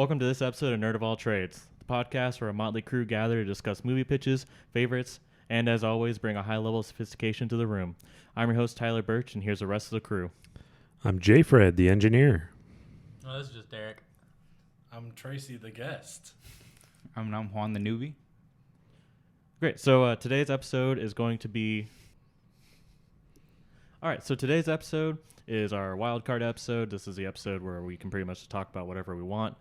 Welcome to this episode of Nerd of All Trades, the podcast where a motley crew gather to discuss movie pitches, favorites, and as always, bring a high level of sophistication to the room. I'm your host, Tyler Birch, and here's the rest of the crew. I'm J. Fred, the engineer. Oh, this is just Derek. I'm Trasi, the guest. I'm Juan, the newbie. Great. So today's episode is going to be... All right, so today's episode is our wild card episode. This is the episode where we can pretty much talk about whatever we want.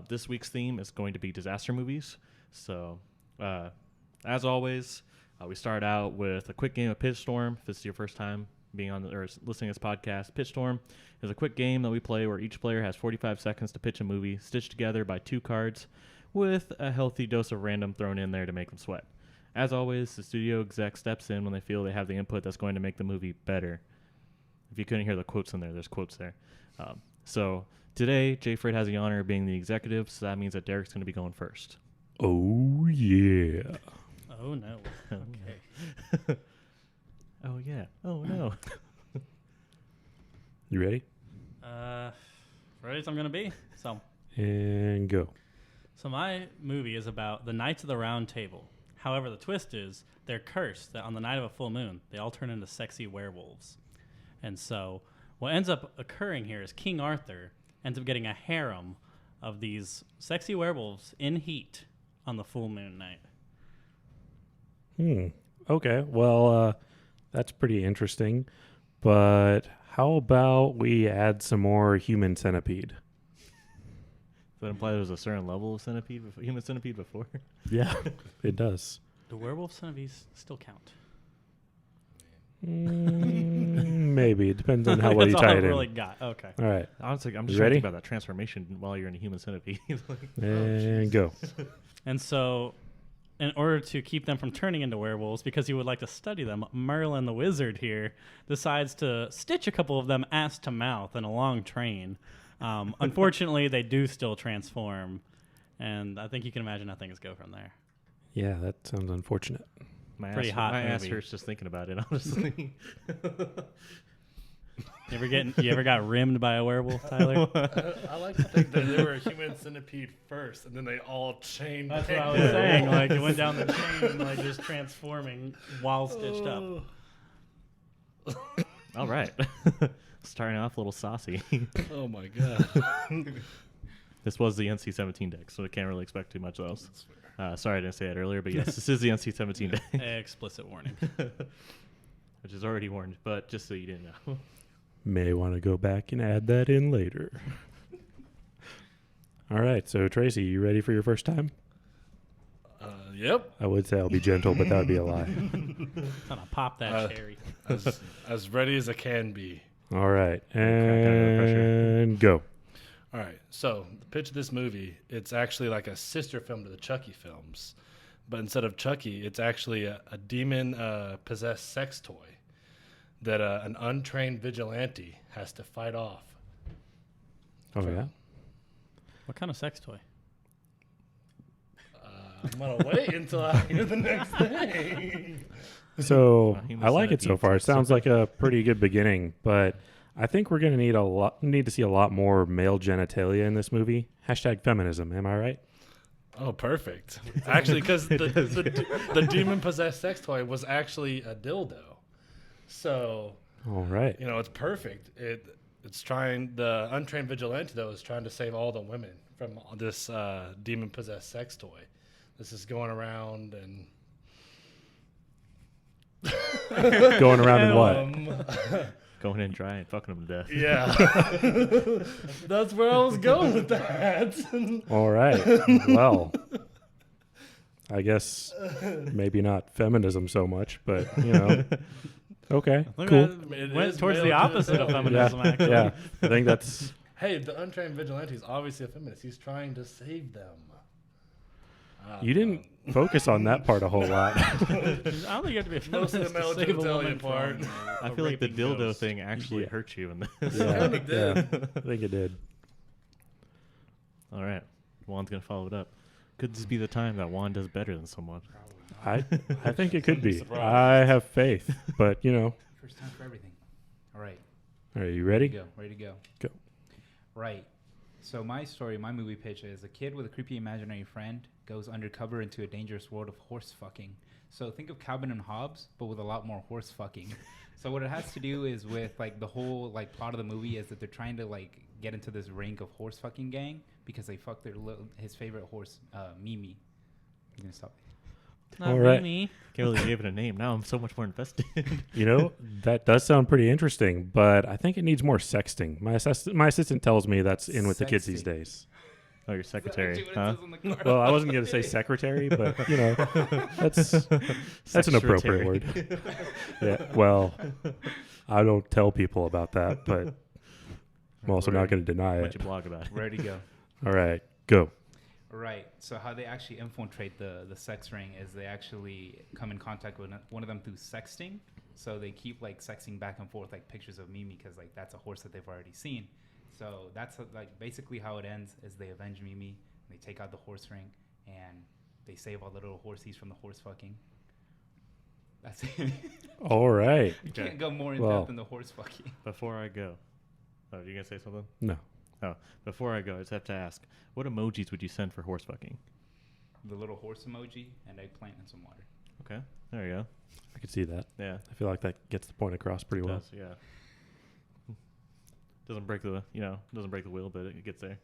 This week's theme is going to be disaster movies. So, as always, we start out with a quick game of Pitch Storm. If this is your first time being on or listening to this podcast, Pitch Storm is a quick game that we play where each player has 45 seconds to pitch a movie stitched together by two cards with a healthy dose of random thrown in there to make them sweat. As always, the studio exec steps in when they feel they have the input that's going to make the movie better. If you couldn't hear the quotes in there, there's quotes there. So today, J. Fred has the honor of being the executive, so that means that Derek's going to be going first. Oh, yeah. Oh, no. Okay. Oh, yeah. Oh, no. You ready? Ready as I'm going to be. And go. So my movie is about the Knights of the Round Table. However, the twist is they're cursed that on the night of a full moon, they all turn into sexy werewolves. And so what ends up occurring here is King Arthur ends up getting a harem of these sexy werewolves in heat on the full moon night. Okay. Well, that's pretty interesting. But how about we add some more human centipede? Does that imply there's a certain level of human centipede before? Yeah, it does. The werewolf centipedes still count. Maybe. It depends on how well you That's all tie I it really in. got. Okay. All right. Honestly, I'm You just trying to ready? think about that transformation while you're in a human centipede. And go. And so, in order to keep them from turning into werewolves, because he would like to study them, Merlin the wizard here decides to stitch a couple of them ass to mouth in a long train. Unfortunately, they do still transform, and I think you can imagine how things go from there. Yeah, that sounds unfortunate. Pretty hot My ass movie. hurts just thinking about it, honestly. You ever got rimmed by a werewolf, Tyler? I like to think that they were a human centipede first, and then they all chained. That's what I was saying. Like it went down the chain, like just transforming while stitched up. All right. Starting off a little saucy. Oh my god. This was the NC-17 deck, so I can't really expect too much else. Sorry I didn't say that earlier, but yes, this is the NC-17 deck. Explicit warning. Which is already warned, but just so you didn't know. May want to go back and add that in later. All right. So, Trasi, you ready for your first time? Yep. I would say I'll be gentle, but that would be a lie. Gonna pop that cherry. As ready as I can be. All right. under pressure. And go. All right. So the pitch of this movie, it's actually like a sister film to the Chucky films, but instead of Chucky, it's actually a demon possessed sex toy that an untrained vigilante has to fight off. Oh, yeah? What kind of sex toy? I'm gonna wait until I hear the next thing. So human I like it so centipede. far. It sounds like a pretty good beginning, but I think we're going to need to see a lot more male genitalia in this movie. # feminism. Am I right? Oh, perfect. Actually, because the demon-possessed sex toy was actually a dildo. So, All right. it's perfect. It's trying, the untrained vigilante, though, is trying to save all the women from this demon-possessed sex toy. This is going around and... Going around in what? Going in dry and fucking them to death. Yeah. That's where I was going with that. All right. Well, I guess maybe not feminism so much, but, Okay, Look cool. at that. It Went is towards male the opposite of genitalia. feminism, actually. Yeah, I think that's... Hey, the untrained vigilante is obviously a feminist. He's trying to save them. You didn't focus on that part a whole lot. I don't think you have to be a Most feminist of the male to save a genitalia woman part. from I a feel like the raping dildo ghost. thing actually hurt you in this. Yeah, Kinda did. I think it did. All right. Juan's going to follow it up. Could this be the time that Juan does better than someone? I think it could be. Surprise. I have faith, but, First time for everything. All right. Are you ready? Ready to go. Go. Right. So my movie pitch is a kid with a creepy imaginary friend goes undercover into a dangerous world of horse fucking. So think of Calvin and Hobbes, but with a lot more horse fucking. So what it has to do is with like the whole like plot of the movie is that they're trying to like get into this ring of horse fucking gang because they fucked his favorite horse, Mimi. You gonna stop? Not All right. me. Can't believe you gave it a name. Now I'm so much more invested. You know, that does sound pretty interesting, but I think it needs more sexting. My assistant tells me that's in with the kids these Sexting. days. Oh, your secretary, huh? Well, I wasn't going to say secretary, but, you know, that's an appropriate word. Yeah, well, I don't tell people about that, but I'm also not going to deny What'd it. you blog about it? Ready to go. All right, go. Right. So how they actually infiltrate the sex ring is they actually come in contact with one of them through sexting. So they keep like sexting back and forth like pictures of Mimi because like that's a horse that they've already seen. So that's like basically how it ends is they avenge Mimi, they take out the horse ring, and they save all the little horsies from the horse fucking. That's it. All right. You can't go more in Well. depth than the horse fucking. Before I go, oh, you gonna say something? No. Oh, before I go, I just have to ask, what emojis would you send for horse fucking? The little horse emoji and eggplant and some water. Okay, there you go. I could see that. Yeah, I feel like that gets the point across pretty it well. does, yeah. Doesn't break the wheel, but it gets there.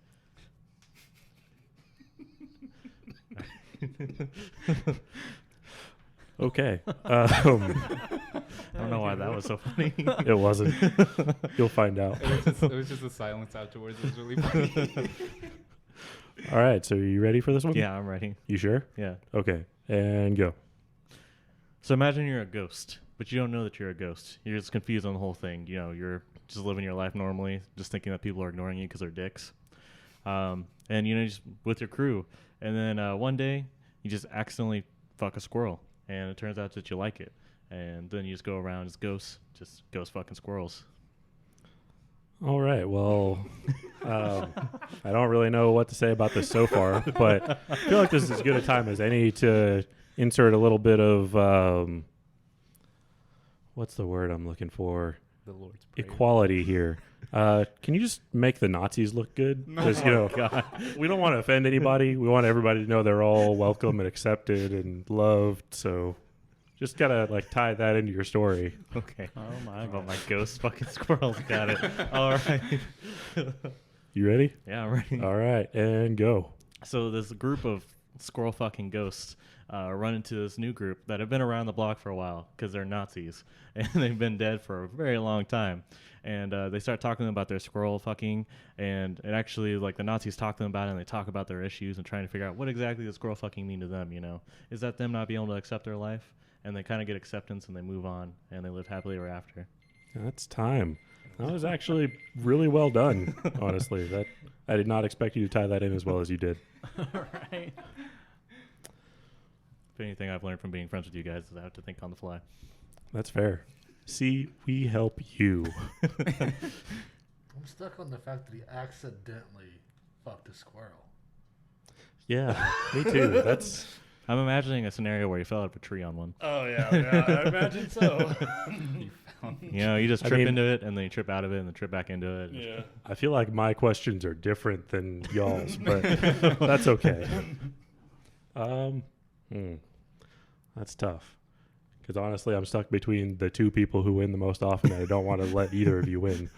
Okay. I don't know why that was so funny. It wasn't. You'll find out. It was just a silence afterwards. It was really funny. All right, so are you ready for this one? Yeah, I'm ready. You sure? Yeah. Okay, and go. So imagine you're a ghost, but you don't know that you're a ghost. You're just confused on the whole thing. You know, you're just living your life normally, just thinking that people are ignoring you because they're dicks. And, you know, just with your crew. And then one day, you just accidentally fuck a squirrel. And it turns out that you like it. And then you just go around as ghosts, just ghost fucking squirrels. All right, well, I don't really know what to say about this so far, but I feel like this is as good a time as any to insert a little bit of, what's the word I'm looking for? The Lord's Prayer. Equality here. Can you just make the Nazis look good? Because, you know, we don't want to offend anybody. We want everybody to know they're all welcome and accepted and loved. So just got to, like, tie that into your story. Okay. Oh my About god. my ghost fucking squirrels. Got it. All right. You ready? Yeah, I'm ready. All right, and go. So this group of squirrel fucking ghosts run into this new group that have been around the block for a while because they're Nazis and they've been dead for a very long time. And they start talking about their squirrel fucking, and it actually, like, the Nazis talk to them about it, and they talk about their issues and trying to figure out what exactly does squirrel fucking mean to them, you know? Is that them not being able to accept their life? And they kind of get acceptance and they move on and they live happily ever after. That's time. That was actually really well done, honestly. That I did not expect you to tie that in as well as you did. Right. If anything I've learned from being friends with you guys is I have to think on the fly. That's fair. See, we help you. I'm stuck on the fact that he accidentally fucked a squirrel. Yeah, me too. That's I'm imagining a scenario where you fell out of a tree on one. Oh yeah, I imagine so. You know, you just I trip mean- into it and then you trip out of it and then trip back into it. Yeah. I feel like my questions are different than y'all's, but that's okay. That's tough. Because honestly, I'm stuck between the two people who win the most often, and I don't want to let either of you win.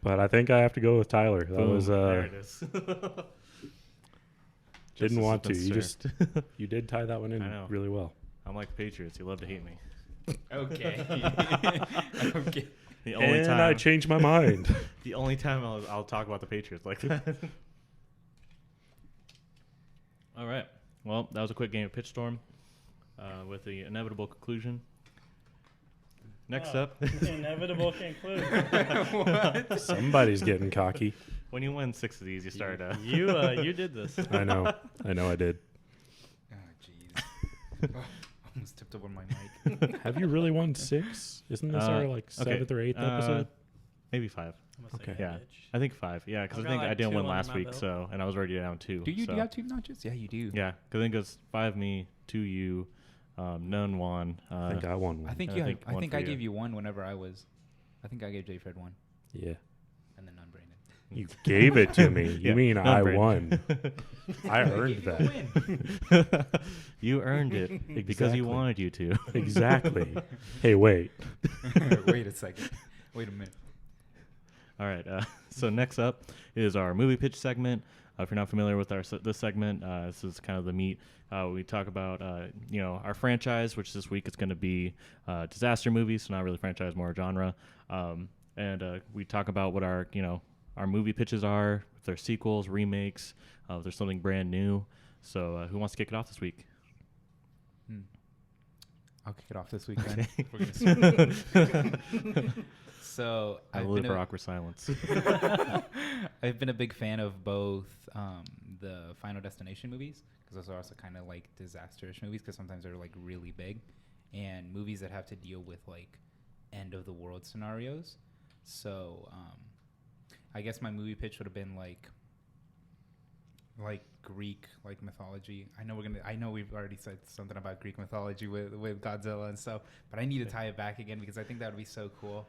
But I think I have to go with Tyler. That Boom, was there it is. didn't Justice want to. has You been just served. you did tie that one in I know. really well. I'm like the Patriots. You love to hate me. Okay. Okay. The only And time I changed my mind. the only time I'll talk about the Patriots like that. All right. Well, that was a quick game of Pitch Storm with the inevitable conclusion. Next Oh. up, Inevitable conclusion. Somebody's getting cocky. when you win 6 of these, you start. You did this. I know I did. Oh, jeez. Almost tipped over my mic. Have you really won 6? Isn't this our like okay. 7th or 8th episode? Maybe 5. I'm gonna say Okay. Yeah. bitch. I think 5. Yeah, because I've I got think I like didn't 2 win under last my week, belt. so and I was already down 2. Do you so. have 2 notches? Yeah, you do. Yeah, because I think it was 5 me, 2 you, none one. I think I won one. I think I you. think I one think for I you. gave you 1 whenever I was. I think I gave J Fred 1, Yeah. and then none Brandon. You gave it to me. You Yeah, mean no, I Brady. won? I earned that. You earned it because you Exactly. wanted you to. Exactly. Hey, wait. Wait a second. Wait a minute. All right. So next up is our movie pitch segment. If you're not familiar with this segment, this is kind of the meat. We talk about our franchise, which this week is going to be disaster movies, so not really franchise, more genre. And we talk about what our movie pitches are, if they're sequels, remakes, if there's something brand new. So who wants to kick it off this week? I'll kick it off this week then. So I will live for awkward silence. I've been a big fan of both the Final Destination movies, because those are also kind of like disaster-ish movies, because sometimes they're like really big, and movies that have to deal with like end of the world scenarios. So I guess my movie pitch would have been like Greek like mythology. I know we've already said something about Greek mythology with Godzilla and stuff, but I need to tie it back again because I think that would be so cool.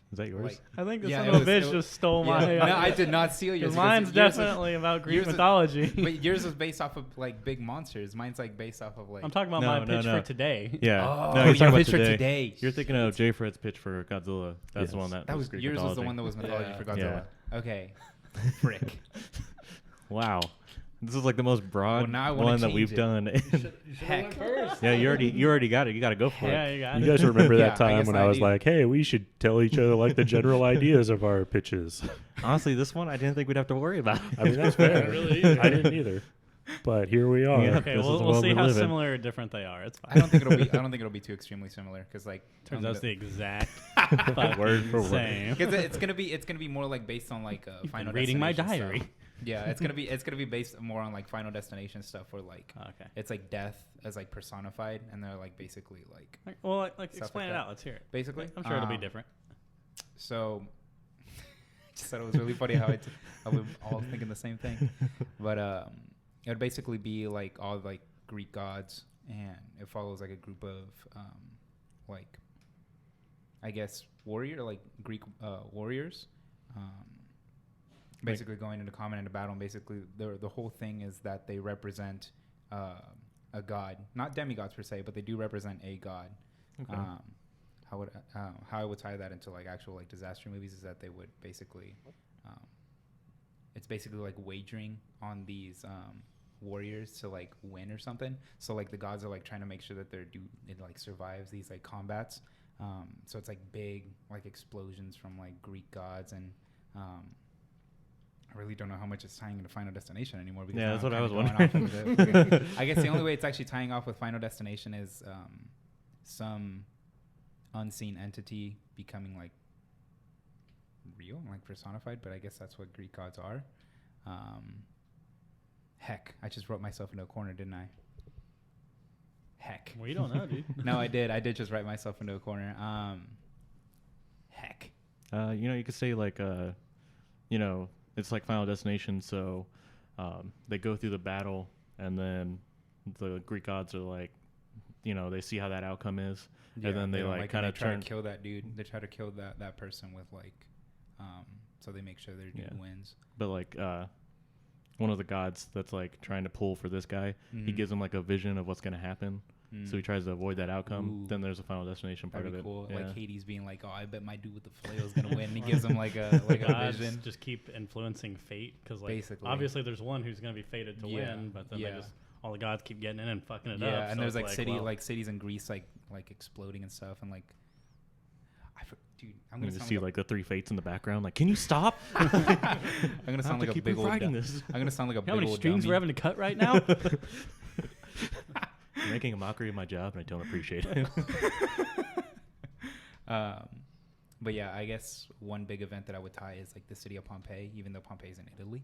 Is that yours? I think this Yeah, little it bitch was- just stole Yeah. my. No, I did not steal yours. Because mine's because yours definitely about Greek yours was- mythology. but yours was based off of like big monsters. Mine's like based off of like. I'm talking about No, my no, pitch no. for today. Yeah. Oh, no, your you're talking about pitch for today. today. You're thinking of J. Fred's pitch for Godzilla. That's the Yes. one That was Greek yours was the mythology. one that was mythology Yeah. for Godzilla. Okay, frick. Wow. This is like the most broad Well, now I wanna one that change we've it. done. You should Heck. have went first. Yeah, you already got it. You got to go for Yeah, it. you got You it. guys remember Yeah, that I time guess when I I was do. like, hey, we should tell each other like the general ideas of our pitches. Honestly, this one I didn't think we'd have to worry about. I mean, that's fair. Really either. I didn't either. But here we are. Yeah. Okay, This is the we'll world see we how live in. similar or different they are. It's fine. I don't think it'll be too extremely similar because like Turns out it's the exact Word for word. same. because it's gonna be more like based on like Final reading my Destination diary. stuff. Yeah, it's gonna be based more on like Final Destination stuff where like Okay. it's like death as like personified and they're like basically like Well, Stuff explain like it that. out. Let's hear it. basically. I'm sure it'll be different. So I just thought it was really funny how we're all thinking the same thing, but it would basically be like all like Greek gods, and it follows like a group of like I guess Greek warriors, basically going into combat into battle. And basically, the whole thing is that they represent a god, not demigods per se, but they do represent a god. Okay. How I would tie that into like actual like disaster movies is that they would basically, it's basically like wagering on these warriors to like win or something. So like the gods are like trying to make sure that it like survives these like combats. So it's like big like explosions from like Greek gods, and I really don't know how much it's tying into Final Destination anymore. Because Yeah, now that's I'm what I was kinda going wondering. off of I guess the only way it's actually tying off with Final Destination is some unseen entity becoming like real, like personified. But I guess that's what Greek gods are. Heck, I just wrote myself into a corner, didn't I? Heck. Well, you don't know, dude. No, I did. I did just write myself into a corner. Heck. You could say like, it's like Final Destination. So they go through the battle, and then the Greek gods are like, they see how that outcome is, and then they like kind of try turn. to kill that dude. They try to kill that person with like, so they make sure their dude wins. But like one of the gods that's like trying to pull for this guy, he Mhm. gives him like a vision of what's gonna happen. Mm. So he tries to avoid that outcome. Ooh. Then there's a Final Destination part That'd of be it. cool. Yeah. Like Hades being like, "Oh, I bet my dude with the flail is gonna win." And he gives him like a Gods vision. just keep influencing fate because like Basically. obviously there's one who's gonna be fated to Yeah, win, but then yeah. they just all the gods keep getting in and fucking it up. Yeah, and so there's it's like well, cities in Greece like exploding and stuff, and like, dude, I'm You gonna just sound see like, like the three fates in the background. Like, can you stop? I'm gonna I have sound to like a keep big old. writing du- this. I'm gonna sound like a how many big old strings dummy. we're having to cut right now? You're making a mockery of my job, and I don't appreciate it. But yeah, I guess one big event that I would tie is like the city of Pompeii, even though Pompeii is in Italy.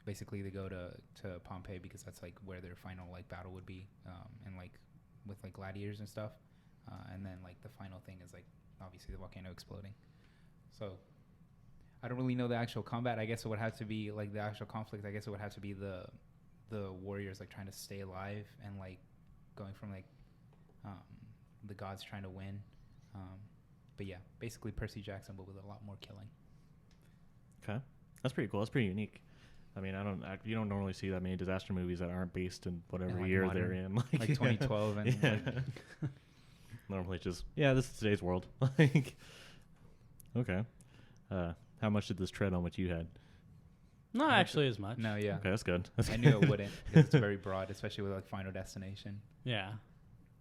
Basically, they go to Pompeii because that's like where their final like battle would be, and like with like gladiators and stuff. And then like the final thing is like obviously the volcano exploding. So I don't really know the actual combat. I guess it would have to be like the actual conflict. I guess it would have to be the warriors like trying to stay alive and like going from like the gods trying to win. But yeah, basically Percy Jackson, but with a lot more killing. Okay, that's pretty cool. That's pretty unique. I mean, you don't normally see that many disaster movies that aren't based in whatever like year modern, they're in, like 2012 and yeah. Normally, just this is today's world. Like, okay, how much did this tread on what you had? Not actually as much. no, yeah. Okay, that's good. I knew it wouldn't because it's very broad, especially with like Final Destination. Yeah.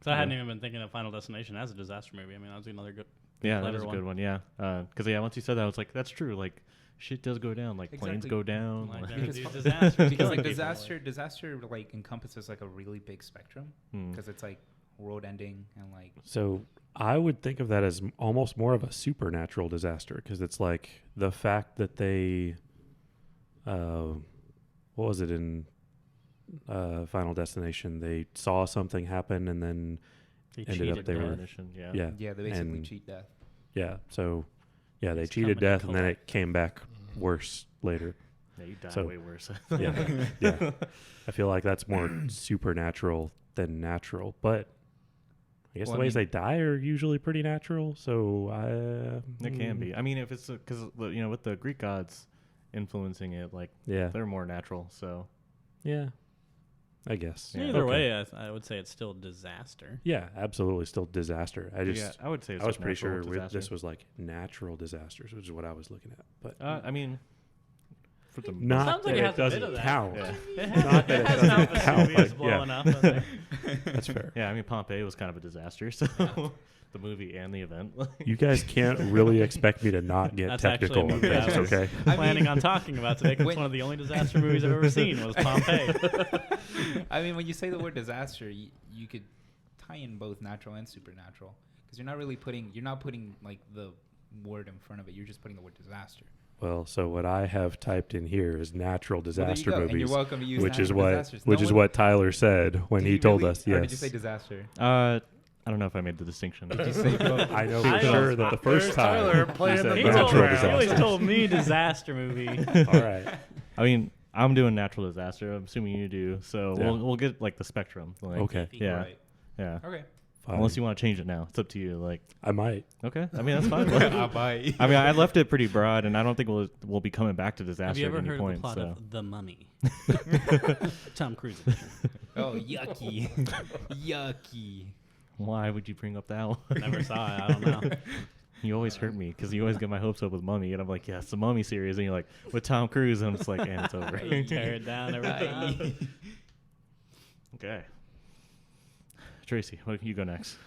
So I hadn't even been thinking of Final Destination as a disaster movie. I mean, that was another good. Yeah, that clever was a good one. Yeah, because once you said that, I was like, that's true. Like, shit does go down. Like planes Exactly. go down. Like, like- there were Because these fu- disasters Because killing like people, disaster like encompasses like a really big spectrum Hmm. because it's like world ending and like So I would think of that as almost more of a supernatural disaster because it's like the fact that they, what was it in Final Destination? They saw something happen and then They ended up cheated they were Definition, yeah. yeah they basically and- cheat death. yeah. So yeah, they It's cheated coming death and then collect. it came back worse later. Yeah, you die So- way worse. Yeah, yeah. I feel like that's more supernatural than natural, but I guess Well, the I ways mean- they die are usually pretty natural. So It can be. I mean, if it's because with the Greek gods influencing it, like Yeah, they're more natural. So yeah. I guess. Yeah. Either Okay. way, I would say it's still disaster. Yeah, absolutely. Still disaster. I just, yeah, I would say it's I was like pretty natural sure disaster. this was like natural disasters, which is what I was looking at. But I mean, for the not Sounds like that it it has a bit doesn't of that. count. Yeah. It Not that it has doesn't Mount count, Vesuvius but yeah. blowing up. I think. That's fair. Yeah, I mean Pompeii was kind of a disaster. So the movie and the event. You guys can't really expect me to not get That's actually a technical on movie I this, was- okay? Planning on talking about today 'cause it's When- one of the only disaster movies I've ever seen was Pompeii. I mean, when you say the word disaster, you could tie in both natural and supernatural because you're not putting like the word in front of it. You're just putting the word disaster. Well, so what I have typed in here is natural Well, there you disaster go, and you're movies, welcome to use which is natural what disasters. which No is one- what Tyler said when Did he you told really- us. Or Yes. did you say disaster? I don't know if I made the distinction. Did you say both? I know I for sure that the first There's time Tyler he playing said the He natural told me, he disaster. always told me disaster movie. All right. I mean, I'm doing natural disaster. I'm assuming you do. So Yeah. we'll get like the spectrum. Like, Okay. Yeah. Right. Yeah. Okay. Fine. Unless you want to change it now, it's up to you. Like, I might. okay. I mean, that's fine. I'll buy. I mean, I left it pretty broad, and I don't think we'll be coming back to disaster Have you ever at any heard point. of the plot so. of The Mummy? Tom Cruise. Oh, yucky. Yucky. Why would you bring up that one? Never saw it. I don't know. You always hurt me because you always get my hopes up with Mummy, and I'm like, yeah, it's the Mummy series, and you're like, with Tom Cruise, and it's like, and it's over. You tear it down every time. Okay. Tracy, you go next.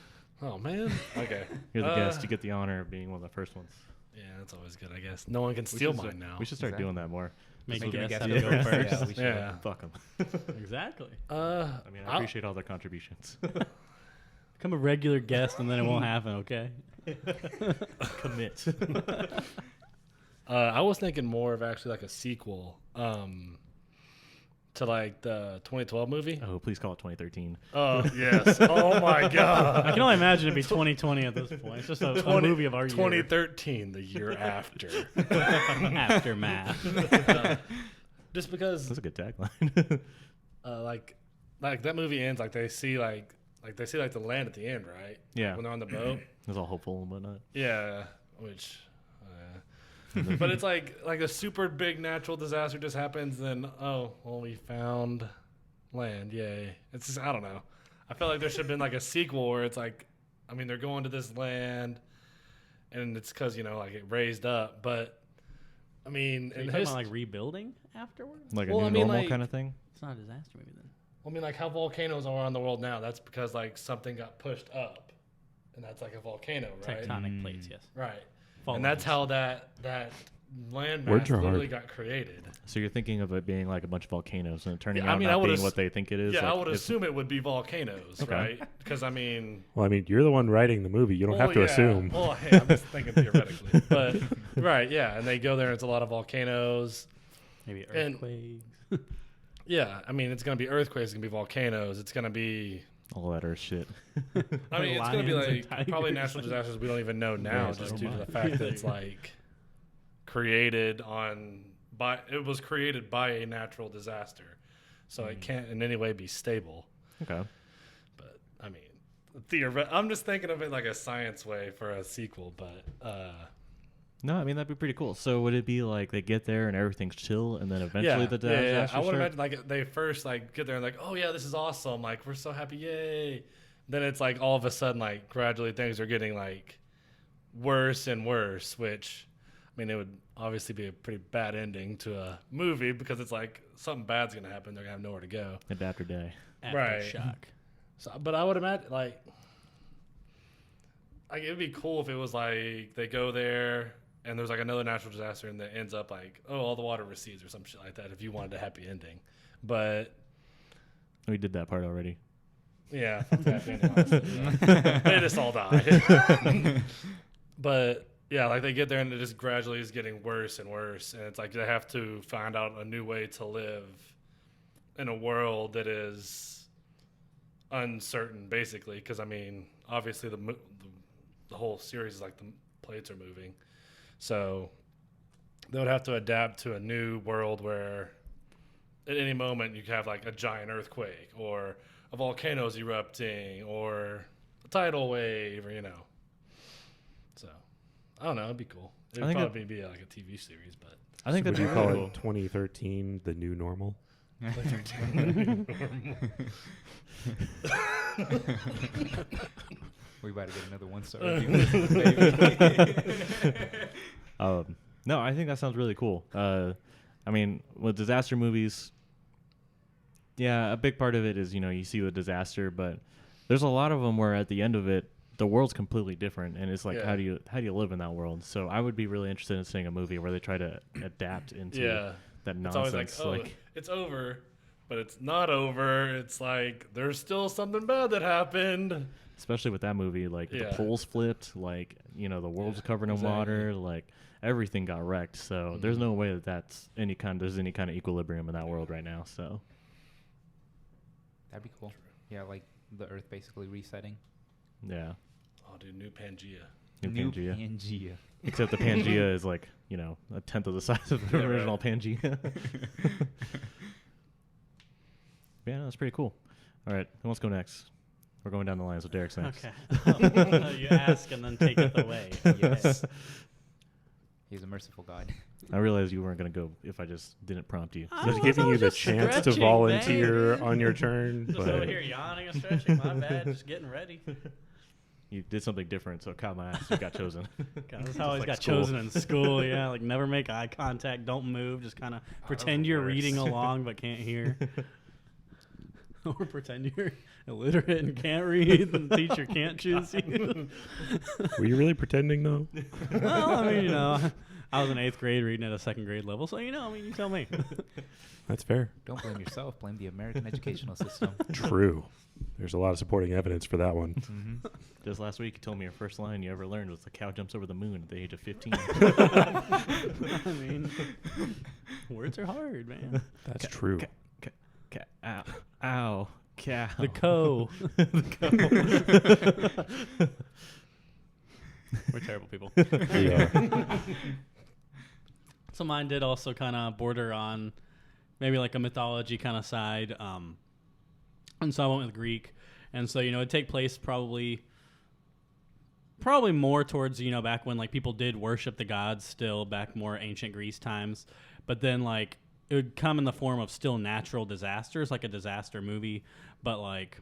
Oh man. Okay. You're the guest. You get the honor of being one of the first ones. Yeah, that's always good. I guess no one can steal mine now. We should start Exactly. doing that more. Make Make guests guess have who to go goes first. Yeah, we should. Yeah. Fuck them. Exactly. I I mean, I appreciate all their contributions. Become a regular guest and then it won't happen, okay? Commit. I was thinking more of actually like a sequel to like the 2012 movie. Oh, please call it 2013. Oh yes. Oh my I god. can only imagine it'd be 2020 at this point. It's just a movie of our year. 2013, the year after. Aftermath. Just because That's a good tagline. like that movie ends like they see like the land at the end, right? Yeah. When they're on the boat. It's all hopeful and whatnot. Yeah, which but it's like a super big natural disaster just happens, then we found land, yay. It's just, I don't know. I felt like there should have been like a sequel where it's like, I mean, they're going to this land and it's because like it raised up, but I mean, Are you talking about like rebuilding afterwards? Like Well, a I new mean, normal like- kind of thing. It's not a disaster movie then. I mean, like how volcanoes are around the world now, that's because like something got pushed up and that's like a volcano, right? Tectonic plates, yes. Right. Fault And that's lines. how that land Words mass are literally hard. got created. So you're thinking of it being like a bunch of volcanoes and it turning Yeah, I out mean, I not would being ass- what they think it is. Yeah, like, I would it's- assume it would be volcanoes, Okay. right? Because I mean, Well, I mean, you're the one writing the movie. You don't have to yeah. assume. Well, hey, I'm just thinking theoretically, but right, yeah, and they go there. It's a lot of volcanoes. Maybe And- earthquakes. Yeah, I mean, it's gonna be earthquakes. It's gonna be volcanoes. It's gonna be. all that earth shit. I mean, it's gonna be Lions and like probably tigers. natural disasters we don't even know now, Yeah, just oh due to my. the fact that it's like created by. It was created by a natural disaster, so it can't in any way be stable. Okay. But I mean, I'm just thinking of it like a science way for a sequel, but No, I mean that'd be pretty cool. So would it be like they get there and everything's chill, and then eventually the disaster I would starts? imagine like they first like get there and like, oh yeah, this is awesome, like we're so happy, yay. Then it's like all of a sudden like gradually things are getting like worse and worse, which I mean it would obviously be a pretty bad ending to a movie because it's like something bad's gonna happen, they're gonna have nowhere to go. Adapter day. Aftershock. So, but I would imagine like it'd be cool if it was like they go there and there's like another natural disaster and that ends up like, oh, all the water recedes or some shit like that if you wanted a happy ending. But We did that part already. yeah, happy ending, honestly. They just all die. But yeah, like they get there and it just gradually is getting worse and worse, and it's like they have to find out a new way to live in a world that is uncertain, basically. Because I mean, obviously the whole series is like the plates are moving. So they would have to adapt to a new world where at any moment you could have like a giant earthquake or a volcano's erupting or a tidal wave or, So, I don't know. It'd be cool. It'd probably be like a TV series, but. I think Would that'd you be call cool. it 2013 the new normal? We about to get another 1-star review. No, I think that sounds really cool. I mean, with disaster movies, yeah, a big part of it is, you see the disaster, but there's a lot of them where at the end of it, the world's completely different, and it's like, how do you live in that world? So I would be really interested in seeing a movie where they try to adapt into that nonsense. It's always like, it's over, but it's not over. It's like there's still something bad that happened. Especially with that movie, like the poles flipped, like the world's covered in water, like everything got wrecked. So there's no way there's any kind of equilibrium in that world right now. So That'd be cool. Yeah, like the Earth basically resetting. yeah, Oh, dude, new Pangea. new Pangea. Pangea. Except the Pangea is like a tenth of the size of the original Pangea. Yeah, that's pretty cool. All right, who wants to go next? We're going down the line, so Derek's next. Okay. You ask and then take it away. Yes. He's a merciful God. I realized you weren't going to go if I just didn't prompt you. Just giving you the chance to volunteer on your turn. Just but over here yawning and stretching. My bad. Just getting ready. You did something different, so it caught my ass. You got chosen. That's how I always like got school. chosen in school. Yeah, like never make eye contact, don't move, just kind of pretend you're reading along but can't hear. Or pretend you're illiterate and can't read, and the teacher can't choose you. were you really pretending though? Well, I mean, I was in 8th grade reading at a 2nd grade level, so you tell me. That's fair. Don't blame yourself. Blame the American educational system. True. There's a lot of supporting evidence for that one. Mm-hmm. Just last week, you told me your first line you ever learned was the cow jumps over the moon at the age of 15. I mean, words are hard, man. That's true. Ow. Ow. Cow. The co. We're terrible people. We are. So mine did also kind of border on maybe like a mythology kind of side. And so I went with Greek. And so, it'd take place probably more towards, back when like people did worship the gods still, back more ancient Greece times. But then like it would come in the form of still natural disasters, like a disaster movie. But like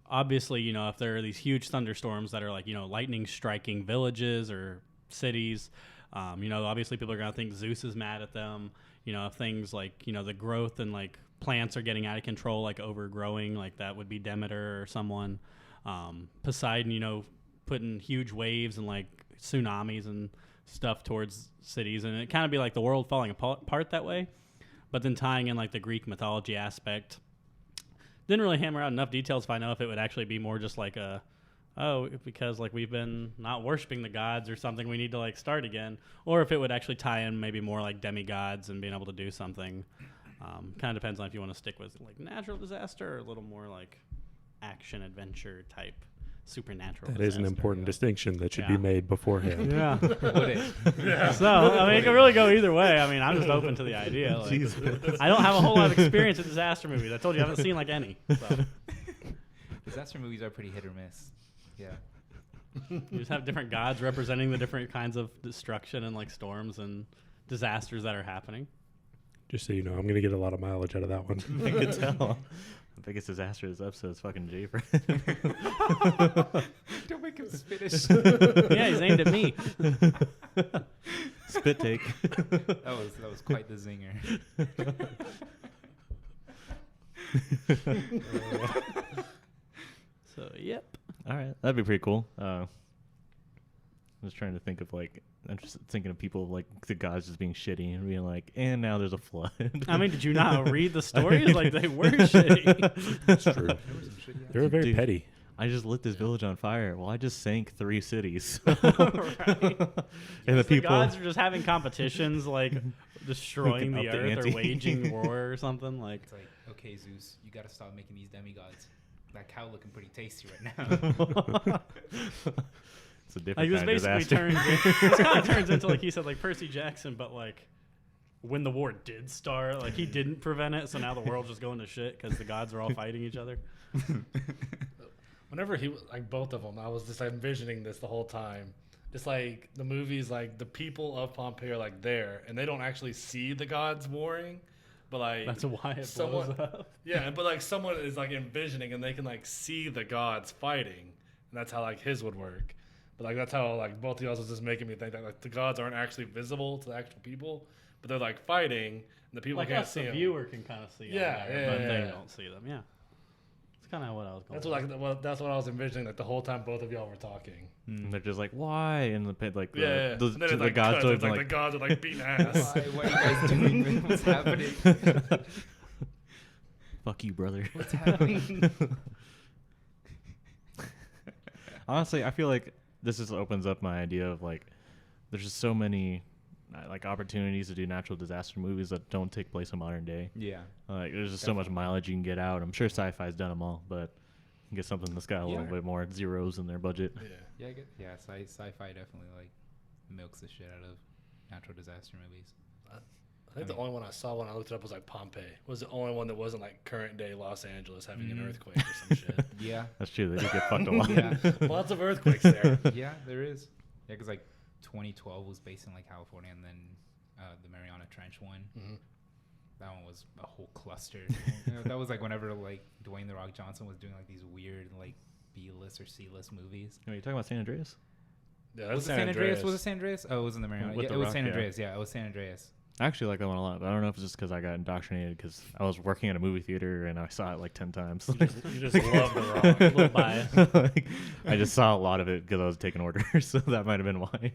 obviously, if there are these huge thunderstorms that are like, lightning striking villages or cities, obviously people are going to think Zeus is mad at them. If things like, the growth and like plants are getting out of control, like overgrowing, like that would be Demeter or someone. Poseidon, putting huge waves and like tsunamis and stuff towards cities. And it kind of be like the world falling apart that way. But then tying in like the Greek mythology aspect. Didn't really hammer out enough details if I know if it would actually be more just like because like we've been not worshiping the gods or something, we need to like start again, or if it would actually tie in maybe more like demigods and being able to do something. Kind of depends on if you want to stick with like natural disaster or a little more like action adventure type supernatural. That is an important distinction that should be made beforehand. Yeah. Would it? So I mean, it can really go either way. I mean, I'm just open to the idea. Like, I don't have a whole lot of experience with disaster movies. I told you I haven't seen like any. So. Disaster movies are pretty hit or miss. Yeah. You just have different gods representing the different kinds of destruction and like storms and disasters that are happening. Just so you know, I'm going to get a lot of mileage out of that one. I could tell. The biggest disaster of this episode is fucking Jafer. Don't make him Spanish. Yeah, he's aimed at me. Spit take. That was quite the zinger. So, yep. All right, that'd be pretty cool. I was trying to think of like, I'm just thinking of people like the gods just being shitty and being like, and now there's a flood. I mean, did you not read the stories? Like, they were shitty. It's true. They were very Dude, petty. I just lit this village on fire. Well, I just sank 3 cities. Right. And the people, gods are just having competitions, like destroying Up the the earth ante. or waging war or something. Like, It's like, okay, Zeus, you got to stop making these demigods. That cow looking pretty tasty right now. it's a different like this kind of basically disaster. this kind of turns into, like he said, like Percy Jackson, but like when the war did start, like he didn't prevent it, so now the world's just going to shit because the gods are all fighting each other. Whenever he was like both of them, I was just envisioning this the whole time. Just like the movies, like the people of Pompeii are like there, and they don't actually see the gods warring, but like That's why it someone, blows up. yeah, but like someone is like envisioning, and they can like see the gods fighting, and that's how like his would work. But like that's how like both of y'all was just making me think that like the gods aren't actually visible to the actual people, but they're like fighting, and the people Like can't us, see the them. viewer can kind of see Yeah, them, yeah, but yeah, they yeah. don't see them. Yeah, it's kind of what I was going. That's what like well, that's what I was envisioning like the whole time both of y'all were talking. And they're just like, why? And the pit, like, Yeah, the, and then it, the like, gods cuts, would it's have like been the gods are like beating ass. What are you guys doing? What's happening? fuck you, brother. What's happening? Honestly, I feel like this just opens up my idea of like, there's just so many like opportunities to do natural disaster movies that don't take place in modern day. Yeah. Like, there's just so much mileage you can get out. I'm sure sci-fi's done them all, but you can get something that's got a little Yeah. bit more zeros in their budget. Yeah. Yeah, I get, yeah. Sci-fi definitely like milks the shit out of natural disaster movies. I think the only one I saw when I looked it up was like Pompeii. Was the only one that wasn't like current day Los Angeles having an earthquake or some shit. Yeah. That's true. They do get fucked a lot. Yeah. Lots of earthquakes there. Yeah, there is. Yeah, because like 2012 was based in like California, and then the Mariana Trench one. Mm-hmm. That one was a whole cluster. That was like whenever like Dwayne the Rock Johnson was doing like these weird like B-list or C-list movies. Are you talking about San Andreas? Yeah, that's Was it San Andreas? Was it San Andreas? Oh, it was in the Mariana. With Yeah, The it was Rock, San yeah. Andreas. Yeah, it was San Andreas. I actually like that one a lot, but I don't know if it's just because I got indoctrinated because I was working at a movie theater and I saw it like 10 times. You just love the Rock. A little biased. Like, I just saw a lot of it because I was taking orders, so that might have been why.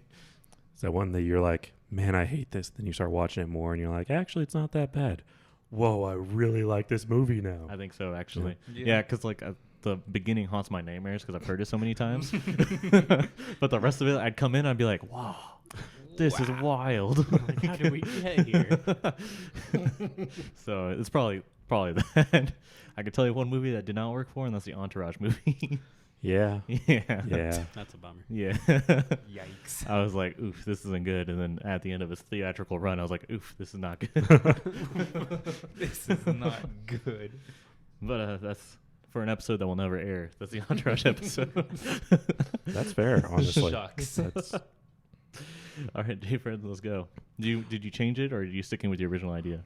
Is that one that you're like, man, I hate this. Then you start watching it more and you're like, actually, it's not that bad. Whoa, I really like this movie now. I think so, actually. Yeah. Yeah, because like the beginning haunts my nightmares because I've heard it so many times. But the rest of it, I'd come in and I'd be like, wow, this is wild. Like, how did we get here? So it's probably that. I could tell you one movie that did not work for, and that's the Entourage movie. Yeah. Yeah. Yeah. That's a bummer. Yeah. Yikes. I was like, oof, this isn't good. And then at the end of his theatrical run, I was like, oof, this is not good. This is not good. But that's for an episode that will never air. That's the Entourage episode. That's fair, honestly. Shucks. That's, All right, Dave, Fred, let's go. Did you change it, or are you sticking with your original idea?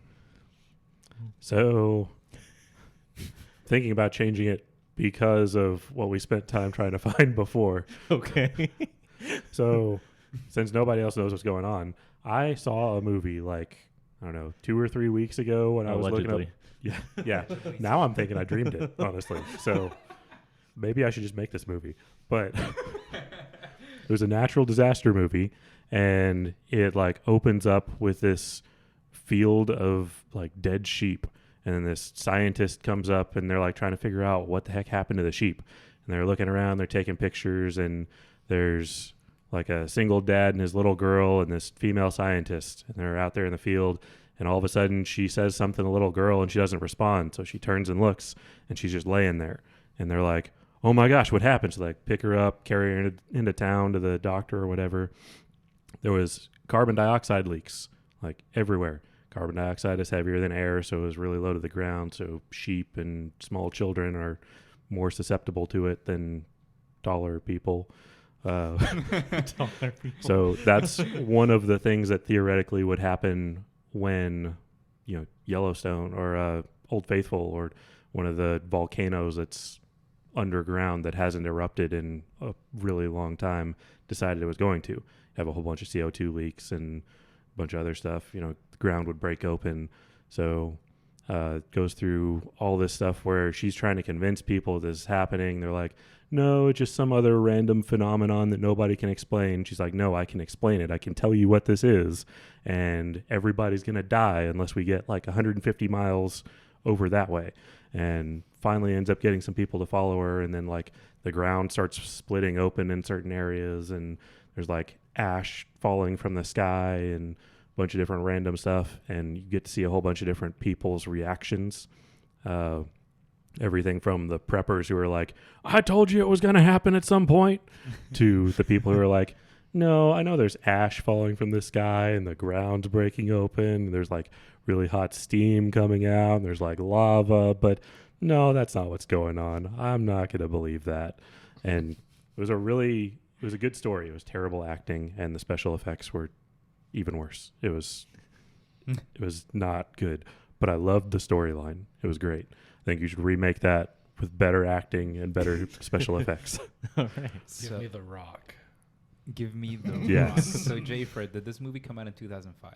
so, thinking about changing it because of what we spent time trying to find before. Okay. So, since nobody else knows what's going on, I saw a movie like, I don't know, 2 or 3 weeks ago when I was looking up. Allegedly. Yeah. Now I'm thinking I dreamed it, honestly. So maybe I should just make this movie. But it was a natural disaster movie, and it like opens up with this field of like dead sheep, and then this scientist comes up and they're like trying to figure out what the heck happened to the sheep. And they're looking around, they're taking pictures, and there's like a single dad and his little girl and this female scientist, and they're out there in the field. And all of a sudden she says something to the little girl and she doesn't respond. So she turns and looks and she's just laying there. And they're like, oh my gosh, what happened? So like pick her up, carry her into town to the doctor or whatever. There was carbon dioxide leaks like everywhere. Carbon dioxide is heavier than air, so it was really low to the ground. So sheep and small children are more susceptible to it than taller people. So that's one of the things that theoretically would happen when, Yellowstone or Old Faithful or one of the volcanoes that's underground that hasn't erupted in a really long time decided it was going to have a whole bunch of CO2 leaks and a bunch of other stuff. The ground would break open. So it goes through all this stuff where she's trying to convince people this is happening. They're like, no, it's just some other random phenomenon that nobody can explain. She's like, no, I can explain it. I can tell you what this is. And everybody's going to die unless we get like 150 miles over that way. And finally ends up getting some people to follow her. And then like the ground starts splitting open in certain areas. And there's like ash falling from the sky and a bunch of different random stuff. And you get to see a whole bunch of different people's reactions. Everything from the preppers who are like, I told you it was going to happen at some point, to the people who are like, no, I know there's ash falling from the sky and the ground's breaking open. And there's like really hot steam coming out. And there's like lava, but no, that's not what's going on. I'm not going to believe that. And it was a good story. It was terrible acting, and the special effects were even worse. It was not good, but I loved the storyline. It was great. I think you should remake that with better acting and better special effects. All right. Give me The Rock. Give me the Yes. Rock. So Jay Fred, did this movie come out in 2005?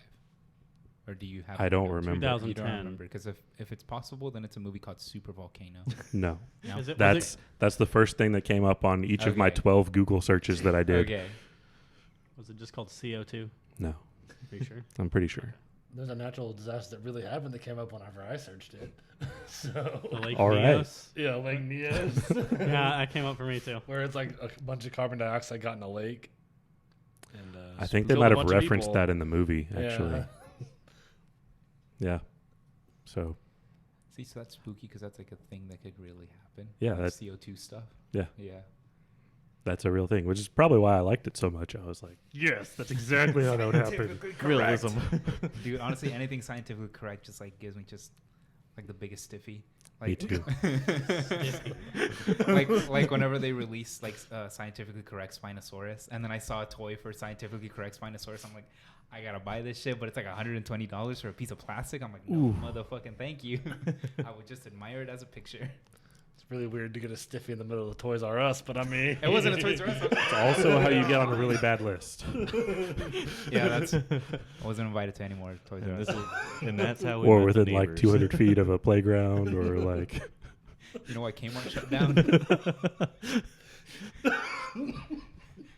Or do you have I don't remember. You don't 2010. remember, because if it's possible, then it's a movie called Super Volcano. No. No? Is it, That's the first thing that came up on each of my Okay. 12 Google searches that I did. Okay. was it just called CO2? No, Pretty sure. I'm pretty sure. There's a natural disaster that really happened that came up whenever I searched it. The So, Lake All right. Neos. yeah, Lake Neos. Yeah, that came up for me too. Where it's like a bunch of carbon dioxide got in a lake. And I think they killed might a have bunch of referenced people. that in the movie, actually. Yeah. Yeah. So, See, so that's spooky because that's like a thing that could really happen. Yeah, like that's- CO2 stuff. Yeah. Yeah. that's a real thing, which is probably why I liked it so much. I was like, yes, that's exactly how that would happen. Realism. Dude, honestly, anything scientifically correct just like gives me just like the biggest stiffy. Like, Me too. like whenever they release like scientifically correct Spinosaurus, and then I saw a toy for scientifically correct Spinosaurus, I'm like, I gotta buy this shit, but it's like $120 for a piece of plastic. I'm like, no, motherfucking thank you. I would just admire it as a picture. It's really weird to get a stiffy in the middle of the Toys R Us, but I mean. It wasn't a Toys R Us. It's also how you get on a really bad list. Yeah, that's. I wasn't invited to any more Toys R And, Us. this is, and that's how we Or met the within like neighbors. 200 feet of a playground, or like, You know why Kmart shut down?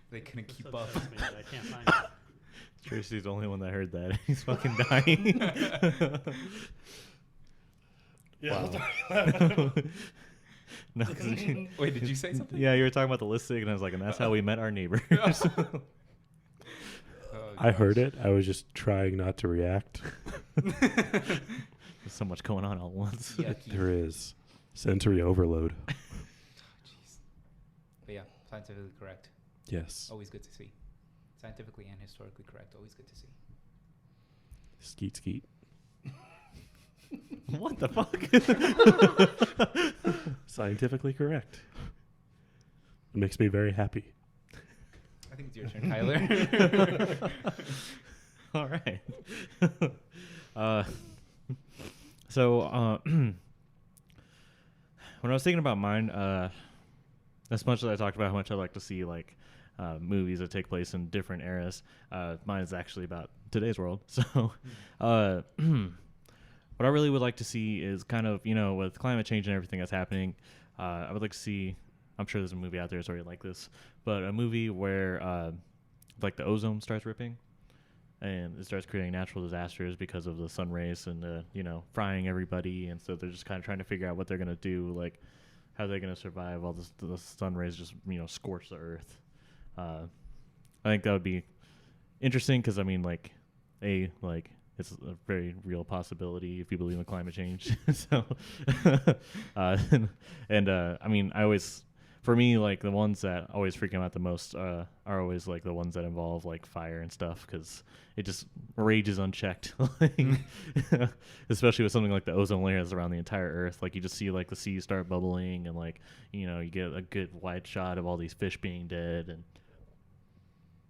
They couldn't keep up. I can't find it. Tracy's the only one that heard that. He's fucking dying. Yeah. No, 'cause Wait, did you say something? yeah, you were talking about the listing, and I was like, and that's how we met our neighbors. Oh, I heard gosh. it. I was just trying not to react. There's so much going on all at once. Yucky. There is sensory overload. Jeez. But yeah, scientifically correct. Yes. Always good to see. Scientifically and historically correct. Always good to see. Skeet skeet. What the fuck? Scientifically correct. It makes me very happy. I think it's your turn, Tyler. All right. So when I was thinking about mine, as much as I talked about how much I like to see like movies that take place in different eras, mine is actually about today's world. So what I really would like to see is kind of, with climate change and everything that's happening, I would like to see, I'm sure there's a movie out there that's already like this, but a movie where like the ozone starts ripping and it starts creating natural disasters because of the sun rays and, frying everybody. And so they're just kind of trying to figure out what they're going to do, like how they're going to survive while the sun rays just, scorch the earth. I think that would be interesting because, it's a very real possibility if you believe in climate change. So, I always, for me, like the ones that always freak me out the most are always like the ones that involve like fire and stuff, because it just rages unchecked. Like, especially with something like the ozone layer that's around the entire Earth. Like you just see like the seas start bubbling, and like you get a good wide shot of all these fish being dead, and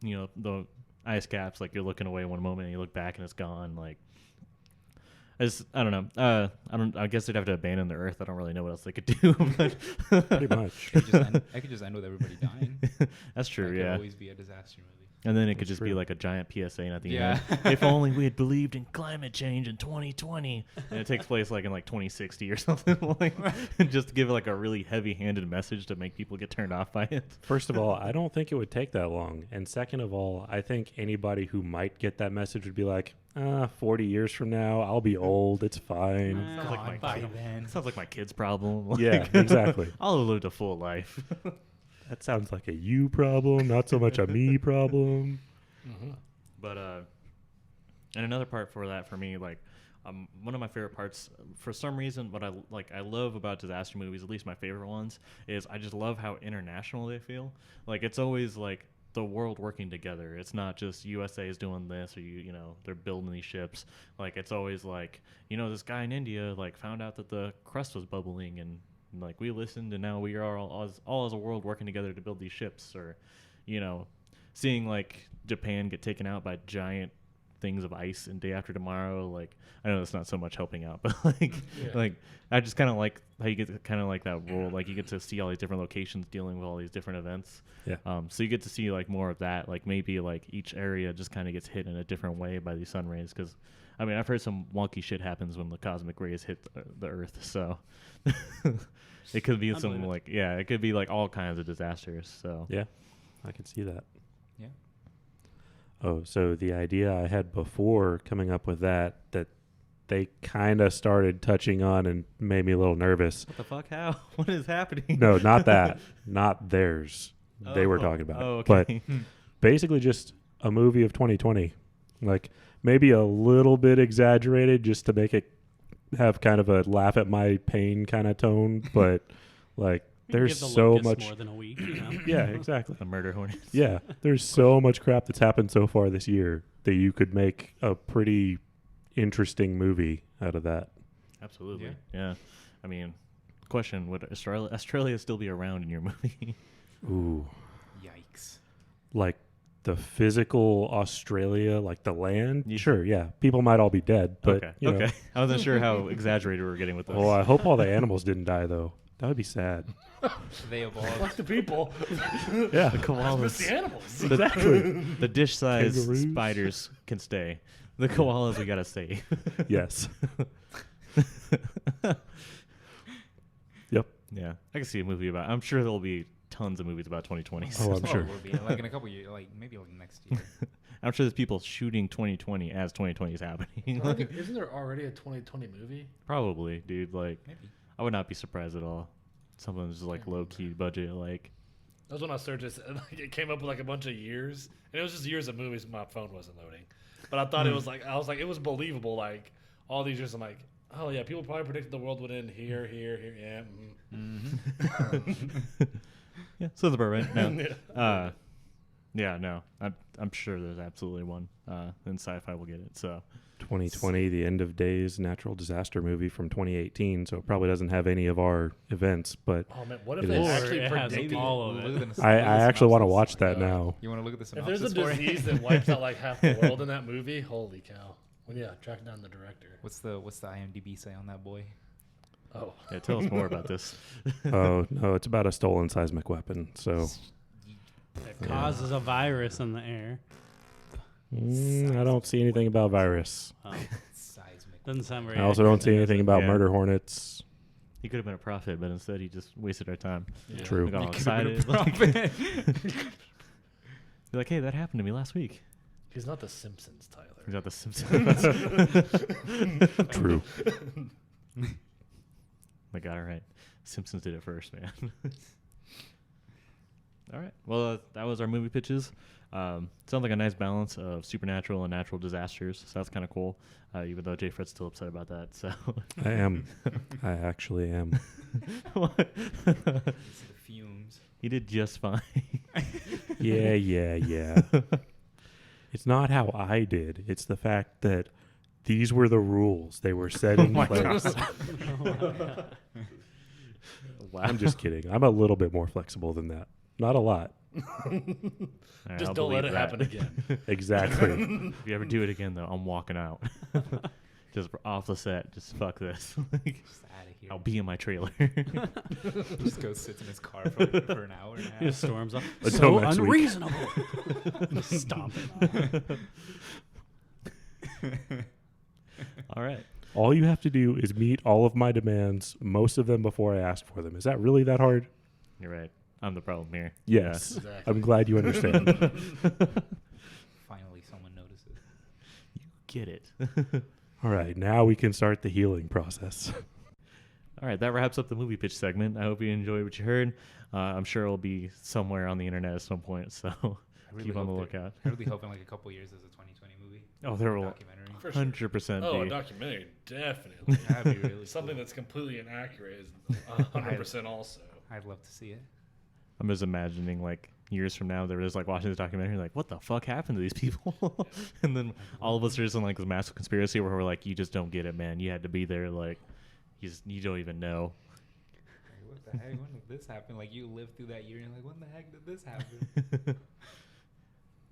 the ice caps. Like you're looking away one moment and you look back and it's gone. Like I don't know. I guess they'd have to abandon the Earth. I don't really know what else they could do. But Pretty much. I could just end with everybody dying. That's true. That Yeah. could always be a disaster movie. And then it could That's just be true. like a giant PSA at the Yeah. end. If only we had believed in climate change in 2020. And it takes place like in like 2060 or something. Like, just to give like a really heavy-handed message to make people get turned off by it. First of all, I don't think it would take that long. And second of all, I think anybody who might get that message would be like, 40 years from now, I'll be old. It's fine. Sounds like my By kid. then. Sounds like my kid's problem. Like, Yeah, exactly. I'll have lived a full life. That sounds like a you problem, not so much a me problem. But and another part for that for me, like one of my favorite parts, for some reason, what I love about disaster movies, at least my favorite ones, is I just love how international they feel. Like it's always like the world working together. It's not just USA is doing this, or they're building these ships. Like it's always like this guy in India like found out that the crust was bubbling, and like we listened, and now we are all as a world working together to build these ships. Or seeing like Japan get taken out by giant things of ice in Day After Tomorrow. Like I know that's not so much helping out, but like I just kind of like how you get to kind of like that world. Like you get to see all these different locations dealing with all these different events. Yeah. So you get to see like more of that. Like maybe like each area just kind of gets hit in a different way by these sun rays. Because I mean I've heard some wonky shit happens when the cosmic rays hit the Earth. So it could be some like it could be like all kinds of disasters. So Yeah, I can see that. Yeah. Oh, so the idea I had before coming up with that they kind of started touching on and made me a little nervous. what the fuck? How? What is happening? No, not that. Not theirs. They were Oh. talking about. Oh, But okay. basically just a movie of 2020. Like maybe a little bit exaggerated just to make it have kind of a laugh at my pain kind of tone, but like there's Give the so locusts much. more than a week. Yeah, exactly. The murder hornets. Yeah, there's so much crap that's happened so far this year that you could make a pretty interesting movie out of that. Absolutely. Yeah. I mean, question: would Australia still be around in your movie? Ooh, Yikes. like the physical Australia, like the land. You- Sure, yeah, people might all be dead, but okay. you know. Okay. I wasn't sure how exaggerated we were getting with this. Well, I hope all the animals didn't die though. That would be sad. They evolved. Fuck the people. Yeah, the Miss koalas. the animals. exactly. The dish-sized Kangaroos. spiders can stay. The koalas we gotta save. Yes. Yep. Yeah, I can see a movie about. I'm sure there'll be tons of movies about 2020. Oh, I'm sure. Will be. Like in a couple years, like maybe like next year. I'm sure there's people shooting 2020 as 2020 is happening. I think, isn't there already a 2020 movie? Probably, dude. Like, Maybe. I would not be surprised at all. Something's just like low key budget, like. That was when I searched this, and like, it came up with like a bunch of years, and it was just years of movies. My phone wasn't loading, but I thought it was like it was believable. Like all these years, I'm like, oh yeah, people probably predicted the world would end here, here, here. Yeah. Yeah, sounds about right. No. Yeah. Yeah, no. I'm sure there's absolutely one. And sci-fi will get it. So 2020, the end of days natural disaster movie from 2018, so it probably doesn't have any of our events, but Oh man, what if It they is. actually It has predicted? all of Look it. at the I look at the actually want to synopsis. watch that now. You want to look at the If synopsis there's a for it? disease that wipes out like half the world in that movie, holy cow! Well, yeah, track down the director. What's the IMDb say on that boy? Oh, yeah, tell us more about this. Oh, no, it's about a stolen seismic weapon, so It causes a virus in the air. I don't see anything about virus. Seismic. Doesn't sound very. I also don't accurate, see does anything it? about Yeah. murder hornets. He could have been a prophet, but instead he just wasted our time. yeah. True. We got all He could've been a excited. prophet. You're like, hey, that happened to me last week. He's not the Simpsons, Tyler. He's got the Simpsons. True. I got it right. Simpsons did it first, man. All right. Well, that was our movie pitches. Sounds like a nice balance of supernatural and natural disasters. So that's kind of cool. Even though Jay Fred's still upset about that. So I am. I actually am. What? fumes. He did just fine. Yeah. It's not how I did. It's the fact that these were the rules. They were set in place. Wow. I'm just kidding. I'm a little bit more flexible than that. Not a lot. All right, Just I'll don't let believe it that. happen again. Exactly. If you ever do it again, though, I'm walking out. Just off the set. Just fuck this. Just out of here. I'll be in my trailer. Just goes sits in his car for an hour and a half. He just storms off. Until So next week. unreasonable. Stomp it. All right. All you have to do is meet all of my demands, most of them before I ask for them. Is that really that hard? You're right. I'm the problem here. Yes. Exactly. I'm glad you understand. Finally, someone notices. Get it. All right, now we can start the healing process. All right, that wraps up the movie pitch segment. I hope you enjoyed what you heard. I'm sure it'll be somewhere on the internet at some point, so keep on the lookout. I really hope in like a couple years there's a 2020 movie. Oh, there will Documentary. For sure. 100% Oh, a be. documentary, definitely. That'd be really Something cool. that's completely inaccurate is 100% also. I'd love to see it. I'm just imagining like years from now, they're just like watching this documentary, like, what the fuck happened to these people? And then all of us are just in like this massive conspiracy where we're like, you just don't get it, man. You had to be there. Like, you don't even know. Like, what the heck? When did this happen? Like, you lived through that year and you're like, when the heck did this happen?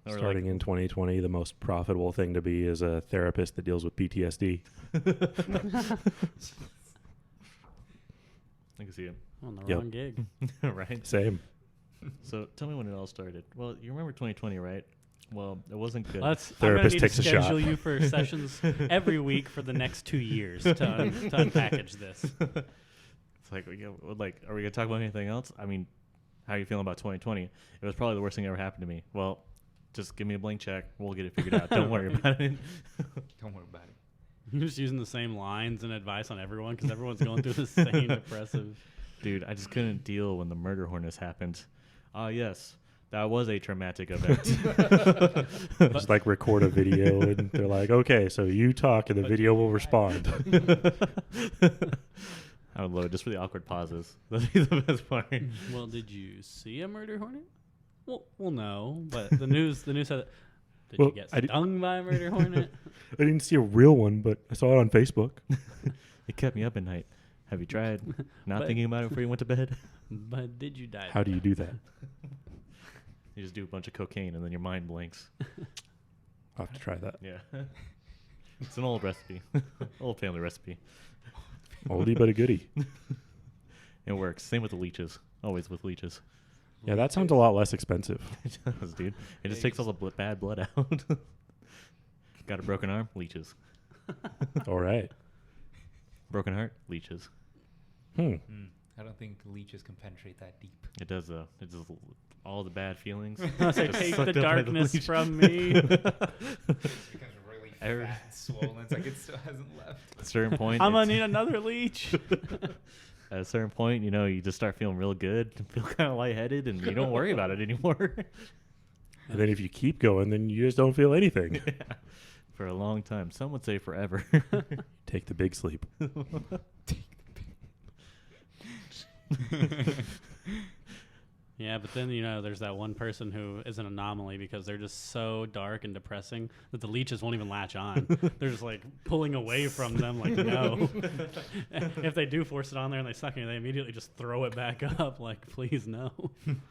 Or Starting like, in 2020, the most profitable thing to be is a therapist that deals with PTSD. I can see it. On the Yep. wrong gig. Right? Same. So tell me when it all started. Well, you remember 2020, right? Well, it wasn't good. I'm gonna Therapist need takes to a shot. schedule you for sessions every week for the next 2 years to unpackage this. It's like, are we gonna talk about anything else? I mean, how are you feeling about 2020? It was probably the worst thing that ever happened to me. Well, just give me a blank check. We'll get it figured out. Don't worry about it. Don't worry about it. You're just using the same lines and advice on everyone because everyone's going through the same depressive. Dude, I just couldn't deal when the murder hornets happened. Yes, that was a traumatic event. Just like record a video and they're like, okay, so you talk and the video will respond. I would love it just for the awkward pauses. That'd be the best part. Well, did you see a murder hornet? Well, no, but the news said. Did Well, you get I di- stung by a murder hornet? I didn't see a real one, but I saw it on Facebook. It kept me up at night. Have you tried not But- thinking about it before you went to bed? But did you die? How do you do that? You just do a bunch of cocaine and then your mind blanks. I'll have to try that. Yeah. It's an old recipe. Old family recipe. Oldie but a goodie. It works. Same with the leeches. Always with leeches. Yeah, that sounds a lot less expensive. It does, dude. It just takes all the bad blood out. Got a broken arm? Leeches. All right. Broken heart? Leeches. Hmm. I don't think leeches can penetrate that deep. It does, though. It just all the bad feelings. I say, just take sucked the up by darkness leech. from me. It becomes really Every- fat and swollen. It's like it still hasn't left. At a certain point, I'm gonna it's- need another leech. at a certain point, you just start feeling real good, feel kind of lightheaded, and you don't worry about it anymore. And then if you keep going, then you just don't feel anything. Yeah. For a long time. Some would say forever. Take the big sleep. Yeah, but then there's that one person who is an anomaly because they're just so dark and depressing that the leeches won't even latch on. They're just like pulling away from them, like no. If they do force it on there and they suck it, they immediately just throw it back up, like please no.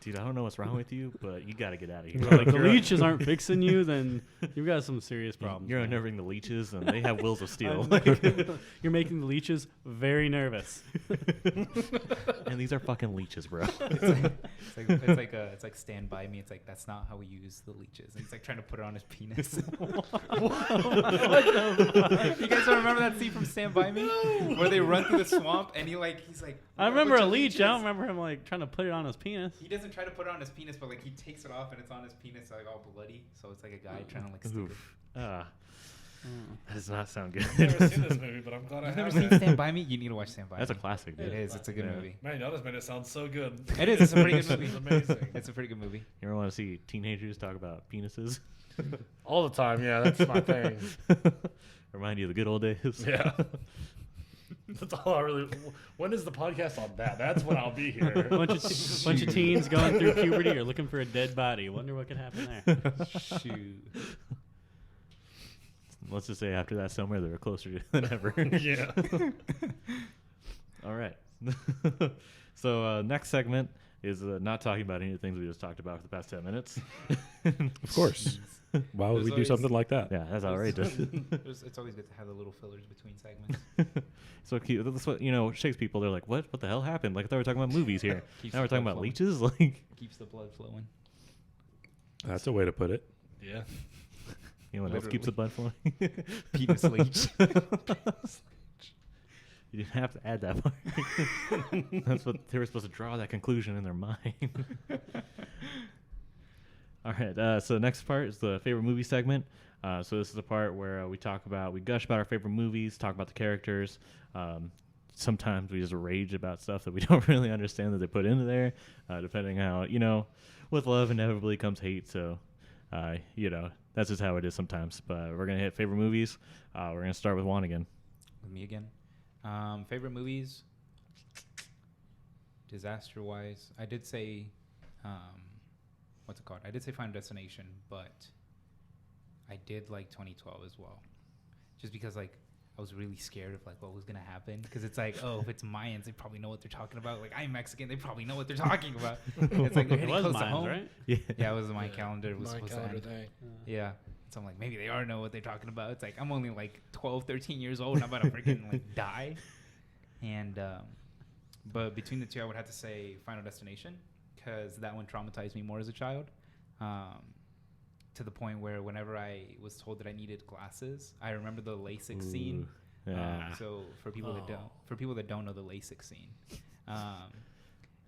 Dude, I don't know what's wrong with you, but you got to get out of here. Like the leeches aren't fixing you, then you've got some serious problems. You're man. unnerving the leeches, and they have wills of steel. You're making the leeches very nervous. And these are fucking leeches, bro. It's like Stand By Me. It's like that's not how we use the leeches. And he's like trying to put it on his penis. You guys don't remember that scene from Stand By Me where they run through the swamp and he's like I remember a bunch of leech. I don't leeches. remember him like trying to put it on his penis. He doesn't try to put it on his penis, but like he takes it off and it's on his penis like all bloody. So it's like a guy trying to like stick it. Oof. That does not sound good. I've never seen this movie, but I'm glad I You've never have. seen Stand By Me? You need to watch Stand By That's a Me. classic, dude. It is. It's a good Yeah. movie. Man, y'all just made it sound so good. It is. It's a pretty good This movie. is amazing. It's a pretty good movie. You ever want to see teenagers talk about penises? All the time, yeah, that's my thing. Remind you of the good old days. Yeah. That's all I really. When is the podcast on that? That's when I'll be here. bunch of teens going through puberty are looking for a dead body. Wonder what could happen there. Shoot. Let's just say after that somewhere they were closer than ever. Yeah. All right. So next segment is not talking about any of the things we just talked about for the past 10 minutes. Of course. Why would There's we do always- something like that? Yeah, that's outrageous. It's always good to have the little fillers between segments. So cute. That's what shakes people. They're like, what the hell happened? Like I thought we were talking about movies here. Keeps Now we're the talking blood about flowing. leeches. Like, Keeps the blood flowing. That's a way to put it. Yeah. anyone else keeps the blood flowing? Penis leech. You didn't have to add that part. That's what they were supposed to draw that conclusion in their mind. All right. So next part is the favorite movie segment. So this is the part where we gush about our favorite movies, talk about the characters. Sometimes we just rage about stuff that we don't really understand that they put into there, depending how, with love inevitably comes hate. So, that's just how it is sometimes. But we're going to hit favorite movies. We're going to start with Juan again. With me again. Favorite movies. Disaster wise, I did say, what's it called? I did say Final Destination, but I did like 2012 as well, just because like I was really scared of like what was gonna happen, because it's like, oh, if it's Mayans, they probably know what they're talking about. Like I'm Mexican, they probably know what they're talking about. It's like they're It hitting was close to mine, home. right? Yeah, it was my calendar. It was My supposed calendar to end. thing. Yeah. So I'm like, maybe they are know what they're talking about. It's like, I'm only like 12, 13 years old and I'm about to freaking like die. And, but between the two, I would have to say Final Destination, because that one traumatized me more as a child. To the point where whenever I was told that I needed glasses, I remember the LASIK scene. Yeah. So for people that don't know the LASIK scene,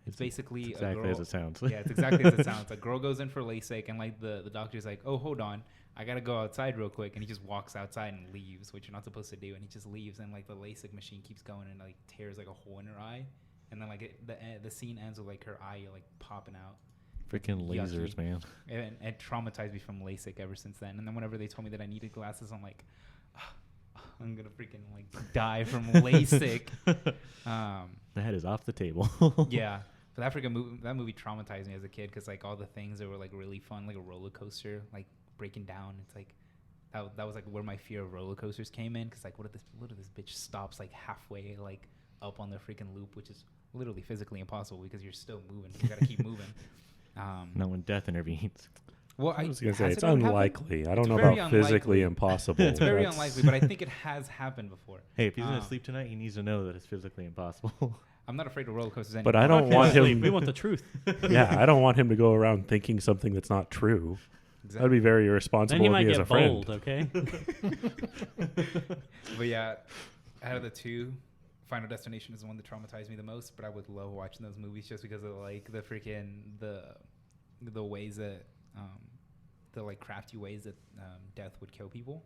it's basically It's exactly a girl, as it sounds. Yeah, it's exactly as it sounds. A girl goes in for LASIK, and like the doctor's like, "Oh, hold on, I gotta go outside real quick," and he just walks outside and leaves, which you're not supposed to do, and he just leaves, and like the LASIK machine keeps going and like tears like a hole in her eye, and then like the scene ends with like her eye like popping out. Freaking lasers, Yucky. man. And it traumatized me from LASIK ever since then. And then whenever they told me that I needed glasses, I'm like, I'm gonna freaking like die from LASIK. That is off the table. Yeah, but that movie traumatized me as a kid, because like all the things that were like really fun, like a roller coaster, like breaking down. It's like that was like where my fear of roller coasters came in, because like what if this bitch stops like halfway like up on the freaking loop, which is literally physically impossible because you're still moving. You gotta keep moving. Not when death intervenes. Well, I was going to say, has it's it ever happened? unlikely. I don't It's know very about physically unlikely. impossible. It's very That's- unlikely, but I think it has happened before. Hey, if he's gonna sleep tonight, he needs to know that it's physically impossible. I'm not afraid of roller coasters anymore. But I don't want Sleep. him. We want the truth. Yeah, I don't want him to go around thinking something that's not true. That would be very irresponsible Then he of might me as a get friend. bold, okay? But yeah, out of the two, Final Destination is the one that traumatized me the most. But I would love watching those movies just because of like the freaking the ways that the like crafty ways that death would kill people.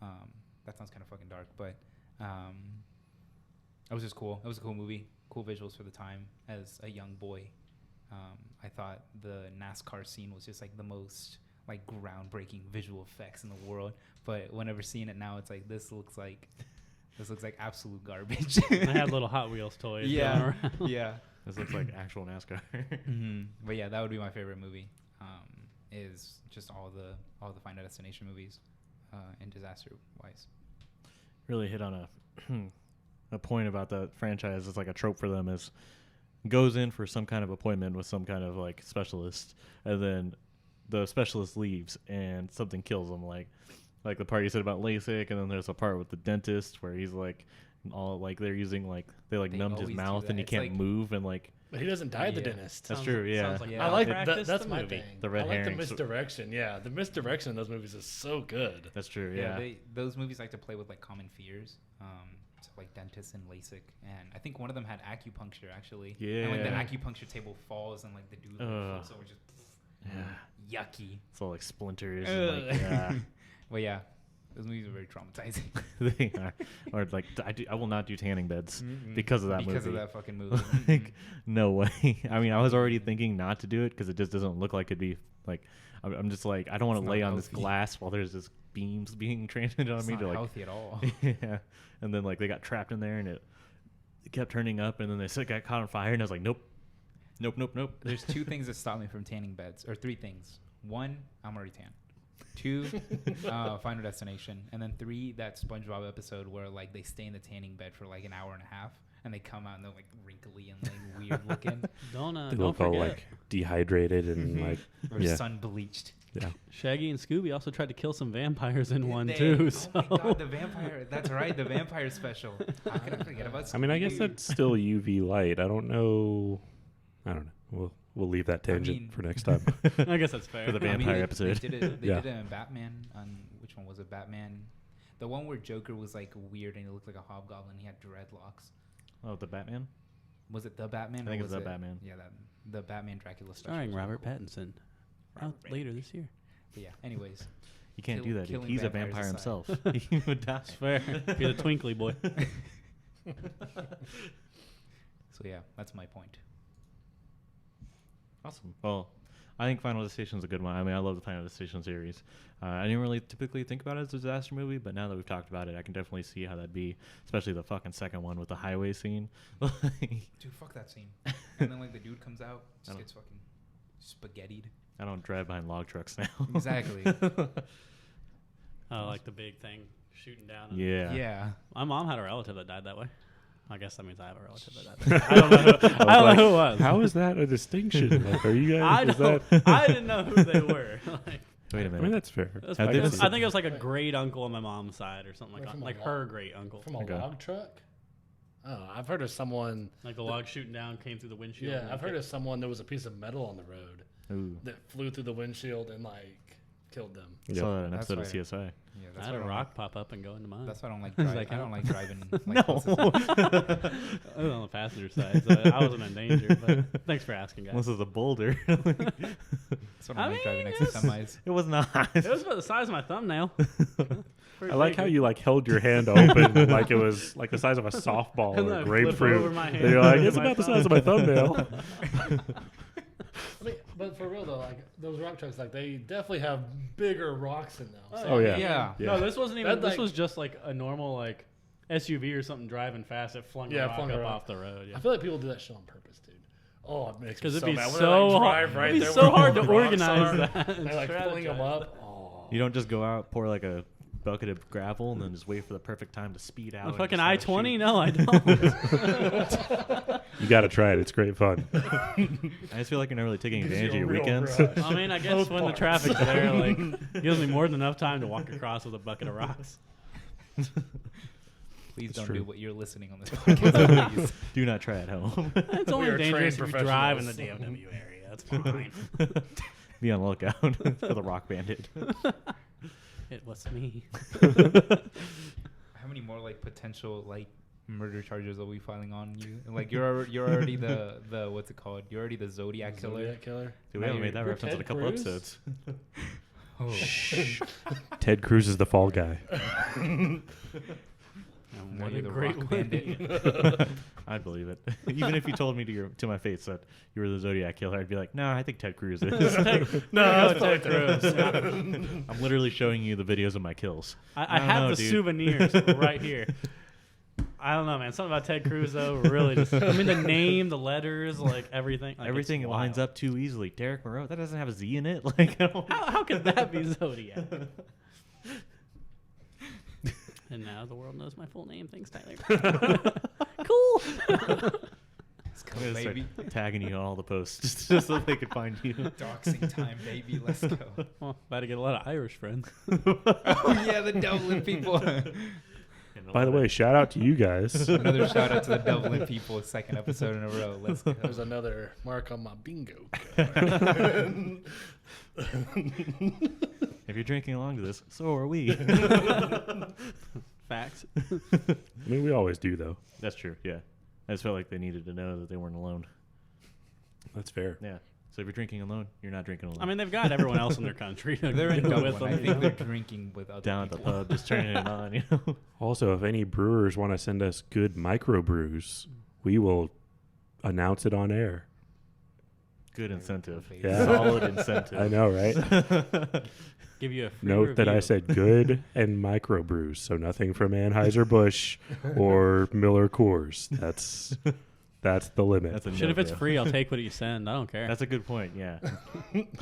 That sounds kind of fucking dark, but it was just cool. It was a cool movie, cool visuals for the time. As a young boy, I thought the NASCAR scene was just like the most like groundbreaking visual effects in the world. But whenever seeing it now, it's like this looks like absolute garbage. I had little Hot Wheels toys. Yeah, going around. yeah. This looks like actual NASCAR. But yeah, that would be my favorite movie. Is just all the Final Destination movies, and disaster wise. Really hit on a point about that franchise. It's like a trope for them is goes in for some kind of appointment with some kind of like specialist, and then the specialist leaves and something kills him. Like the part you said about LASIK, and then there's a part with the dentist where he's like all like they're using like they numbed his always do mouth that. and he It's can't like- move, and like But he doesn't die at the Yeah. dentist. that's Sounds- true. Yeah. sounds like Yeah. I like malpractice, that's the my movie. thing. The red I like the herring. misdirection. Yeah, the misdirection in those movies is so good. That's true. Yeah. Those movies like to play with like common fears. So like dentists and LASIK, and I think one of them had acupuncture actually. And like the Yeah. acupuncture table falls, and like the dude falls over, just Yeah. yucky. It's all like splinters. And, like, yeah. Well, yeah, those movies are very traumatizing They are. Or like I will not do tanning beds because of that movie. because of that fucking movie. Like no way. I mean, I was already thinking not to do it because it just doesn't look like it'd be like. I'm just like I don't want It's to lay not on this healthy. glass while there's this beams being transmitted on It's me not to like healthy at all. yeah, and then like they got trapped in there and it kept turning up and then they got caught on fire and I was like nope. There's 2 things that stop me from tanning beds, or 3 things. 1, I'm already tan. 2, Final Destination, and then 3, that SpongeBob episode where like they stay in the tanning bed for like an hour and a half, and they come out and they're like wrinkly and like weird looking, They Don't look all forget. like dehydrated and like or sun bleached. yeah. Shaggy and Scooby also tried to kill some vampires in one They- too. Oh So my god, the vampire! That's right, the vampire special. How can I forget about? I mean, I guess Scooby-Doo? that's still UV light. I don't know. We'll leave that tangent mean- for next time. I guess that's fair. For the vampire episode. They did it. They Yeah. did it in Batman. On which one was it? Batman, the one where Joker was like weird and he looked like a hobgoblin. He had dreadlocks. Oh, the Batman? Was it the Batman? I think or it's was the Batman. Yeah, the Batman Dracula special. Starring was really Robert cool. Pattinson. Robert Out later this year. But yeah. Anyways, You can't Kill- do that, dude. killing He's a vampires vampire aside. himself. He would die. That's fair. You're the twinkly boy. so yeah, that's my point. Awesome. Well, I think Final Destination is a good one. I mean, I love the Final Destination series. I didn't really typically think about it as a disaster movie, but now that we've talked about it, I can definitely see how that'd be, especially the fucking second one with the highway scene. Dude, fuck that scene. And then like the dude comes out, I just don't- gets fucking spaghettied. I don't drive behind log trucks now. Exactly. Oh, like the big thing shooting down. and- Yeah. Yeah. My mom had a relative that died that way. I guess that means I have a relative that died that way. I don't know. I don't know who it was. How is that a distinction? Like, are you I guys? Is don't. that? I didn't know who they were. Like, Wait a I mean, minute. that's fair. it was- Have I, they guess- been- I think it was like a great uncle on my mom's side or something Wait, like from a like log- her great uncle. From a Okay. log truck? Oh, I've heard of someone. Like the log shooting down came through the windshield. Yeah, and I've heard hit- of someone. There was a piece of metal on the road Ooh. that flew through the windshield and like killed them. I Yeah. saw that in an That's episode of right. CSI. Yeah, I that's had why a I don't rock like. pop up and go into mine. That's why I don't like Does driving. that I don't count? like driving. Like, No. close to- I was on the passenger side, so I wasn't in danger. But thanks for asking, guys. This is a boulder. That's what I I like driving mean, next to semis. It was not. It was about the size of my thumbnail. I like how you like held your hand open like it was like the size of a softball And then or I a flip grapefruit. over my And hand you're like, to it's my about the thumb. size of my thumbnail. I mean, but for real though, like those rock trucks, like they definitely have bigger rocks in them. Oh, yeah. Yeah. Yeah. No, this wasn't even. That, This like- was just like a normal like SUV or something driving fast. It flung Yeah, a rock flung a up rock. off the road. Yeah. I feel like people do that shit on purpose, dude. Oh, it makes me Because so it'd be mad. When so they, like, hard. drive right It'd be there so where all hard the to rocks organize are. that. and They like fling them strategize. up. Oh. You don't just go out, pour like a bucket of gravel, and then just wait for the perfect time to speed out. On and fucking just start I-20? shooting. No, I don't. You got to try it. It's great fun. I just feel like you're not really taking Gives advantage of you your a real weekends. rush. I mean, I guess Both when the parts. traffic's there, like, gives me more than enough time to walk across with a bucket of rocks. Please It's don't true. do what you're listening on this podcast. Please. Do not try at home. It's We only are dangerous trained if you drive in the professionals. DFW area. That's fine. Be on the lookout for the rock bandit. It was me. How many more like potential like murder charges are we filing on you? Like you're already the what's it called? You're already the Zodiac killer. Zodiac killer. Dude, we haven't made that You're reference in a Ted couple Cruz? episodes. Oh. Ted Cruz is the fall guy. And No, what you're a the great rock one. bandit. I'd believe it. Even if you told me to my face that you were the Zodiac killer, I'd be like, no, I think Ted Cruz is. No, No, Ted Cruz. I'm literally showing you the videos of my kills. I No, have no, the dude. souvenirs right here. I don't know, man. Something about Ted Cruz, though, really just. I mean, the name, the letters, like everything. Like, Everything it's lines wild. up too easily. Derek Moreau, that doesn't have a Z in it. Like, I don't. How could that be Zodiac? And now the world knows my full name. Thanks, Tyler. Cool. Let's go, I'm gonna start baby. tagging you on all the posts just so they can find you. Doxing time, baby. Let's go. Well, about to get a lot of Irish friends. Oh yeah, the Dublin people. By the way, shout out to you guys. Another shout out to the Dublin people. Second episode in a row. Let's go. There's another mark on my bingo card. if you're drinking along to this, so are we. Facts. I mean, we always do, though. That's true. Yeah, I just felt like they needed to know that they weren't alone. That's fair. Yeah. So if you're drinking alone, you're not drinking alone. I mean, they've got everyone else in their country. To They're in go Dublin. with them, I you think know? they're drinking with other down at the people. pub, just turning it on. You know. Also, if any brewers want to send us good microbrews, we will announce it on air. Good incentive. Yeah. Solid incentive. I know, right? Give you a free Note that I review. said good and microbrews, so nothing from Anheuser-Busch or Miller Coors. That's the limit. That's a Shit, if it's no-go. free, I'll take what you send. I don't care. That's a good point. Yeah. I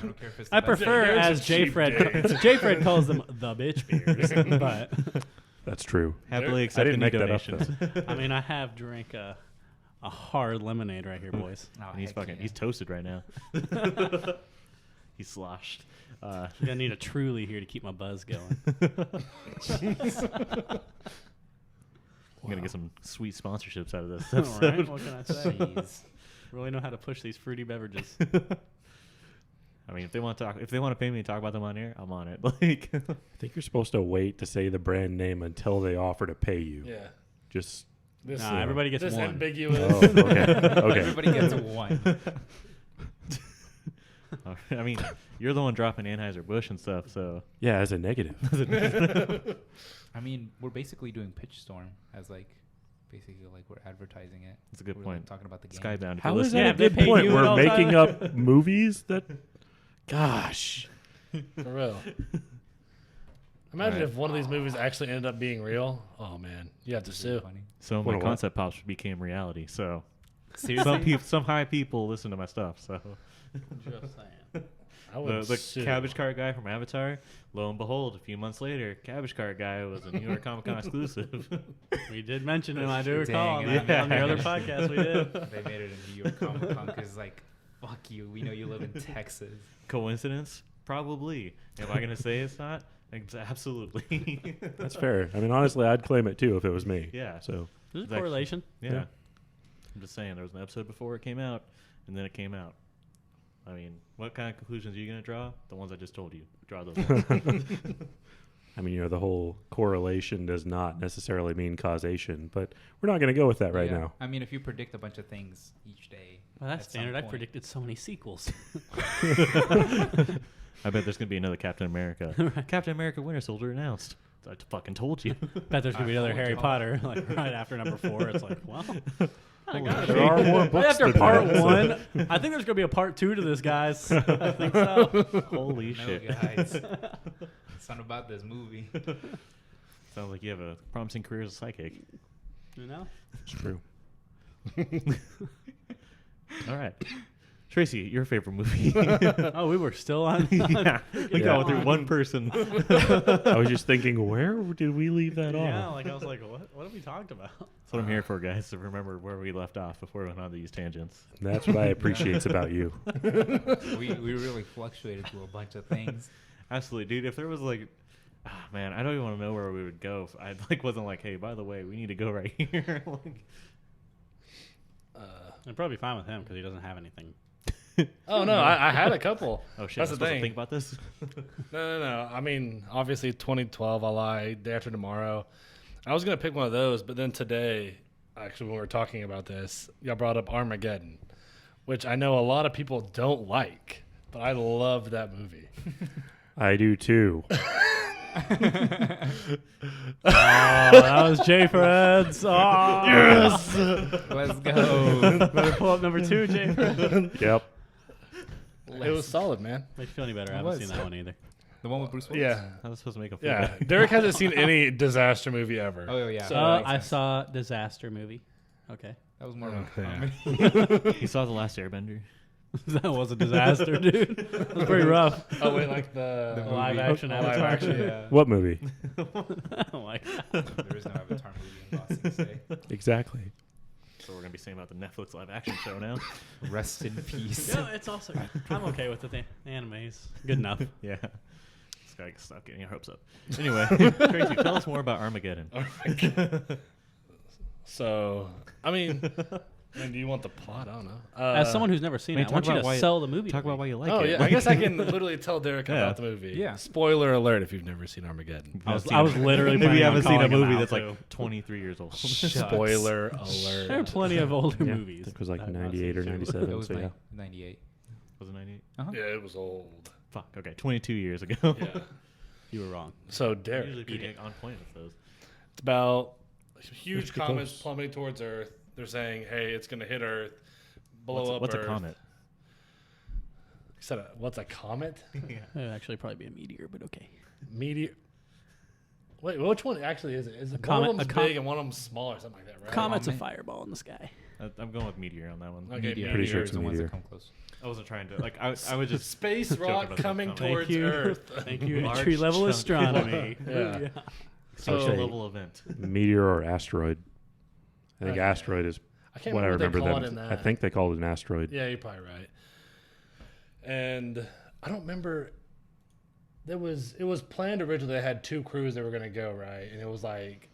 don't care if it's the I best. prefer, There's a as J. cheap Fred J. Fred calls them, the bitch beers. But That's true. Happily I accept didn't any make that up, donations. I mean, I have drank a hard lemonade right here, boys. Oh, And he's heck fucking. yeah. He's toasted right now. He's sloshed. I need a Truly here to keep my buzz going. I'm gonna get some sweet sponsorships out of this All episode. right, what can I say? Jeez. Really know how to push these fruity beverages. I mean, if they want to pay me to talk about them on air, I'm on it. Like, I think you're supposed to wait to say the brand name until they offer to pay you. Yeah. Just This, Nah, everybody gets this one. ambiguous. oh, okay. Everybody gets one. I mean, you're the one dropping Anheuser-Busch and stuff, so Yeah, as a negative. I mean, we're basically doing Pitch Storm as basically we're advertising it. it's a good We're point. talking about the game. Skybound. if How you're is listening- that a if they good pay point? you at We're all making time. up movies that. Gosh. For real. Imagine Alright. if one of these movies actually ended up being real. Oh man, you have to This is sue. funny. So What my a what? concept pops became reality. So Seriously? some high people listen to my stuff. So Just saying. I would the sue. Cabbage Cart guy from Avatar, lo and behold, a few months later, Cabbage Cart guy was a New York Comic Con exclusive. We did mention him, I do recall. Dang, on, yeah. on the other podcast we did. They made it in New York Comic Con because fuck you. We know you live in Texas. Coincidence? Probably. Am I gonna say it's not? Absolutely. That's fair. I mean, honestly, I'd claim it too if it was me. Yeah. So There's a Exactly. correlation. Yeah. Yeah. I'm just saying, there was an episode before it came out, and then it came out. I mean, what kind of conclusions are you going to draw? The ones I just told you. Draw those ones. I mean, the whole correlation does not necessarily mean causation, but we're not going to go with that right Yeah. now. I mean, if you predict a bunch of things each day. Well, that's at some standard. I've point- predicted so many sequels. I bet there's going to be another Captain America. Captain America Winter Soldier announced. I fucking told you. Bet there's gonna be another I Harry told Potter right after number 4. It's like, well, I gotta There be. are more Right books after than part that, so- 1. I think there's gonna be a part 2 to this, guys. I think so. Holy No, shit. guys. It's not about this movie. Sounds like you have a promising career as a psychic. You know? It's true. All right. Tracy, your favorite movie. Oh, we were still on. Yeah. We Yeah. got through one person. I was just thinking, where did we leave that Yeah, off? like I was like, what have we talked about? That's what I'm here for, guys, to remember where we left off before we went on these tangents. That's what I appreciate about you. we really fluctuated through a bunch of things. Absolutely, dude. If there was man, I don't even want to know where we would go. If I wasn't like, hey, by the way, we need to go right here. I'd probably be fine with him because he doesn't have anything. Oh no, I had a couple. Oh shit! That's I'm the supposed thing. to think about this. No. I mean, obviously 2012. I lied. Day After Tomorrow. I was gonna pick one of those, but then today, actually, when we were talking about this, y'all brought up Armageddon, which I know a lot of people don't like, but I love that movie. I do too. Oh, that was J Fred's. Oh, Yes. Let's go. Better pull up number 2, J Fred. Yep. It was solid, man. Make you feel any better. I It haven't was. seen that one either. The one with Bruce Willis? Yeah. I was supposed to make him feel Yeah. better. Derek hasn't seen any disaster movie ever. Oh, yeah. So, That makes I sense. saw Disaster movie. Okay. That was more of a Yeah. comedy. He saw The Last Airbender. That was a disaster, dude. It was pretty rough. Oh wait, like the Live action Live Avatar. action. Yeah. What movie? Oh my God. There is no Avatar movie in Boston State. Exactly. So we're gonna be saying about the Netflix live action show now. Rest in peace. Yeah, it's also. I'm okay with the animes. Good enough. Yeah. This guy stop getting your hopes up. Anyway, Tracy, tell us more about Armageddon. So, I mean, do you want the plot? I don't know. As someone who's never seen man, it, I want talk you about why- to sell the movie. Talk to about me. why you like Oh it. yeah, I guess I can literally tell Derek Yeah. about the movie. Yeah. Spoiler alert if you've never seen Armageddon. I was literally Maybe planning you on haven't seen a calling him movie out, that's too. like 23 years old. Spoiler There are alert. plenty of older Yeah, I movies. think it was like I've not 98 or seen, too. 97. It was So yeah. 98. Was it 98? Yeah, it was old. Fuck. Okay, 22 years ago. Yeah. You were wrong. So Usually Derek, pretty on point with those. it's about huge Let's get comets close. plummeting towards Earth. They're saying, "Hey, it's going to hit Earth, blow up What's Earth." a comet? said what's a comet? It'd actually probably be a meteor, but okay. Meteor. Wait, which one actually is it? Is it comet- one of a them's com- big and one of them's small or something like that, right? Comet's a Comet. fireball in the sky. I'm going with meteor on that one. Okay, Meteor. Pretty sure Meteors it's are a the ones that meteor. come close. I wasn't trying to like. I was just Space joking rock about the coming comet. towards Thank you. Earth. Thank you, Large entry level chunk. astronomy. Yeah. Social So level event. Meteor or asteroid. I think Okay. asteroid is I can't what I remember remember what they call them. it in I that. think they called it an asteroid. Yeah, you're probably right. And I don't remember. It was planned originally. They had 2 crews that were gonna go, right? And it was like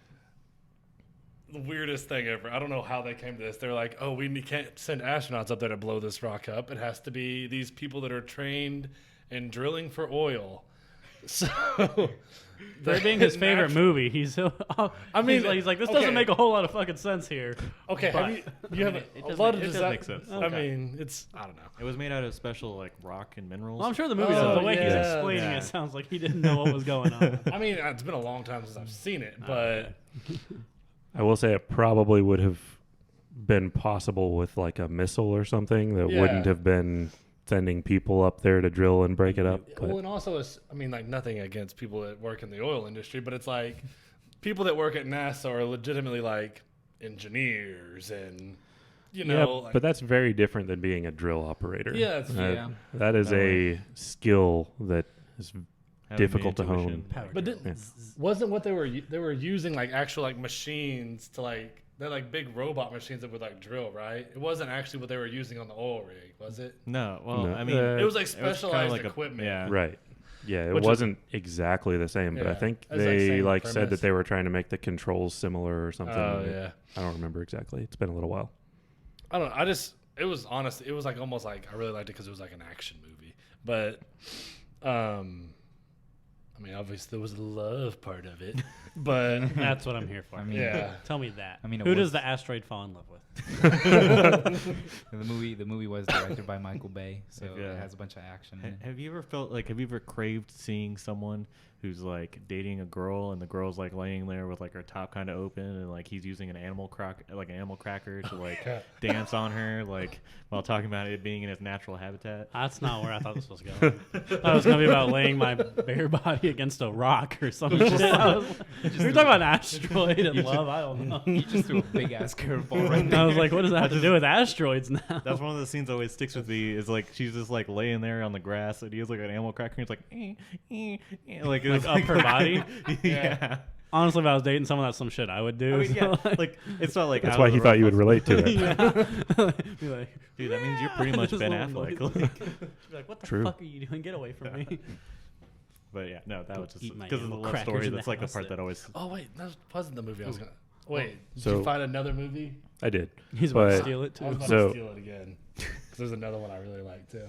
the weirdest thing ever. I don't know how they came to this. They're like, oh, we can't send astronauts up there to blow this rock up. It has to be these people that are trained in drilling for oil. So That being his favorite natural- movie, he's so. I mean, he's like, this okay. doesn't make a whole lot of fucking sense here. Okay, But- you have it a does lot make- of it does make sense. I Okay. mean, it's I don't know. It was made out of special like rock and minerals. Well, I'm sure the movie Oh, does. The way he's yeah. explaining Yeah. it sounds like he didn't know what was going on. I mean, it's been a long time since I've seen it, but I will say it probably would have been possible with like a missile or something that Yeah. wouldn't have been sending people up there to drill and break it up. well, But and also, I mean, like nothing against people that work in the oil industry, but it's like people that work at NASA are legitimately like engineers and you yeah, know, like, but that's very different than being a drill operator. Yeah, it's- Yeah. That is a skill that is Having difficult the to hone. intuition. Power But drill. didn't, wasn't what they were using like actual like machines to like they're like big robot machines that would like drill, right? It wasn't actually what they were using on the oil rig, was it? No, well, No. I mean, Uh, It was like it was kinda specialized like equipment. yeah, Right. Yeah, it Which is- wasn't exactly the same, but I Yeah. think It's like they same like said premise. that they were trying to make the controls similar or something. Oh yeah. I don't remember exactly. It's been a little while. I don't know. It was honest. It was like almost like I really liked it because it was like an action movie. But, I mean, obviously there was the love part of it. But That's what I'm here for. I mean, yeah, Tell me that. I mean, it Who does was- the asteroid fall in love with? the movie was directed by Michael Bay, so Yeah. it has a bunch of action. In it. Have you ever felt like? Have you ever craved seeing someone who's like dating a girl and the girl's like laying there with like her top kind of open and like he's using an animal cracker to like dance on her like while talking about it being in its natural habitat? That's not where I thought this was going. I thought it was going to be about laying my bare body against a rock or some shit. I was like, you're talking about an asteroid and love? I don't know. You just threw a big ass curveball right there. I was like, what does that have to do with asteroids now? That's one of the scenes that always sticks with me. Is like she's just like laying there on the grass and he has like an animal cracker and it's like Like up her body? yeah. Honestly, if I was dating someone, that's some shit I would do. I mean, yeah, So, like it's not like That's out why of he the thought you would realm relate to it. Be like, dude, that means you're pretty much Just Ben little Affleck. noises. Like, Be like, what the True. fuck are you doing? Get away from me. but yeah, no, that was just Eat my because of the animal love crackers story. in the That's like the house part there. that always. Oh wait, that wasn't the movie I was gonna. Wait, did So- you find another movie? I did. He's about to But- steal it, I was too. about So- to steal it again. 'Cause there's another one I really like too.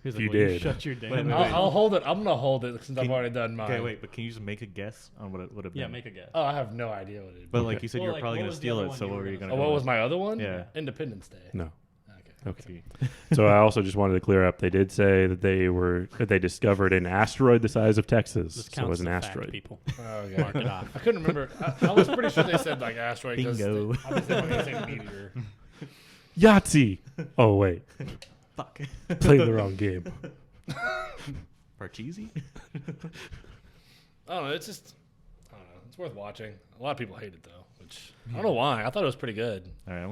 He's You "Will did. Shut your damn Wait, mouth." I'll hold it. I'm gonna hold it since I've Can- already done mine. Okay, wait, but can you just make a guess on what it would have been? Yeah, make a guess. Oh, I have no idea what it is. But like Okay. you said, Well, you were like, probably what gonna was the steal other it. one So you what were were you gonna gonna? Oh, go what with? was my other one? Yeah. Independence Day. No. Okay. Okay. So I also just wanted to clear up. They did say that they discovered an asteroid the size of Texas. This So it counts was as an a fact, asteroid. people. Oh, okay. Mark it off. I couldn't remember. I was pretty sure they said like asteroid. 'Cause Bingo. they- obviously, I'm gonna say meteor. Yahtzee. Oh wait, Fuck. played the wrong game. Parcheesi? I don't know. It's just. I don't know. It's worth watching. A lot of people hate it though, which I don't know why. I thought it was pretty good. All right, I'm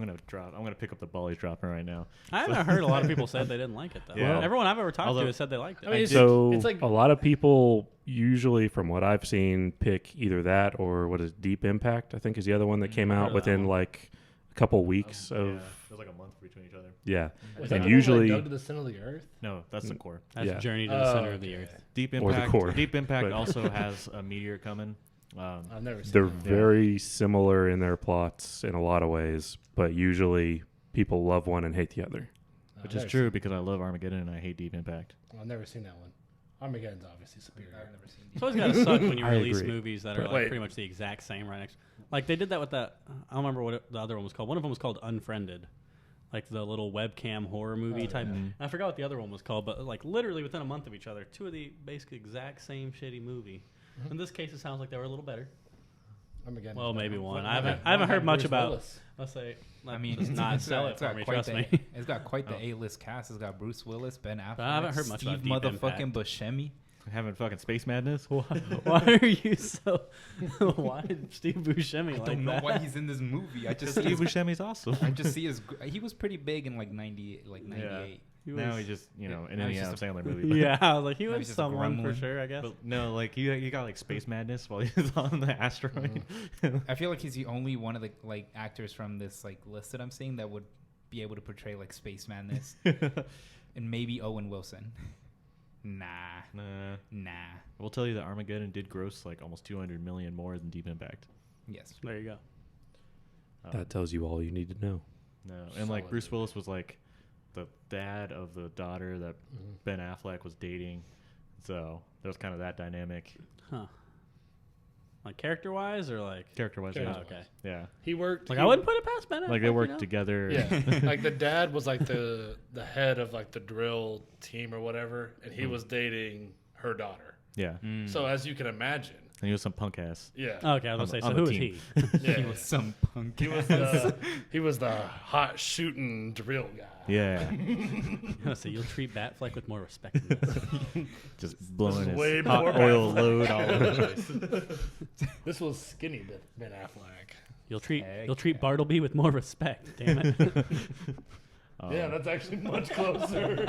gonna pick up the ball he's dropping right now. I haven't heard a lot of people said they didn't like it, though. Yeah. Everyone I've ever talked Although- to has said they liked it. I mean, So it's like a lot of people usually, from what I've seen, pick either that or what is Deep Impact. I think is the other one that came heard out of that within one. like a couple weeks Yeah, of it was like a month between each other. yeah. was And that usually- the one that dug to the center of the earth. No, that's the core. That's yeah. Journey to the Oh, Center of the okay. Earth. Deep Or the Impact. core. Deep Impact But- also has a meteor coming. I've never seen. They're that. very similar in their plots in a lot of ways, but usually people love one and hate the other. I've Which is never true because I love Armageddon and I hate Deep Impact. I've never seen that one. Armageddon's obviously superior. I've never seen. It's always gotta suck when you I release agree. movies that are But- like Wait. pretty much the exact same right next. Like they did that with that. I don't remember what the other one was called. One of them was called Unfriended, like the little webcam horror movie Oh, type. yeah. I forgot what the other one was called, but like literally within a month of each other, two of the basically exact same shitty movie. In this case, it sounds like they were a little better. Armageddon. Well, maybe one. What- I haven't what heard had much Bruce about. Willis? Let's say. I mean, just not sell it for me. Trust me. It's got quite the A-list cast. It's got Bruce Willis, Ben Affleck, I haven't heard much Steve about Deep motherfucking Impact. Buscemi. Having fucking space madness. Why are you so? Why did Steve Buscemi I like don't know that? why he's in this movie. I just see Steve his, Buscemi's awesome. I just see his. He was pretty big in like 98. Now he just, in now an he's Adam just Sandler movie. But, Yeah, I was like, he Now was he's just a someone for gremlin. sure, I guess. but no, like you got like space madness while he was on the asteroid. I feel like he's the only one of the like actors from this like list that I'm seeing that would be able to portray like space madness, and maybe Owen Wilson. Nah. We'll tell you that Armageddon did gross like almost 200 million more than Deep Impact. Yes. There you go. That tells you all you need to know. No, and like Solid Bruce movie. Willis was like the dad of the daughter that Ben Affleck was dating, so there was kind of that dynamic. Huh. Like character-wise, or like? Character-wise, Oh, yeah. okay. Yeah, He worked. Like he- I wouldn't put it past Ben. like they Affleck, worked together. Yeah, like the dad was like the head of like the drill team or whatever, and he was dating her daughter. Yeah, So as you can imagine, and he was some punk ass. yeah, Okay, I was On gonna say. So the who was team. he? yeah, He was some punk. he was the hot shooting drill guy. Yeah, I say you'll treat Batfleck with more respect than this. just blowing his way hot more oil Affleck. load all over the place. This was skinny Ben Affleck. You'll treat Heck Bartleby with more respect. Damn it. Yeah, that's actually much closer.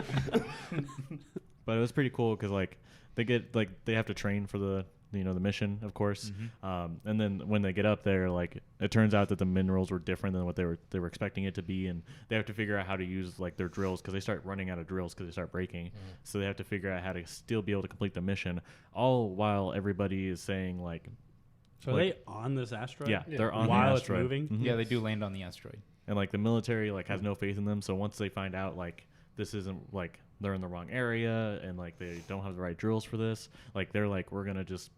But it was pretty cool because like they have to train for the the mission, of course. And then when they get up there, like it turns out that the minerals were different than what they were expecting it to be, and they have to figure out how to use like their drills because they start running out of drills because they start breaking. So they have to figure out how to still be able to complete the mission, all while everybody is saying like, So are they on this asteroid? yeah, they're on While the it's asteroid. moving? Mhm. Yeah, they do land on the asteroid. And like the military like has no faith in them, so once they find out like this isn't like they're in the wrong area and like they don't have the right drills for this, like they're like, we're gonna just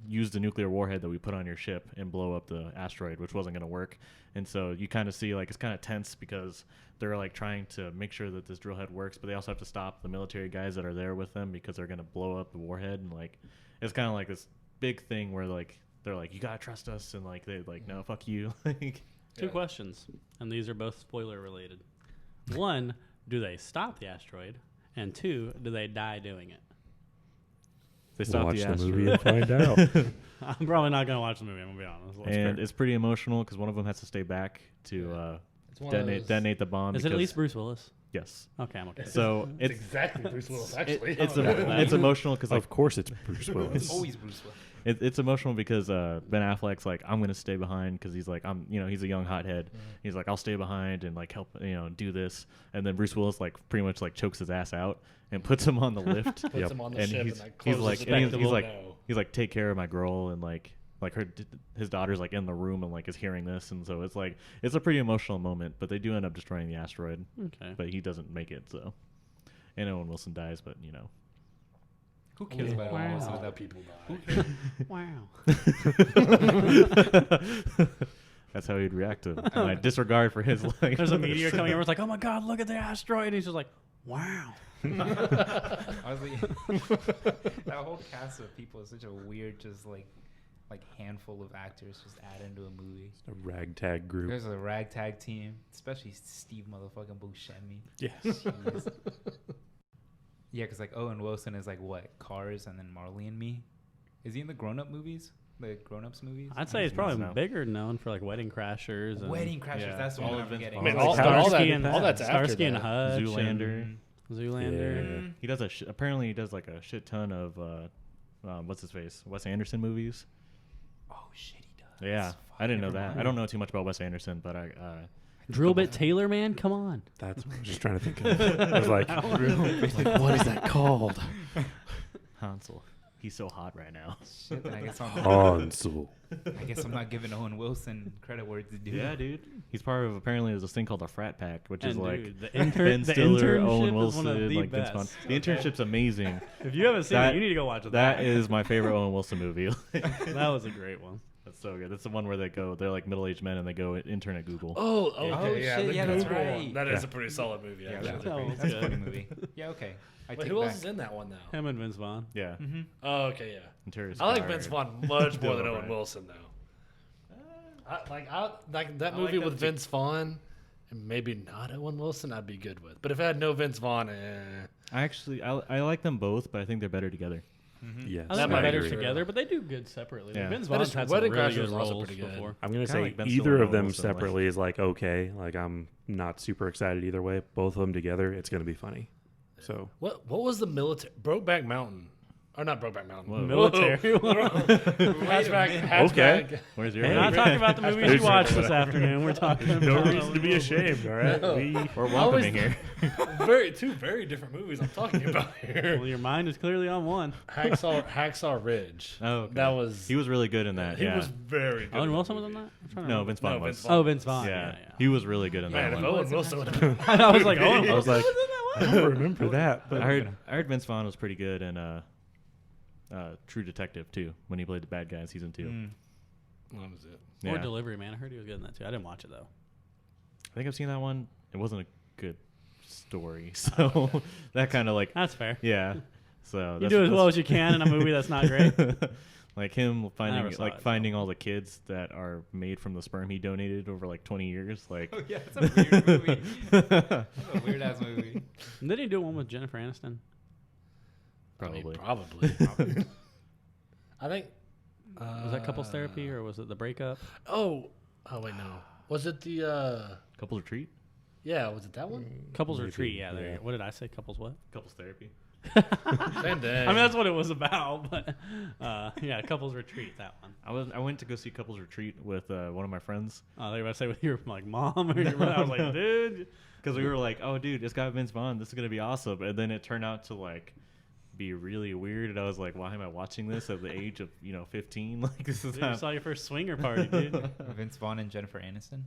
use the nuclear warhead that we put on your ship and blow up the asteroid, which wasn't gonna work. And so you kind of see like it's kind of tense because they're like trying to make sure that this drill head works, but they also have to stop the military guys that are there with them because they're gonna blow up the warhead. And like it's kind of like this big thing where like they're like, you gotta trust us, and like they like, no, fuck you. Like Two questions, and these are both spoiler related. One, do they stop the asteroid? And two, do they die doing it? they stop Watch the the asteroid. movie and find out. I'm probably not gonna watch the movie. I'm gonna be honest. That's And fair. it's pretty emotional because one of them has to stay back to It's one of those- detonate the bomb. Is it at because- least Bruce Willis? Yes. Okay, I'm okay. So It's it's exactly Bruce Willis, actually. it's emotional because like Of course, it's Bruce Willis. It's always Bruce Willis. it's emotional because Ben Affleck's like, I'm gonna stay behind because he's like, he's a young hothead. He's like, I'll stay behind and like help do this. And then Bruce Willis like pretty much like chokes his ass out and puts him on the lift. Puts him on the And ship he's and like he's closes like it and back he's, to he's the like window. he's like, take care of my girl, and like his daughter's like in the room and like is hearing this, and so it's like it's a pretty emotional moment. But they do end up destroying the asteroid, Okay. but he doesn't make it. So, and Owen Wilson dies, but Who cares about Wow. Owen Wilson All without people die. Wow. that's how he'd react to my disregard for his like. There's a meteor coming over. It's like, oh my god, look at the asteroid. And he's just like, wow. Honestly, that whole cast of people is such a weird, just like handful of actors just add into a movie. A ragtag group. There's a ragtag team, especially Steve motherfucking Buscemi. Yes. Yeah, because like Owen Wilson is like what, Cars, and then Marley and Me. Is he in the grown-up movies? The grown-ups movies? I'd say he's probably now. bigger known for like Wedding Crashers. And Wedding Crashers. Yeah, That's the all one of I'm Vince forgetting. I mean, Vaughn. all Starsky that- all that's after Starsky and that. Hutch. Zoolander. and Zoolander. He does apparently he does like a shit ton of what's his face, Wes Anderson movies. Oh shit, he does. Yeah, I didn't know that. I don't know too much about Wes Anderson, but I Drill Bit Taylor, man, come on. That's what I was just trying to think of. I was like, what is that called? Hansel. He's so hot right now. Shit, then I guess Hansel. I'm not giving Owen Wilson credit where it's due. Yeah, dude. He's part of apparently there's this thing called a frat pack, which is And like dude, the Ben the Stiller, internship Owen is Wilson, one of the like Vince Vaughn. best. The internship's amazing. If you haven't seen That- it, you need to go watch it. That is my favorite Owen Wilson movie. That was a great one. That's so good. That's the one where they're like middle-aged men and they go intern at Google. Oh, okay, Oh, yeah, shit, the yeah, that's Google one. right. That is Yeah. a pretty solid movie. Yeah, actually. that's, That was that's a good. funny movie. Yeah, okay. I Wait, take who it else back. is in that one now? Him and Vince Vaughn. Yeah. Mm-hmm. Oh, okay, yeah. Interior I like Sky. Vince Vaughn much more Bill than Owen O'Brien. Wilson, though. like that I movie like with them Vince Vaughn, and maybe not Owen Wilson, I'd be good with. But if it had no Vince Vaughn, I like them both, but I think they're better together. Yes, I That think might they're be better true. together, but they do good separately. Yeah. Vince That Vaughn's is had true. some Wedding really Crashers good is also roles pretty good. before. I'm gonna Kinda say like Ben either Stiller of them and Wilson, like- separately is like okay. Like I'm not super excited either way. Both of them together, it's gonna be funny. So what was the military Brokeback Mountain? Or not Brokeback Mountain. Whoa. Military. Hatchback. Where's your We're not talking about the movies you watched this afternoon. We're talking about no reason to be ashamed. All right, We're welcoming here. Two very different movies I'm talking about here. Well, your mind is clearly on one. Hacksaw Ridge. Oh, okay. That was He was really good in that. he yeah. was very good. Owen in Wilson that was on movie. that? I'm trying to No, remember. Vince Vaughn No, was. Vince Vaughn. Oh, Vince Vaughn. Yeah. Yeah. He was really good in Man, that if one. Owen Wilson would have And I was like, oh, I was like, I don't remember that. But I heard Vince Vaughn was pretty good in True Detective too, when he played the bad guy in season 2. That was it. Yeah. Or Delivery Man. I heard he was good in that too. I didn't watch it though. I think I've seen that one. It wasn't a good story, so that kind of like That's fair. yeah. So You do as well as you can in a movie that's not great. like him never finding saw like it, finding all the kids that are made from the sperm he donated over like 20 years. Like Oh yeah, it's a weird movie. It's a weird ass movie. Didn't he do one with Jennifer Aniston? probably. Probably. I think. Was that couples therapy or was it the breakup? Oh wait, no. Was it the? Couples retreat. Yeah, was it that one? Couples Maybe, retreat. Yeah. There. yeah. What did I say? Couples what? Couples therapy. Same thing. I mean, that's what it was about. But yeah, couples retreat. That one. I went to go see couples retreat with one of my friends Oh, they were about to say with your like mom or your brother. I was like, dude. because we were like, oh dude, it's got Vince Vaughn. This is gonna be awesome. And then it turned out to like be really weird. And I was like, why am I watching this at the age of 15? Like this is Dude, you not. saw your first swinger party, dude. Vince Vaughn and Jennifer Aniston.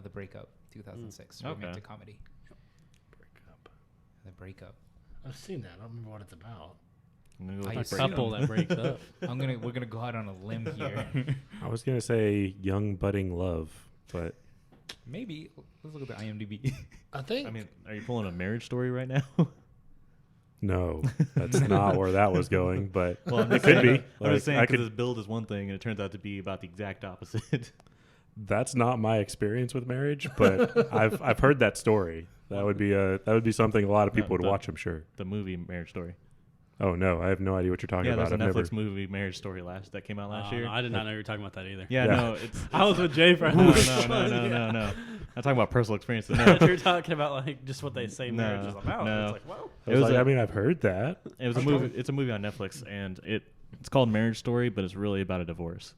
The Breakup, 2006. Okay. Romantic comedy. Breakup. The Breakup. I've seen that. I don't remember what it's about. I'm gonna go I with see. the break. Couple that breaks up. We're gonna go out on a limb here. I was gonna say young budding love, but Maybe let's look at the IMDb. I think. I mean, are you pulling a marriage story right now? no, that's not where that was going. But Well, I'm it just could saying- be. I'm Like, just saying I because could- his build is one thing, and it turns out to be about the exact opposite. That's not my experience with marriage, but I've heard that story. That would be something a lot of people would watch. I'm sure. The movie Marriage Story. Oh no, I have no idea what you're talking Yeah, about. there's a I've Netflix never. movie Marriage Story that came out last Oh, year. no, I did not know you were talking about that either. Yeah, Yeah. no, it's I was with Jay for no. I'm talking about personal experiences. No, You're talking about like just what they say No, marriage is about. no. It's like, whoa. I was It was like, a- I mean, I've heard that. it was a movie. It's a movie on Netflix, and it's called Marriage Story, but it's really about a divorce.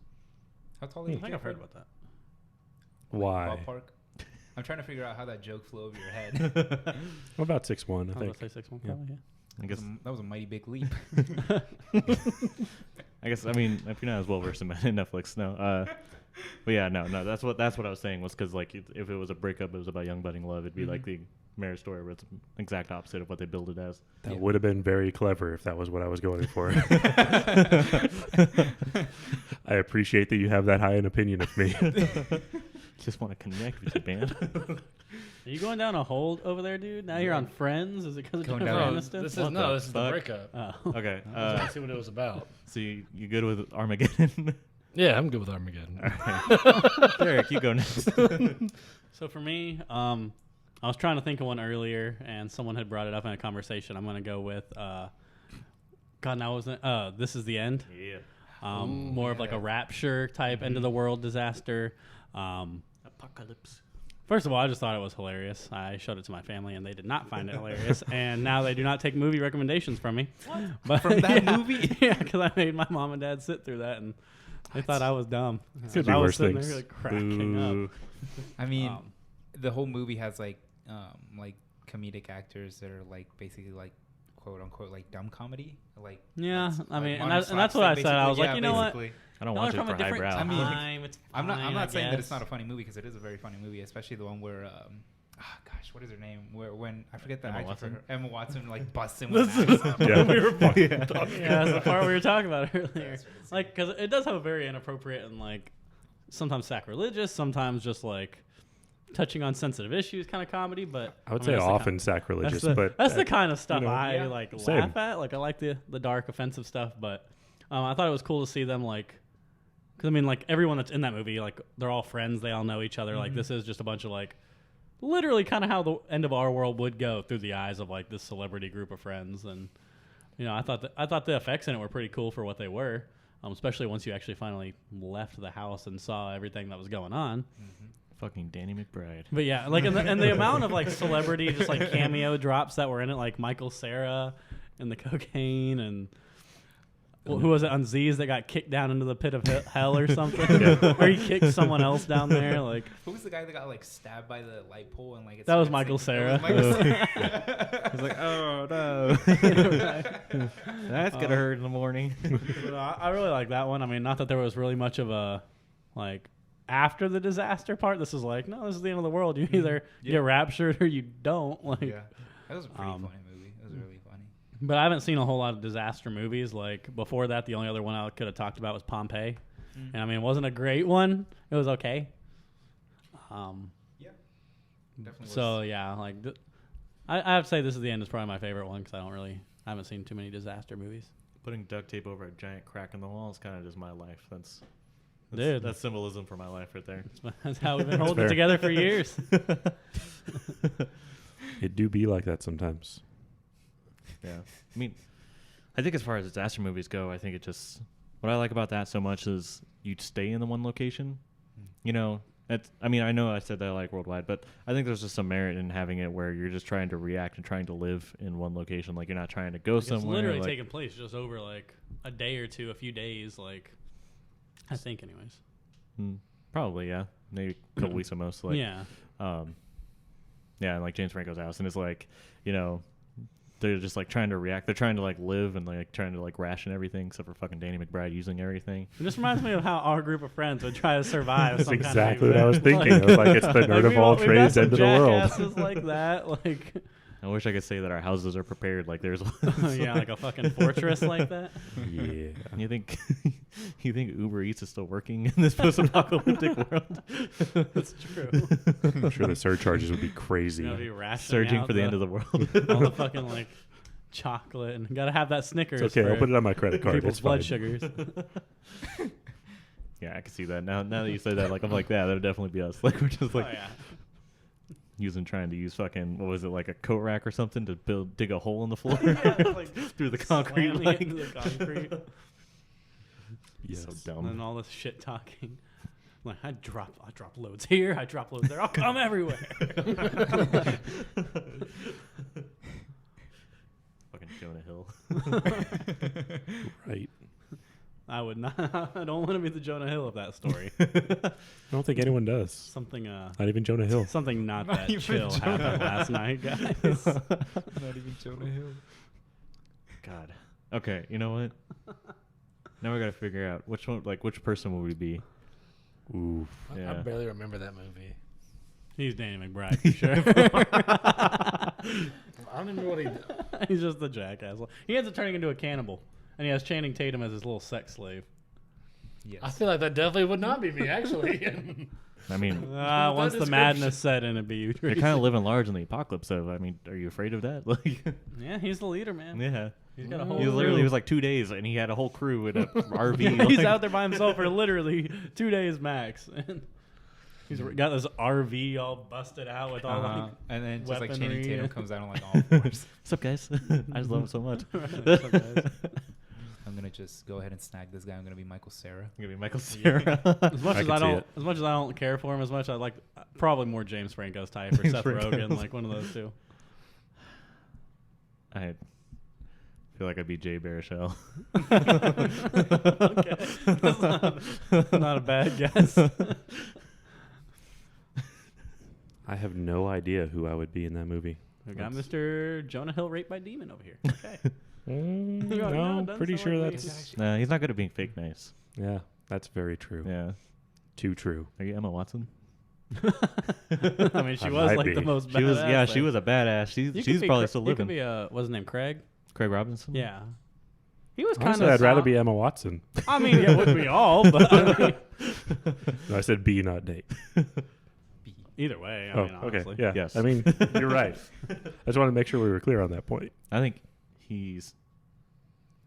How tall are I you? think I've heard about that. Why? Ballpark. I'm trying to figure out how that joke flew over your head. I'm about 6'1", I I was think. gonna say 6 months. Yeah. Probably, yeah. I guess. That was a mighty big leap. I guess. I mean, if you're not as well versed in Netflix, no. But yeah, no. That's what I was saying was because like if it was a breakup, it was about young budding love. It'd be like the Marriage Story, where it's the exact opposite of what they build it as. That would have been very clever if that was what I was going for. I appreciate that you have that high an opinion of me. Just want to connect with you, man. Are you going down a hold over there, dude? Now you're on Friends? Is it because of Going Jennifer down- Aniston? This What is the this is the fuck? breakup. Oh. Okay. I was see what it was about. So you good with Armageddon? Yeah, I'm good with Armageddon. Derek, you go next. So for me, I was trying to think of one earlier, and someone had brought it up in a conversation. I'm going to go with, God, now wasn't This Is the End. Yeah. More of like a rapture type end of the world disaster. Apocalypse. First of all, I just thought it was hilarious. I showed it to my family, and they did not find it hilarious. And now they do not take movie recommendations from me. What? But From that yeah, movie? Yeah, because I made my mom and dad sit through that, and they thought I was dumb. Could be I was worse sitting things. there like cracking Boo. up. I mean, Um, the whole movie has like comedic actors that are like basically like quote unquote like dumb comedy. Like Yeah, it's, I like, mean, and modern that's what I slapstick, said. I was basically. like, you know what? basically. I don't No, watch it's it from for a different highbrow. I mean, time. It's I'm fine, not I saying that it's guess. not a funny movie because it is a very funny movie, especially the one where gosh, what is her name? Where when I forget the Emma actor for Watson? her, Emma Watson like busts him with an axe. Yeah. we were fucking talking. Yeah, that's the part we were talking about earlier. That's really Like, because it does have a very inappropriate and like sometimes sacrilegious, sometimes just like touching on sensitive issues kind of comedy. But I would mean, say that's the often kind- sacrilegious, that's the, but that's the kind of stuff know, I yeah. like Same. laugh at. Like I like the dark offensive stuff, but I thought it was cool to see them like Because I mean, like everyone that's in that movie, like they're all friends. They all know each other. Like this is just a bunch of like, literally kind of how the end of our world would go through the eyes of like this celebrity group of friends. And you know, I thought the effects in it were pretty cool for what they were, especially once you actually finally left the house and saw everything that was going on. Fucking Danny McBride. But yeah, like and the amount of like celebrity just like cameo drops that were in it, like Michael Cera and the cocaine and. Well, who was it on Z's that got kicked down into the pit of hell or something? Or he kicked someone else down there. Like Who was the guy that got like stabbed by the light pole and like that was Michael Cera. He's like, oh no, that's gonna hurt in the morning. I really like that one. I mean, not that there was really much of a like after the disaster part. This is like, no, this is the end of the world. You either get raptured or you don't. Like, Yeah, that was a pretty funny movie. It was really funny. But I haven't seen a whole lot of disaster movies. Like before that, the only other one I could have talked about was Pompeii, and I mean, it wasn't a great one. It was okay. Yeah, definitely. So yeah, like I have to say this is the end is probably my favorite one because I haven't seen too many disaster movies. Putting duct tape over a giant crack in the wall is kind of just my life. Dude, That's symbolism for my life right there. that's how we've been holding it together for years. It do be like that sometimes. Yeah. I mean, I think as far as disaster movies go, I think what I like about that so much is you stay in the one location. You know, I mean, I know I said that I like worldwide, but I think there's just some merit in having it where you're just trying to react and trying to live in one location. Like you're not trying to go somewhere. It's literally like, taking place just over like a day or two, a few days, like I think anyways. Probably, yeah. Maybe a couple weeks at most. Like, yeah. Yeah, and like James Franco's house. And it's like, you know, they're just like trying to react. They're trying to like live and like trying to like ration everything except for fucking Danny McBride using everything. It just reminds me of how our group of friends would try to survive. That's some exactly kind of what I was thinking. I was like, it's the nerd of all trades end of the world. Jackasses like that, like I wish I could say that our houses are prepared like theirs was. yeah, like a fucking fortress like that. Yeah. You think Uber Eats is still working in this post-apocalyptic world? That's true. I'm sure the surcharges would be crazy. You know, be rationing Surging out for the end of the world. all the fucking like chocolate and gotta have that Snickers. It's okay, for I'll put it on my credit card. people's It's blood fine. sugars. Yeah, I can see that. Now that you say that, like I'm like, yeah, that would definitely be us. Like we're just like Oh yeah. trying to use fucking, what was it, like a coat rack or something to dig a hole in the floor Like through the concrete. slamming Like, it into the concrete. Yes. so And then dumb. all this shit talking. Like I drop loads here, I drop loads there. I'll come everywhere. Fucking Jonah Hill. Right. I would not. I don't want to be the Jonah Hill of that story. I don't think anyone does. Something Not even Jonah Hill. something not Not that even chill Jonah happened last night, guys. Not even Jonah Hill. God. Okay, you know what? Now we gotta figure out which person will we be? Ooh. I Yeah. barely remember that movie. He's Danny McBride for sure. I don't even know what he did. He's just the jackass. He ends up turning into a cannibal, and he has Channing Tatum as his little sex slave. Yes. I feel like that definitely would not be me, actually. I mean, Once the description. madness set in, it'd be you. you're kind of living large in the apocalypse, so I mean, are you afraid of that? Like, Yeah, he's the leader, man. yeah. He's got a whole. He literally crew. was like 2 days, and he had a whole crew in a RV. He's like- out there by himself for literally 2 days max. And he's got this RV all busted out with all like and then just like Channing weaponry. Tatum comes out on like all fours. What's up, guys? I just love him so much. I'm gonna just go ahead and snag this guy. I'm gonna be Michael Cera. I'm gonna be Michael Cera. As much I as can I see don't, it. as much as I don't care for him, as much I like, probably more James Franco's type or Seth Rogen, like one of those two. I feel like I'd be Jay Baruchel. Okay, that's not a bad guess. I have no idea who I would be in that movie. We got Mr. Jonah Hill raped by demon over here. Okay, No, no, it doesn't pretty sound sure like that's... Nah, he's not good at being fake nice. Yeah, that's very true. Yeah. Too true. Are you Emma Watson? I mean, she I was might like be. the most. She was. badass, Yeah, like- she was a badass. You could She's be probably Cra- still You living. could be what's his name, Craig? Craig Robinson. Yeah, he was kind Honestly, of. I'd rather be Emma Watson. I mean, yeah, wouldn't we all? But I mean, No, I said be, not date. either way, I Oh, mean, okay. honestly. Yeah. Yes. I mean, you're right. I just want to make sure we were clear on that point. I think he's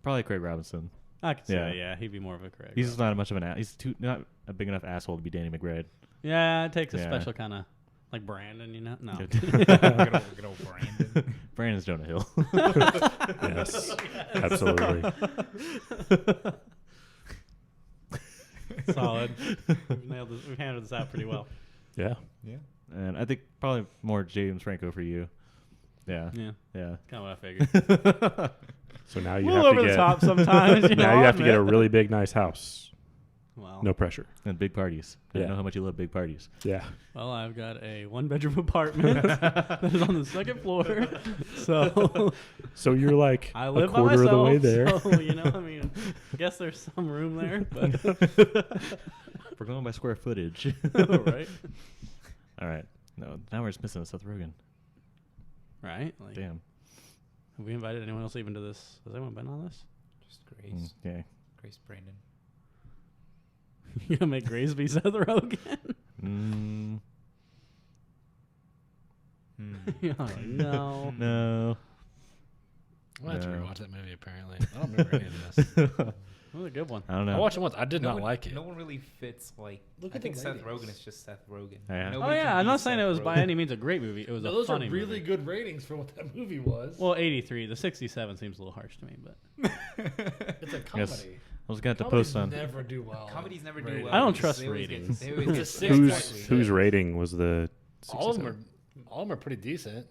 probably Craig Robinson. I could say Yeah. yeah, he'd be more of a Craig. He's just not much of an he's not a big enough asshole to be Danny McBride. Yeah, it takes a Yeah. special kind of like Brandon, you know? No. Good old Brandon. Brandon's Jonah Hill. Yes, absolutely. Solid. We've handled this out pretty well. Yeah. Yeah. And I think probably more James Franco for you. Yeah. Yeah, Yeah. kind of what I figured. So now you A little have over to the get top sometimes. You now know, you have to get a admit. really big, nice house. Well, No pressure. And big parties. I Yeah. know how much you love big parties. Yeah. well, I've got a 1-bedroom apartment that is on the 2nd floor, so So you're like I a live by quarter myself. of the way there. So, you know, I mean, I guess there's some room there, but We're going by square footage. right, All right. No, now we're just missing a Seth Rogen. right. Like, Damn. have we invited anyone else even to this? Has anyone been on this? Just Grace. Yeah. Grace Brandon. You gonna make Grace be Seth Rogen? Mm, Oh, no. no. I have to No. rewatch that movie. Apparently, I don't remember any of this. That was a good one. I don't I know. watched it once. I did No not one, like it. No one really fits like. Look I at think the Seth ratings. Rogen is just Seth Rogen. Yeah. Oh Nobody yeah, can I'm be not saying Seth it was by Rogen. any means a great movie. It was No, a those funny are really movie. good ratings for what that movie was. Well, 83. The 67 seems a little harsh to me, but It's a comedy. Yes. I was going to Comedies post on. never do well. Comedies never do Ratings. well. I don't because trust they always get- ratings. they always get It's a six six points. point. whose rating was the All of 67? them are pretty decent.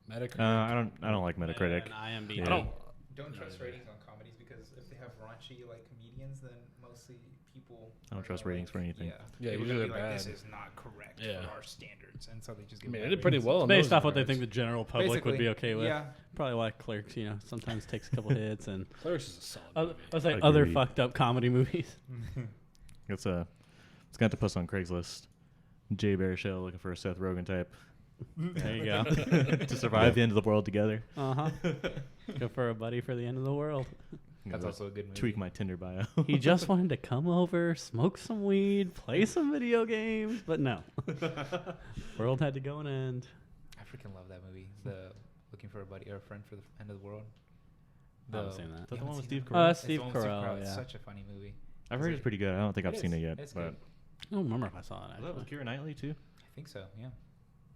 Metacritic. I don't like Metacritic. And IMDb. Yeah. I don't. Don't trust ratings on comedies because if they have raunchy like comedians, then mostly people. I don't are trust gonna, ratings for anything. Yeah, Yeah, people are usually gonna be they're like, this bad. is not correct Yeah. for our standards, and so they just I give. mean, bad it did pretty ratings. well. It's in based those off what they regards. think the general public would be okay with. Yeah, Probably why Clerks, you know, sometimes takes a couple hits and Clerks is a solid movie. I was like other Agreed. fucked up comedy movies. It's going to have to post on Craigslist. Jay Baruchel looking for a Seth Rogen type There you go. to survive the end of the world together. Uh huh. Go for a buddy for the end of the world. that's also a good movie. Tweak my Tinder bio. He just wanted to come over, smoke some weed, play some video games, but no. World had to go and end. I freaking love that movie. The Looking for a Buddy or a Friend for the End of the World. I haven't seen that. Is that the You one with haven't Steve seen Carell? Oh, that's It's Steve the one with Carell, It's yeah. such a funny movie. I've heard it's pretty good. I don't think I've seen it yet. It's But good. I don't remember if I saw it, was that with actually. Keira Knightley too? I think so. Yeah,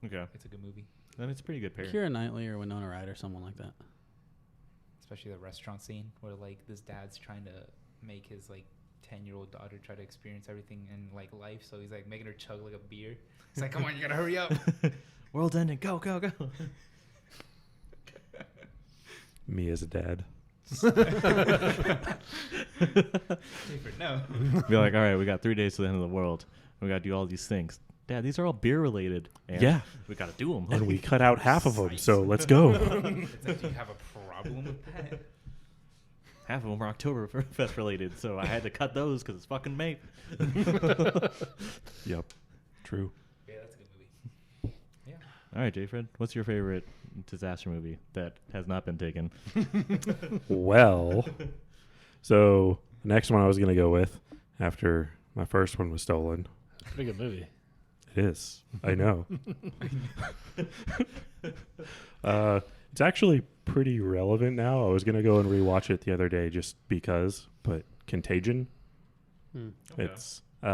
Okay. it's a good movie. Then it's a pretty good pair. Keira Knightley or Winona Ryder, someone like that. Especially the restaurant scene where like this dad's trying to make his like 10-year-old daughter try to experience everything in like life. So he's like making her chug like a beer. He's like, "Come on, you gotta hurry up." World's ending. Go, go, go. Me as a dad. No. Be like, all right, we got 3 days to the end of the world. We got to do all these things. Dad, these are all beer related. And Yeah. we got to do them. And we cut out half of them, so let's go. It's like, do you have a problem with that? Half of them are Oktoberfest related, so I had to cut those because it's fucking May. Yep. True. Yeah, that's a good movie. Yeah. All right, J-Fred, what's your favorite disaster movie that has not been taken? Well, so the next one I was going to go with after my first one was stolen. Pretty good movie. It is. I know. It's actually pretty relevant now. I was going to go and rewatch it the other day just because, but Contagion. Hmm. It's You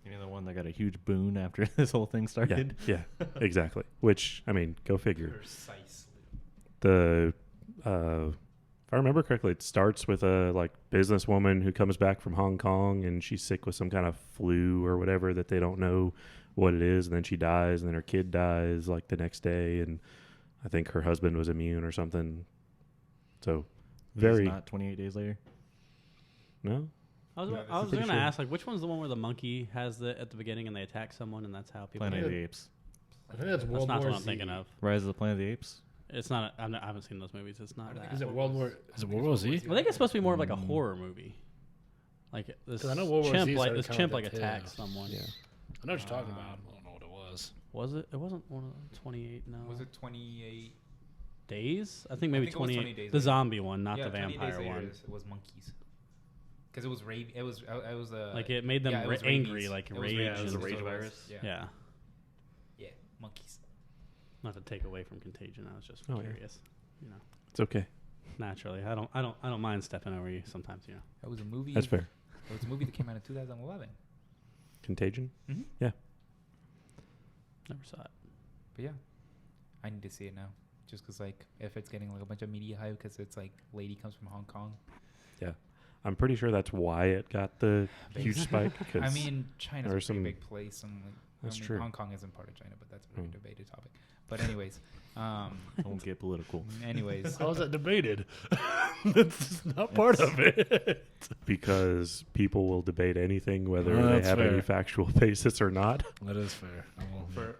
mean the one that got a huge boon after this whole thing yeah, started? yeah, exactly. Which, I mean, go figure. Precisely. The if I remember correctly, it starts with a like businesswoman who comes back from Hong Kong and she's sick with some kind of flu or whatever that they don't know what it is, and then she dies, and then her kid dies like the next day, and I think her husband was immune or something. So very Not 28 days later. no. I was, Yeah, I was pretty gonna sure. ask, like, which one's the one where the monkey has the at the beginning and they attack someone and that's how people. Planet of die? the Apes. I think that's That's World not War what I'm Z. thinking of. Rise of the Planet of the Apes. It's not. I haven't seen those movies. It's not that. Is it World War? Is it World War Z? I think it's supposed to be more of like a horror movie. Like this 'Cause I know World War chimp, Z like started this kinda chimp, like like that attacks too. someone. Yeah. I know what you're talking about. I don't know what it was. Was it? It wasn't one of the 28. No. Was it 28? Days? I think maybe I think it was 28. 20 Days The Later. zombie one, not Yeah, the 20 Days vampire Later one. It was monkeys. Because it was rave. It was. It was Like it made them yeah, it was angry, rabies. like It was rage. rabies, it was a and- rage is what it virus. was. Yeah. Yeah. Yeah. Monkeys. Not to take away from Contagion. I was just Oh, yeah. curious. You know. It's okay. Naturally, I don't mind stepping over you sometimes. You know. That was a movie. That's fair. It was a movie that came out in 2011. Contagion. Mm-hmm. Yeah. Never saw it. But yeah, I need to see it now. Just because, like, if it's getting like a bunch of media hype because it's like lady comes from Hong Kong. Yeah. I'm pretty sure that's why it got the huge spike. I mean, China's a pretty big place, and like, That's I mean, true. Hong Kong isn't part of China, but that's a very debated topic. But anyways, Don't get political. anyways, How is that debated? That's not part of it. Because people will debate anything, whether they That's have any fair. factual basis or not. That is fair.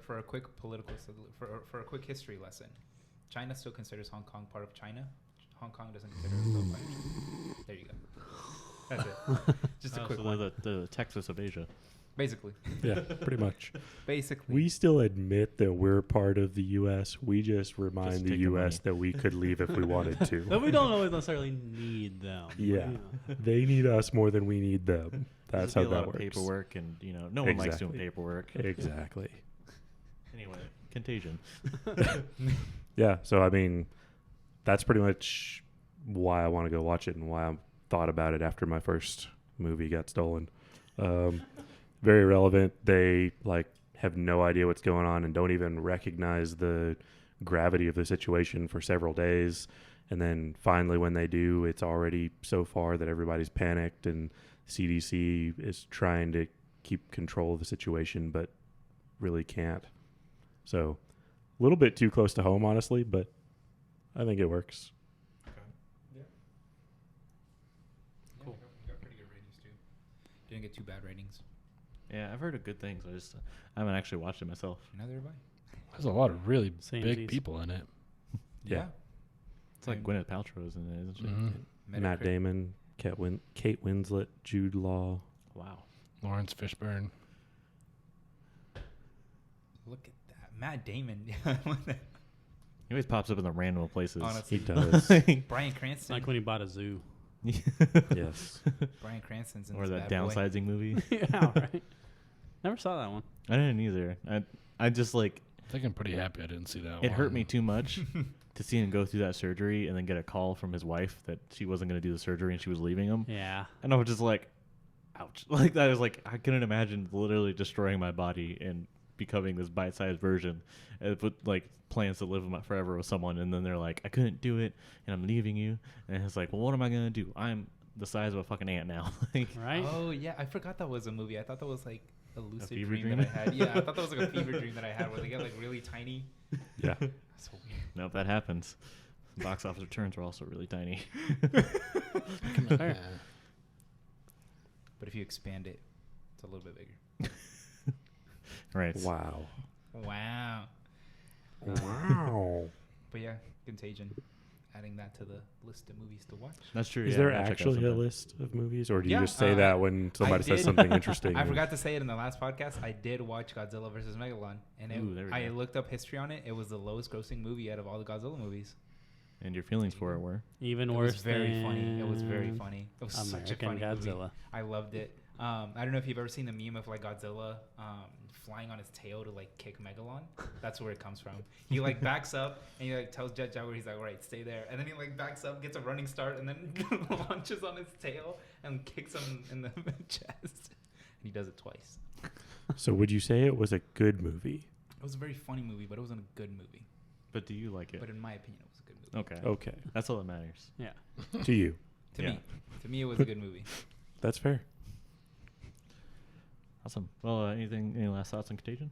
for a quick for a quick history lesson, China still considers Hong Kong part of China. Hong Kong doesn't consider itself part of China. There you go. That's it. Just a quick So one. the Texas of Asia. Basically. Yeah, pretty much. Basically. We still admit that we're part of the U.S. We just remind Just the take their U.S. money. that we could leave if we wanted But to. we don't always necessarily need them. Yeah. You know. They need us more than we need them. That's There's how be a lot that of works. paperwork, and no one likes doing Exactly. paperwork. Exactly. Anyway, Contagion. Yeah, so I mean, that's pretty much why I want to go watch it and why I thought about it after my first movie got stolen. Very relevant. They have no idea what's going on and don't even recognize the gravity of the situation for several days. And then finally, when they do, it's already so far that everybody's panicked, and CDC is trying to keep control of the situation, but really can't. So a little bit too close to home, honestly, but I think it works. Cool. Got pretty good ratings too. Didn't get too bad ratings. Yeah, I've heard of good things. I haven't actually watched it myself. Neither have I. There's a lot of really Same big G's. people in it. Yeah. It's like Gwyneth Paltrow's in it, isn't she? Mm-hmm. Matt Damon, Kate Winslet, Jude Law. Wow. Lawrence Fishburne. Look at that. Matt Damon. He always pops up in the random places. Honestly. He does. Brian It's Cranston. like when he bought a zoo. Yes. Brian Cranston's in Or this that bad boy. downsizing movie. Yeah, right. Never saw that one. I didn't either. I just I think I'm pretty happy I didn't see that one. it hurt me too much to see him go through that surgery and then get a call from his wife that she wasn't going to do the surgery and she was leaving him. Yeah. And I was just like, ouch. Like that was like, I couldn't imagine literally destroying my body and becoming this bite-sized version with like plans to live forever with someone. And then they're like, I couldn't do it and I'm leaving you. And it's like, well, what am I going to do? I'm the size of a fucking ant now. Like, Right? Oh, yeah. I forgot that was a movie. I thought that was like a lucid fever dream, dream? that I had. Yeah, I thought that was like a fever dream that I had where they get like really tiny. Yeah. That's so weird. no, that happens. Box office returns are also really tiny. Yeah. But if you expand it, it's a little bit bigger. Right. Wow. Wow. Wow. But yeah, Contagion. Adding that to the list of movies to watch. That's true. Is yeah, there I gotta check out actually a sometime. list of movies, or do Yeah, you just say that when somebody says something interesting? I forgot to say it in the last podcast. I did watch Godzilla vs. Megalon, and Ooh, there we I go. looked up history on it. It was the lowest grossing movie out of all the Godzilla movies. And your feelings for it were? Even It worse was very funny. It was very than funny. It was such a American funny movie. Godzilla. I loved it. I don't know if you've ever seen the meme of like Godzilla flying on his tail to like kick Megalon. That's where it comes from. He like backs up and he like tells Jet Jaguar, he's like, all right, stay there. And then he like backs up, gets a running start, and then launches on his tail and kicks him in the chest. And he does it twice. So would you say it was a good movie? It was a very funny movie, but it wasn't a good movie. But do you like it? But in my opinion, it was a good movie. Okay. Okay. That's all that matters. Yeah. To you. Yeah. To me, it was a good movie. That's fair. Awesome. Well, any last thoughts on Contagion?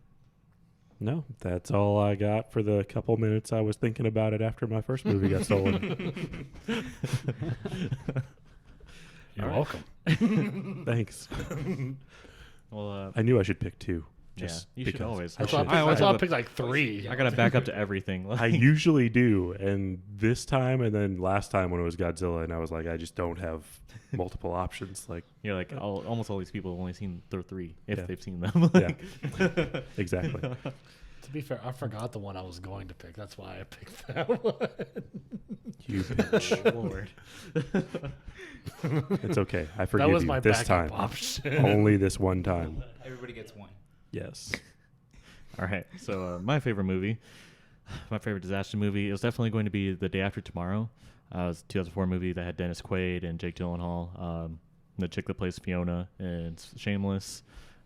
No, that's all I got for the couple minutes I was thinking about it after my first movie got stolen. You're All right. welcome. Thanks. Well, I knew I should pick two. yeah, Just you should because always. I That's why I should. picked, that's why I have a- picked like 3. I gotta back up to everything. I usually do, and this time, and then last time when it was Godzilla, and I was like, I just don't have multiple options. Like, You're like almost all these people have only seen the 3 if Yeah. they've seen them. Yeah. Exactly. To be fair, I forgot the one I was going to pick. That's why I picked that one. You bitch. Lord. It's okay. I forgive That was you my this backup time. option. Only this one time. Everybody gets one. Yes. All right. So my favorite movie, my favorite disaster movie, is definitely going to be The Day After Tomorrow. It was a 2004 movie that had Dennis Quaid and Jake Gyllenhaal. The chick that plays Fiona in Shameless.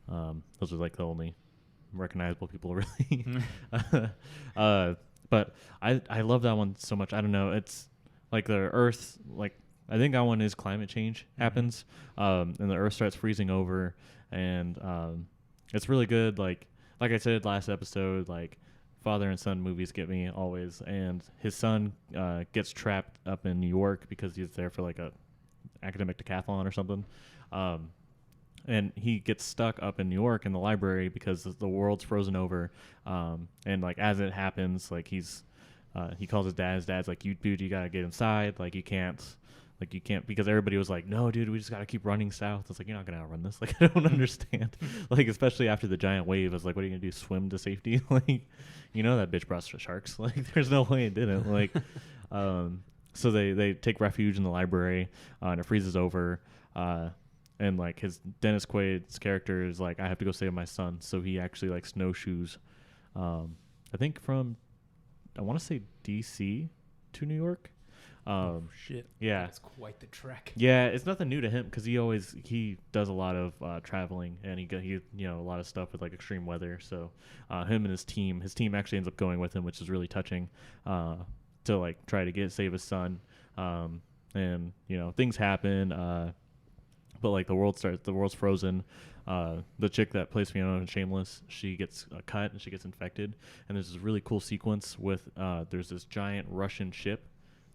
Those are like the only recognizable people, really. But I love that one so much. I don't know. It's like the Earth, like I think that one is climate change happens, and the Earth starts freezing over, and it's really good. Like I said last episode, like father and son movies get me always, and his son gets trapped up in New York because he's there for like a academic decathlon or something. And he gets stuck up in New York in the library because the world's frozen over. And like as it happens, like he calls his dad. His dad's like, you gotta get inside. Like you can't because everybody was like, no, dude, we just gotta keep running south. It's like, you're not gonna outrun this. Like I don't understand. Like especially after the giant wave, I was like, what are you gonna do? Swim to safety? Like, you know that bitch brought sharks. Like there's no way it didn't. Like, so they take refuge in the library, and it freezes over. And like Dennis Quaid's character is like, I have to go save my son. So he actually like snowshoes, I think from, I want to say DC to New York. Shit. Yeah. That's quite the trek. Yeah, it's nothing new to him because he does a lot of traveling, and he a lot of stuff with like extreme weather. So him and his team actually ends up going with him, which is really touching, to like try to save his son. And things happen. But like the world's frozen. The chick that plays Fiona in Shameless, she gets cut and she gets infected. And there's this really cool sequence with there's this giant Russian ship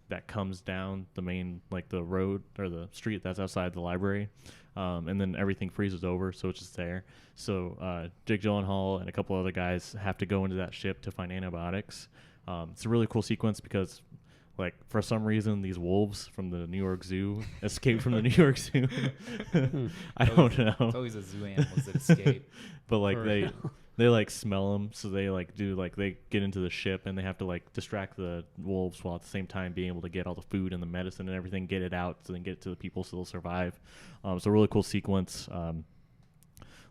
that comes down the main, like the road or the street that's outside the library, and then everything freezes over, so it's just there. So Jake Gyllenhaal and a couple other guys have to go into that ship to find antibiotics. It's a really cool sequence because, like, for some reason, these wolves from the New York Zoo escaped from the New York Zoo. I don't know. It's always a zoo animals that escape. But like For they real. they like smell them, so they like they get into the ship and they have to like distract the wolves while at the same time being able to get all the food and the medicine and everything, get it out, so then get it to the people so they'll survive. So a really cool sequence.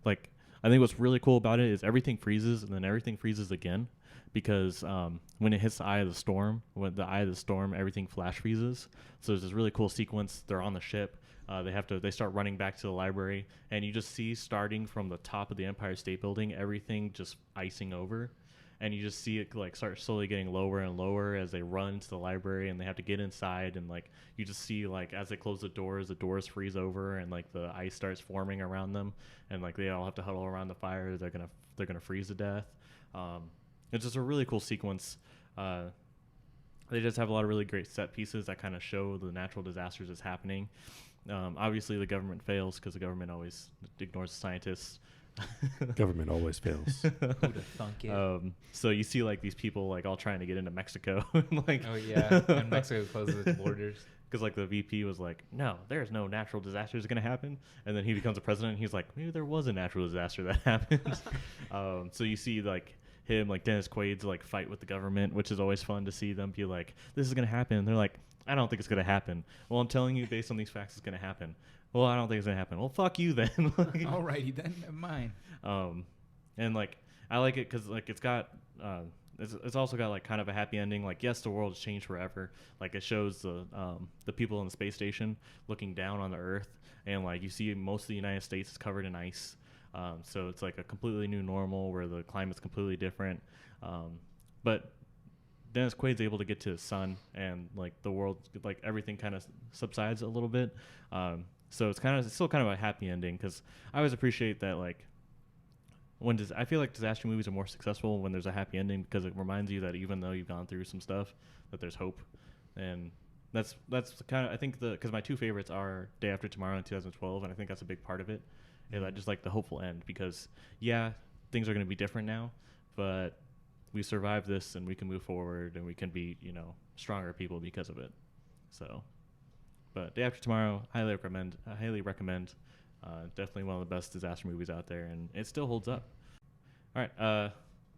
Like I think what's really cool about it is everything freezes and then everything freezes again, because when it hits the eye of the storm, everything flash freezes. So there's this really cool sequence. They're on the ship. They start running back to the library, and you just see, starting from the top of the Empire State Building, everything just icing over, and you just see it like start slowly getting lower and lower as they run to the library, and they have to get inside, and like you just see like as they close the doors freeze over, and like the ice starts forming around them, and like they all have to huddle around the fire. They're gonna freeze to death. It's just a really cool sequence. They just have a lot of really great set pieces that kind of show the natural disasters that's happening. Obviously, the government fails because the government always ignores the scientists. Government always fails. Who'd have thunk it? So you see like these people like all trying to get into Mexico. Like, Oh yeah, and Mexico closes its borders. because like the VP was like, no, there's no natural disasters going to happen. And then he becomes a president, and he's like, maybe there was a natural disaster that happened. So you see like him, like Dennis Quaid's like fight with the government, which is always fun to see them be like, this is going to happen. And they're like, I don't think it's going to happen. Well, I'm telling you based on these facts it's going to happen. Well, I don't think it's going to happen. Well, fuck you then. Like, Alrighty then, never mind. and like I like it because like it's got it's also got like kind of a happy ending. Like, yes, the world has changed forever. Like it shows the people in the space station looking down on the Earth, and like you see most of the United States is covered in ice. So it's like a completely new normal where the climate's completely different. But Dennis Quaid's able to get to his son, and like the world, like everything kind of subsides a little bit. So it's still kind of a happy ending, because I always appreciate that, like, I feel like disaster movies are more successful when there's a happy ending, because it reminds you that even though you've gone through some stuff, that there's hope. And that's kind of, I think because my two favorites are Day After Tomorrow in 2012, and I think that's a big part of it. And I just like the hopeful end, because yeah, things are going to be different now, but we survived this and we can move forward and we can be, stronger people because of it. So, but Day After Tomorrow, highly recommend. Definitely one of the best disaster movies out there, and it still holds up. All right.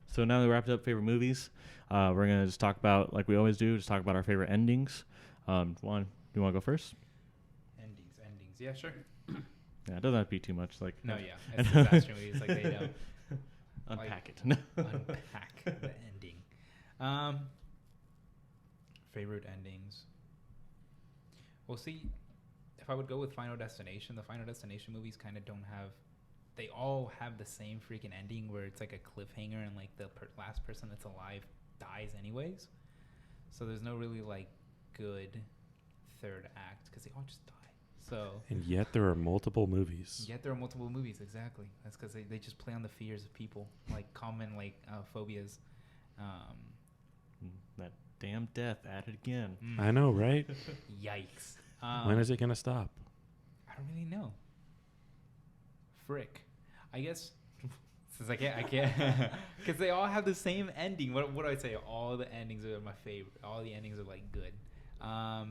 So now that we wrapped up favorite movies, we're going to just talk about, like we always do, just talk about our favorite endings. Do you want to go first? Endings. Yeah, sure. Yeah, it doesn't have to be too much. Like, No, yeah. It's disaster movies. Like, they don't unpack it. unpack the ending. Favorite endings. Well, see, if I would go with Final Destination, the Final Destination movies kind of don't have. They all have the same freaking ending where it's like a cliffhanger and like the last person that's alive dies anyways. So there's no really like good third act because they all just die. So And yet there are multiple movies. Exactly. That's because they just play on the fears of people, like common like phobias. That damn death at it again. I know, right? Yikes. When is it going to stop? I don't really know. Frick. I guess since I can't because they all have the same ending. What do I say? All the endings are my favorite. All the endings are like good. I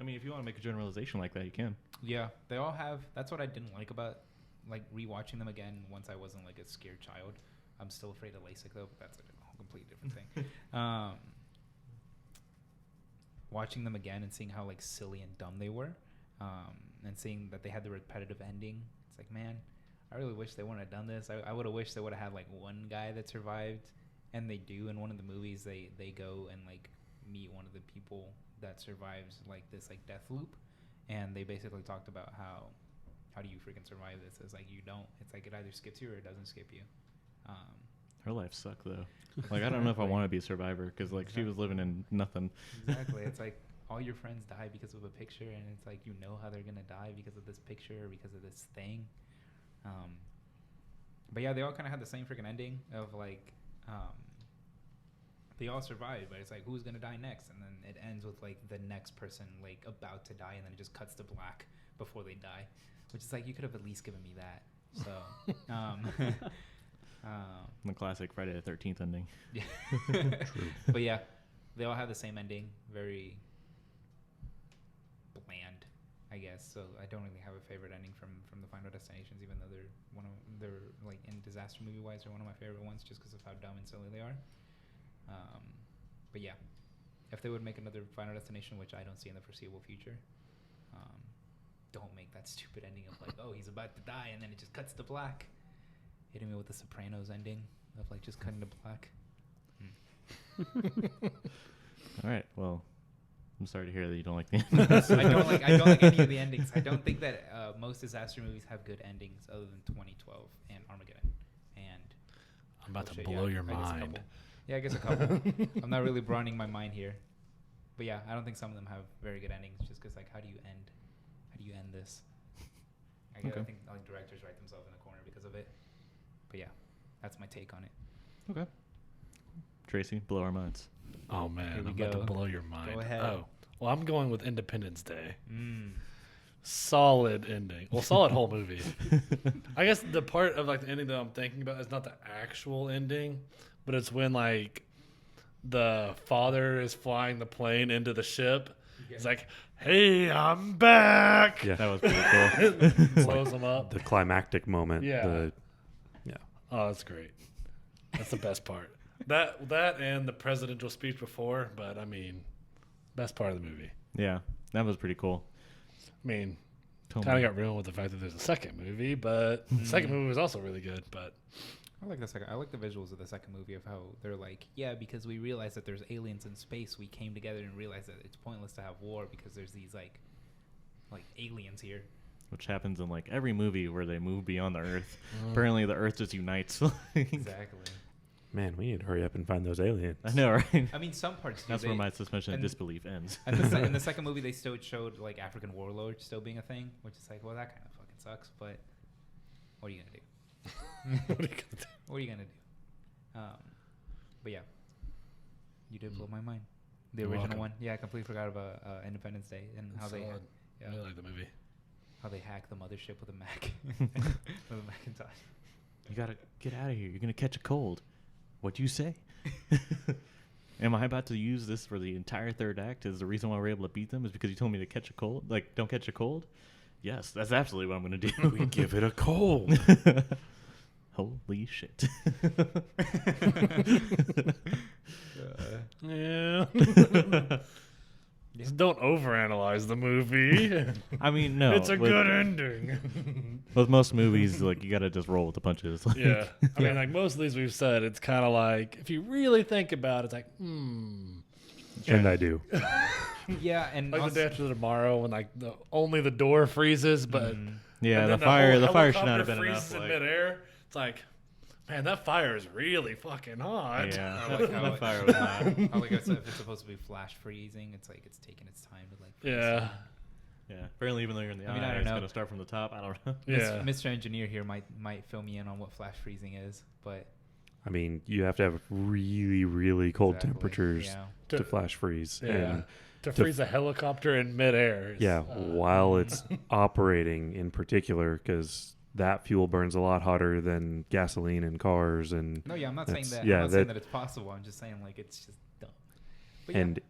mean, if you want to make a generalization like that, you can. Yeah, they all have. That's what I didn't like about like rewatching them again. Once I wasn't like a scared child. I'm still afraid of LASIK though. But that's a whole completely different thing. Watching them again and seeing how like silly and dumb they were, and seeing that they had the repetitive ending. It's like, man, I really wish they wouldn't have done this. I would have wished they would have had like one guy that survived, and they do in one of the movies. They go and like meet one of the people that survives like this like death loop, and they basically talked about how do you freaking survive this? It's like you don't. It's like it either skips you or it doesn't skip you. Her life sucked though. Like I don't know if I want to be a survivor because like she was living in nothing. Exactly. It's like all your friends die because of a picture, and it's like you know how they're gonna die because of this picture or because of this thing. But yeah, they all kind of had the same freaking ending of like they all survived, but it's like who's gonna die next, and then it ends with like the next person like about to die, and then it just cuts to black before they die, which is like you could have at least given me that. So. The classic Friday the 13th ending. Yeah. True. But yeah, they all have the same ending. Very bland, I guess. So I don't really have a favorite ending from the Final Destinations, even though they're like in disaster movie wise, they're one of my favorite ones just because of how dumb and silly they are. But yeah, if they would make another Final Destination, which I don't see in the foreseeable future, don't make that stupid ending of like, oh, he's about to die, and then it just cuts to black. Hitting me with the Sopranos ending of like just cutting to black. All right. Well, I'm sorry to hear that you don't like the endings. I don't like any of the endings. I don't think that most disaster movies have good endings other than 2012 and Armageddon. And I'm about to blow your mind. I guess a couple. I'm not really broadening my mind here, but yeah, I don't think some of them have very good endings. Just because like, how do you end this? I think like directors write themselves in the corner because of it. But yeah, that's my take on it. Okay. Trasi, blow our minds. Oh man, I'm about to blow your mind. Go ahead. Oh, well, I'm going with Independence Day. Solid ending. Well, solid whole movie. I guess the part of like the ending that I'm thinking about is not the actual ending, but it's when like the father is flying the plane into the ship. It's like, hey, I'm back. Yeah, that was pretty cool. Blows him up. The climactic moment. Yeah. Oh, that's great. That's the best part. That and the presidential speech before, but I mean, best part of the movie. Yeah, that was pretty cool. I mean, kind of got ruined with the fact that there's a second movie, but the second movie was also really good. But I like the second. I like the visuals of the second movie of how they're like, yeah, because we realized that there's aliens in space, we came together and realized that it's pointless to have war because there's these like aliens here. Which happens in like every movie where they move beyond the Earth. Apparently, the Earth just unites. Exactly. Man, we need to hurry up and find those aliens. I know, right? I mean, some parts. That's where my suspension of disbelief ends. In the second movie, they still showed like African warlords still being a thing, which is like, well, that kind of fucking sucks. But what are you gonna do? What are you gonna do? But yeah, you did blow my mind. The You're original welcome. one, yeah, I completely forgot about Independence Day and how they, I really like the movie. how they hack the mothership with a Mac, with a Macintosh. You gotta get out of here. You're gonna catch a cold. What do you say? Am I about to use this for the entire third act? Is the reason why we're able to beat them is because you told me to catch a cold? Like, don't catch a cold? Yes, that's absolutely what I'm gonna do. We give it a cold. Holy shit. Yeah. Just don't overanalyze the movie. I mean, no. It's a good ending. With most movies, like, you gotta just roll with the punches. Like, Yeah. I mean, like most of these we've said, it's kind of like, if you really think about it, it's like, And I do. Yeah, and Like also, the day after tomorrow, when like only the door freezes, but Yeah, and the then the fire should helicopter not have been freezes enough. in Like, midair. It's like, man, that fire is really fucking hot. yeah, I like how that fire was not. like I said, if it's supposed to be flash freezing, it's like it's taking its time to like. freeze. Yeah. Yeah, apparently even though you're in the I mean, eye, I don't it's know. gonna start from the top. I don't know. Yeah. Mr. Engineer here might fill me in on what flash freezing is, but I mean, you have to have really, really cold exactly, temperatures Yeah. to flash freeze. Yeah. And To freeze a helicopter in midair. is, yeah, while it's operating in particular, because that fuel burns a lot hotter than gasoline in cars. And No, yeah, I'm not saying That's- that. yeah, I'm not saying that- that it's possible. I'm just saying like it's just dumb. But and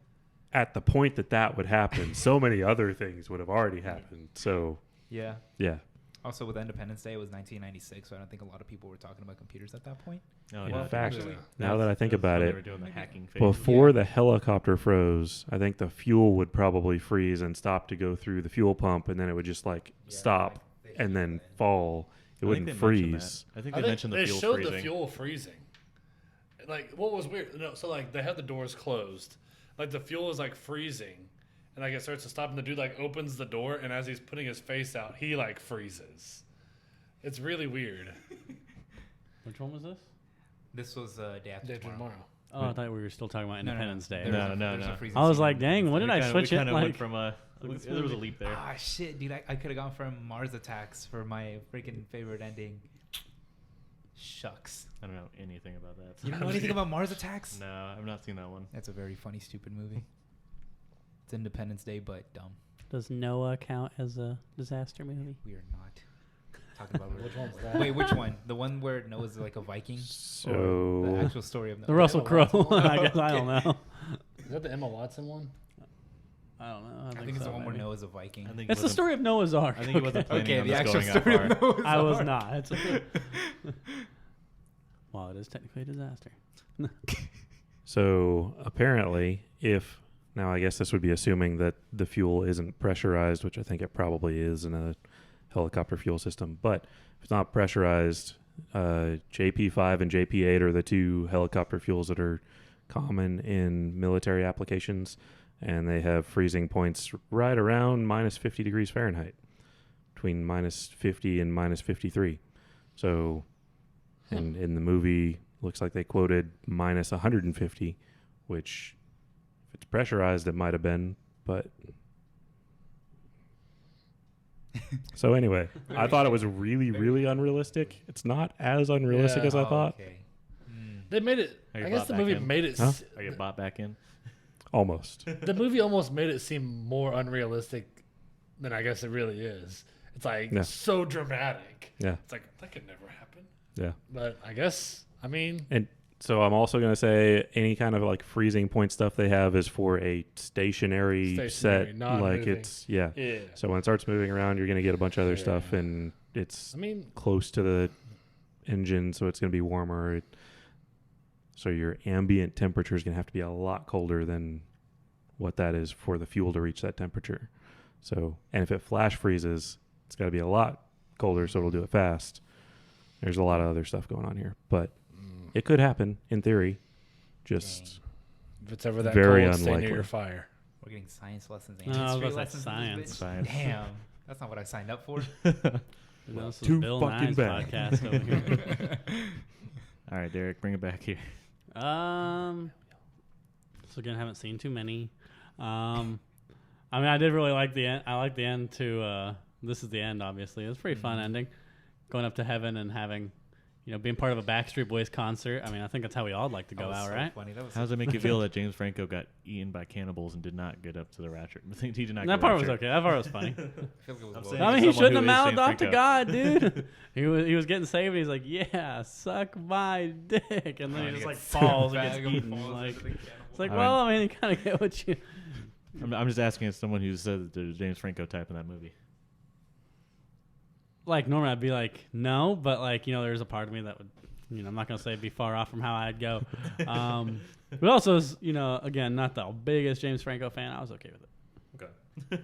at the point that would happen, so many other things would have already happened. So yeah. yeah, Also, with Independence Day, it was 1996, so I don't think a lot of people were talking about computers at that point. No, in no, fact, actually, now that I think about they it, were doing the hacking phase. before the helicopter froze, I think the fuel would probably freeze and stop to go through the fuel pump, and then it would just like stop and then fall. It I think wouldn't they mentioned freeze. that. I think I they think mentioned the they fuel showed freezing. the fuel freezing. Like, what was weird? No, so like they had the doors closed. Like the fuel is like freezing, and like it starts to stop, and the dude like opens the door, and as he's putting his face out, he like freezes. It's really weird. Which one was this? This was Day After Day after Tomorrow. tomorrow. Oh, I thought we were still talking about Independence Day. There was No, there's no. a freezing I was scene like, in dang, Independence when did Day. I switch we it? kinda Like, went from this there was a movie. leap there. Ah, shit, dude. I could have gone from Mars Attacks for my freaking favorite ending. Shucks. I don't know anything about that. You don't know anything about Mars Attacks? No, I've not seen that one. That's a very funny, stupid movie. It's Independence Day, but dumb. Does Noah count as a disaster movie? We are not talking about Which one's that? Wait, which one? The one where Noah's like a Viking? Or the So actual story of Noah? The Russell Emma Crowe Watson one, one? I guess. I don't know. Is that the Emma Watson one? I don't know. I think it's so, the one where maybe. Noah's a Viking. I think It's the wasn't- story of Noah's Ark. I think he wasn't planning Okay, on the this actual going that story far. of Noah's I was Ark. not. Well, it is technically a disaster. So apparently, if now I guess this would be assuming that the fuel isn't pressurized, which I think it probably is in a helicopter fuel system. But if it's not pressurized, JP5 and JP8 are the two helicopter fuels that are common in military applications, and they have freezing points right around minus 50 degrees Fahrenheit, between minus 50 and minus 53. So, and in the movie, looks like they quoted minus 150, which, if it's pressurized, it might have been, but. So anyway, I thought it was really, really unrealistic. It's not as unrealistic Yeah. as I thought. Okay. They made it. Are you I guess bought the back movie in? made it. Huh? I get bought back in. Almost. The movie almost made it seem more unrealistic than I guess it really is. It's like Yeah. so dramatic. Yeah. It's like that could never happen. Yeah. But I guess mean, And so I'm also going to say any kind of like freezing point stuff they have is for a stationary Stationary, set. not Like moving. it's, yeah. yeah. So when it starts moving around, you're going to get a bunch of other stuff, Yeah. and it's I mean, close to the engine, so it's going to be warmer. So your ambient temperature is going to have to be a lot colder than what that is for the fuel to reach that temperature. So, and if it flash freezes, it's got to be a lot colder, so it'll do it fast. There's a lot of other stuff going on here, but it could happen in theory. Just if it's ever that Very cold, stay near unlikely. your fire. We're getting science lessons and No, I was history about to lessons. say in this bitch? Science. Damn, that's not what I signed up for. This is Too Bill fucking Nye's bad. podcast over here. All right, Derek, bring it back here. So again, I haven't seen too many. I mean, I did really like the end. I like the end to This Is the End, obviously. It was a pretty fun ending. Going up to heaven and having, being part of a Backstreet Boys concert. I mean, I think that's how we all would like to That go was out, so right? funny. That was How does it make you feel that James Franco got eaten by cannibals and did not get up to the rapture? He did not. That get part was raptured. okay. That part was funny. I feel like it was I'm well saying- I mean, he someone shouldn't who have is mouthed James off to Franco. God, dude. he was getting saved. And he's like, "Yeah, suck my dick," and then he just like falls and gets eaten. Like, it's like, I well, I mean, you kind of get what you. I'm just asking as someone who said that there's James Franco type in that movie. Like normally I'd be like no, but like there's a part of me that would, I'm not gonna say be far off from how I'd go. But also, as, again, not the biggest James Franco fan. I was okay with it. Okay.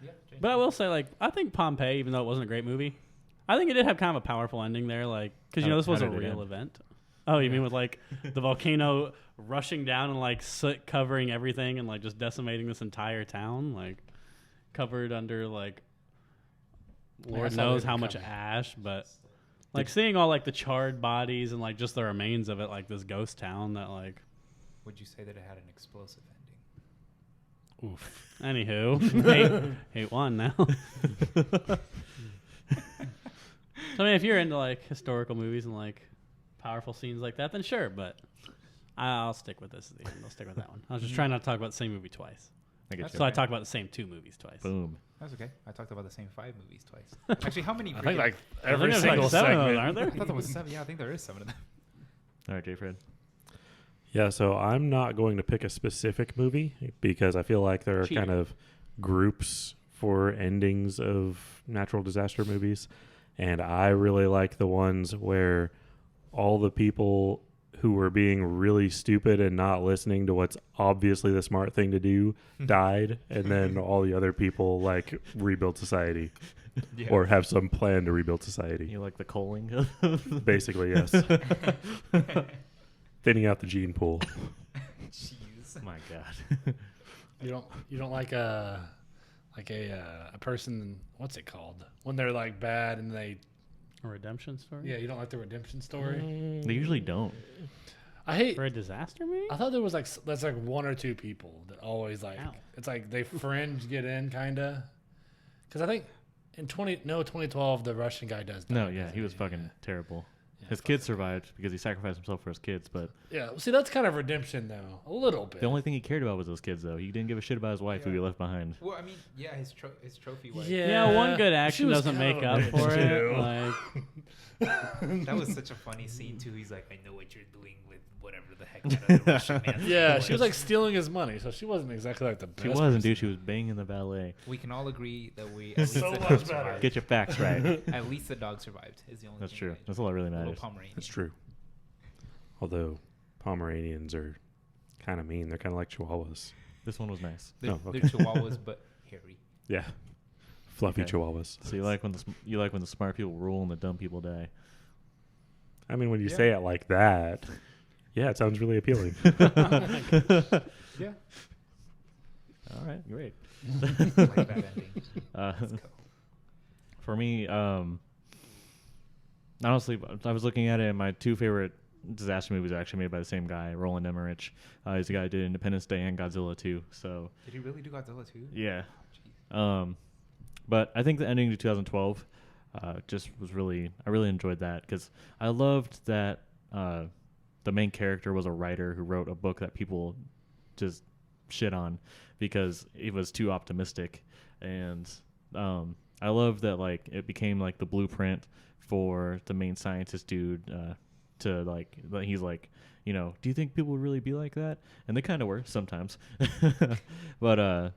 Yeah, But I will say, like, I think Pompeii, even though it wasn't a great movie, I think it did have kind of a powerful ending there, like because How- this was how a did it real end? event. Oh, you mean with like the volcano rushing down and like soot covering everything and like just decimating this entire town, like covered under like Lord knows how much ash, but like seeing all like the charred bodies and like just the remains of it, like this ghost town that like. Would you say that it had an explosive ending? Oof. Anywho, hate one now. So, I mean, if you're into like historical movies and like powerful scenes like that, then sure. But I'll stick with this at the end. I'll stick with that one. I was just trying not to talk about the same movie twice. That's So I talked about the same 2 movies twice. Boom. That's okay. I talked about the same 5 movies twice. Actually, how many? I think like I every think there's single like 7 of segment. them, aren't there? I thought there was 7. Yeah, I think there is 7 of them. All right, J. Fred. Yeah, so I'm not going to pick a specific movie because I feel like there are Cheating. kind of groups for endings of natural disaster movies. And I really like the ones where all the people who were being really stupid and not listening to what's obviously the smart thing to do died. And then all the other people like rebuild society or have some plan to rebuild society. You like the coaling? Basically, yes. Thinning out the gene pool. Jeez. My God. You don't like a person. What's it called when they're like bad and they? A redemption story? Yeah, you don't like the redemption story. They usually don't. I hate. For a disaster movie? I thought there was like that's like 1 or 2 people that always like Ow. it's like they fringe get in kinda. Because I think in 2012 the Russian guy does. No, die, yeah, doesn't he was fucking terrible. Yeah, His kids survived because he sacrificed himself for his kids, but Yeah, see that's kind of redemption though, a little bit. the only thing he cared about was those kids, though. He didn't give a shit about his wife who he Yeah. left behind. Well, I mean, yeah, his trophy wife. Yeah, one good she action was doesn't kind make of a up for bitch, it. too. Like, That was such a funny scene too. He's like, I know what you're doing with whatever the heck that other Russian man. Yeah, she was like stealing his money, so she wasn't exactly like the best. She wasn't, dude. person. she was banging the valet. We can all agree that we at least So the much dog better. survived. Get your facts right. At least the dog survived. Is the only. That's thing true. that- That's all that really Little matters. Pomeranian. That's true. Although Pomeranians are kind of mean. They're kind of like Chihuahuas. This one was nice. They're, Oh, okay. they're chihuahuas, but hairy. Yeah. Fluffy Okay. Chihuahuas. So you like when the smart people rule and the dumb people die. I mean, when you Yeah. say it like that, yeah, it sounds really appealing. Yeah. All right, great. Like that ending. Let's go. For me, honestly, I was looking at it, and my 2 favorite disaster movies are actually made by the same guy, Roland Emmerich. He's the guy who did Independence Day and Godzilla 2. So Did he really do Godzilla too? yeah. Jeez. But I think the ending to 2012 just was I really enjoyed that because I loved that the main character was a writer who wrote a book that people just shit on because it was too optimistic. And I love that like it became like the blueprint for the main scientist dude to like he's like, you know, do you think people would really be like that? And they kind of were sometimes. But I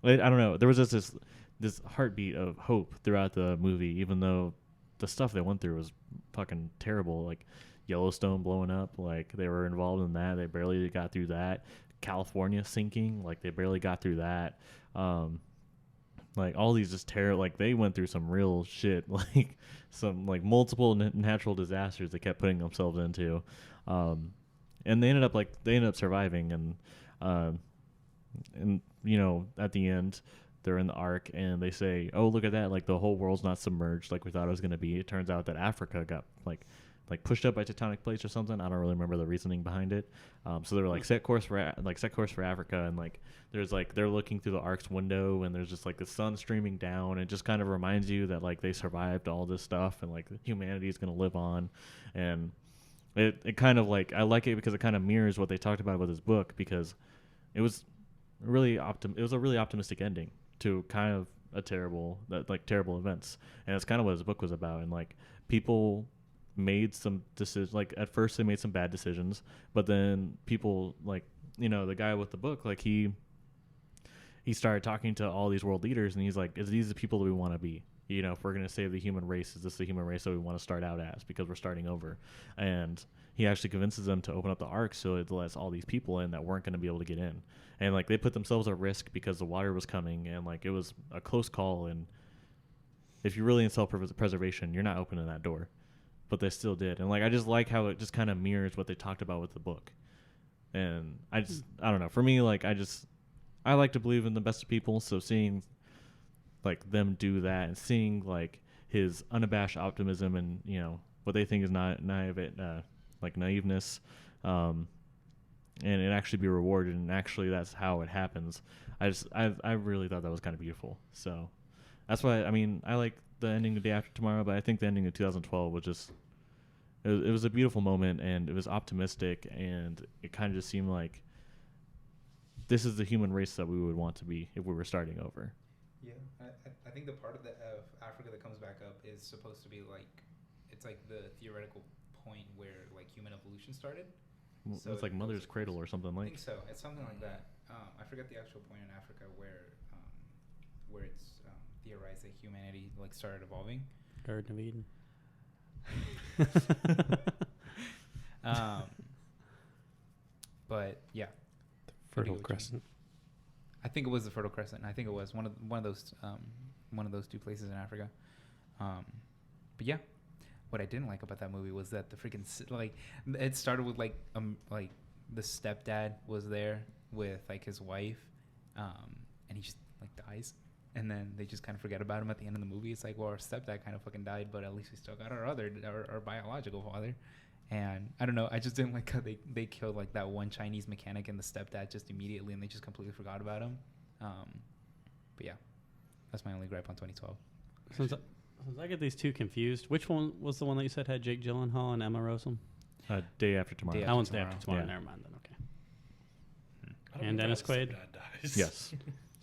don't know. There was just this heartbeat of hope throughout the movie, even though the stuff they went through was fucking terrible. Like Yellowstone blowing up, like they were involved in that. They barely got through that. California sinking, like they barely got through that. Like all these just terrible, like they went through some real shit, like some like multiple natural disasters they kept putting themselves into. And they ended up surviving, and you know, at the end they're in the ark and they say, oh, look at that, like the whole world's not submerged like we thought it was going to be. It turns out that Africa got like pushed up by tectonic plates or something. I don't really remember the reasoning behind it. So they were like set course for Africa, and like there's like they're looking through the ark's window and there's just like the sun streaming down. It just kind of reminds you that like they survived all this stuff and like humanity is going to live on. And it kind of like I like it because it kind of mirrors what they talked about with his book, because it was a really optimistic ending to kind of terrible events. And it's kind of what his book was about. And like people made some decisions, like at first they made some bad decisions, but then people, like, you know, the guy with the book, like he started talking to all these world leaders and he's like, is these the people that we want to be? You know, if we're going to save the human race, is this the human race that we want to start out as, because we're starting over? And he actually convinces them to open up the ark so it lets all these people in that weren't going to be able to get in. And like they put themselves at risk because the water was coming, and like it was a close call. And if you're really in self-preservation, you're not opening that door. but they still did. And like I just like how it just kind of mirrors what they talked about with the book. And I don't know. For me, like I like to believe in the best of people, so seeing like them do that and seeing like his unabashed optimism and what they think is not naiveness, and it actually be rewarded, and actually that's how it happens. I really thought that was kind of beautiful. So that's why I like the ending The Day After Tomorrow, but I think the ending of 2012 was just it was a beautiful moment, and it was optimistic, and it kind of just seemed like this is the human race that we would want to be if we were starting over. Yeah, I think the part of Africa that comes back up is supposed to be like, it's like the theoretical point where like human evolution started. So it's like Mother's Cradle or something I like. think so. It's something like that. I forget the actual point in Africa where it's theorized that humanity like started evolving. Garden of Eden. But yeah, Fertile Crescent. I think it was the Fertile Crescent. I think it was one of those two places in Africa. But yeah, what I didn't like about that movie was that the freaking like it started with like the stepdad was there with like his wife, and he just like dies, and then they just kind of forget about him at the end of the movie. It's like, well, our stepdad kind of fucking died, but at least we still got our biological father. And I don't know, I just didn't like how they killed like that one Chinese mechanic and the stepdad just immediately, and they just completely forgot about him. But yeah, that's my only gripe on 2012. Since I get these two confused, which one was the one that you said had Jake Gyllenhaal and Emma Rossum? Day After Tomorrow. That one's Day After Tomorrow. Yeah. Never mind then. Okay. And Dennis Quaid. Yes.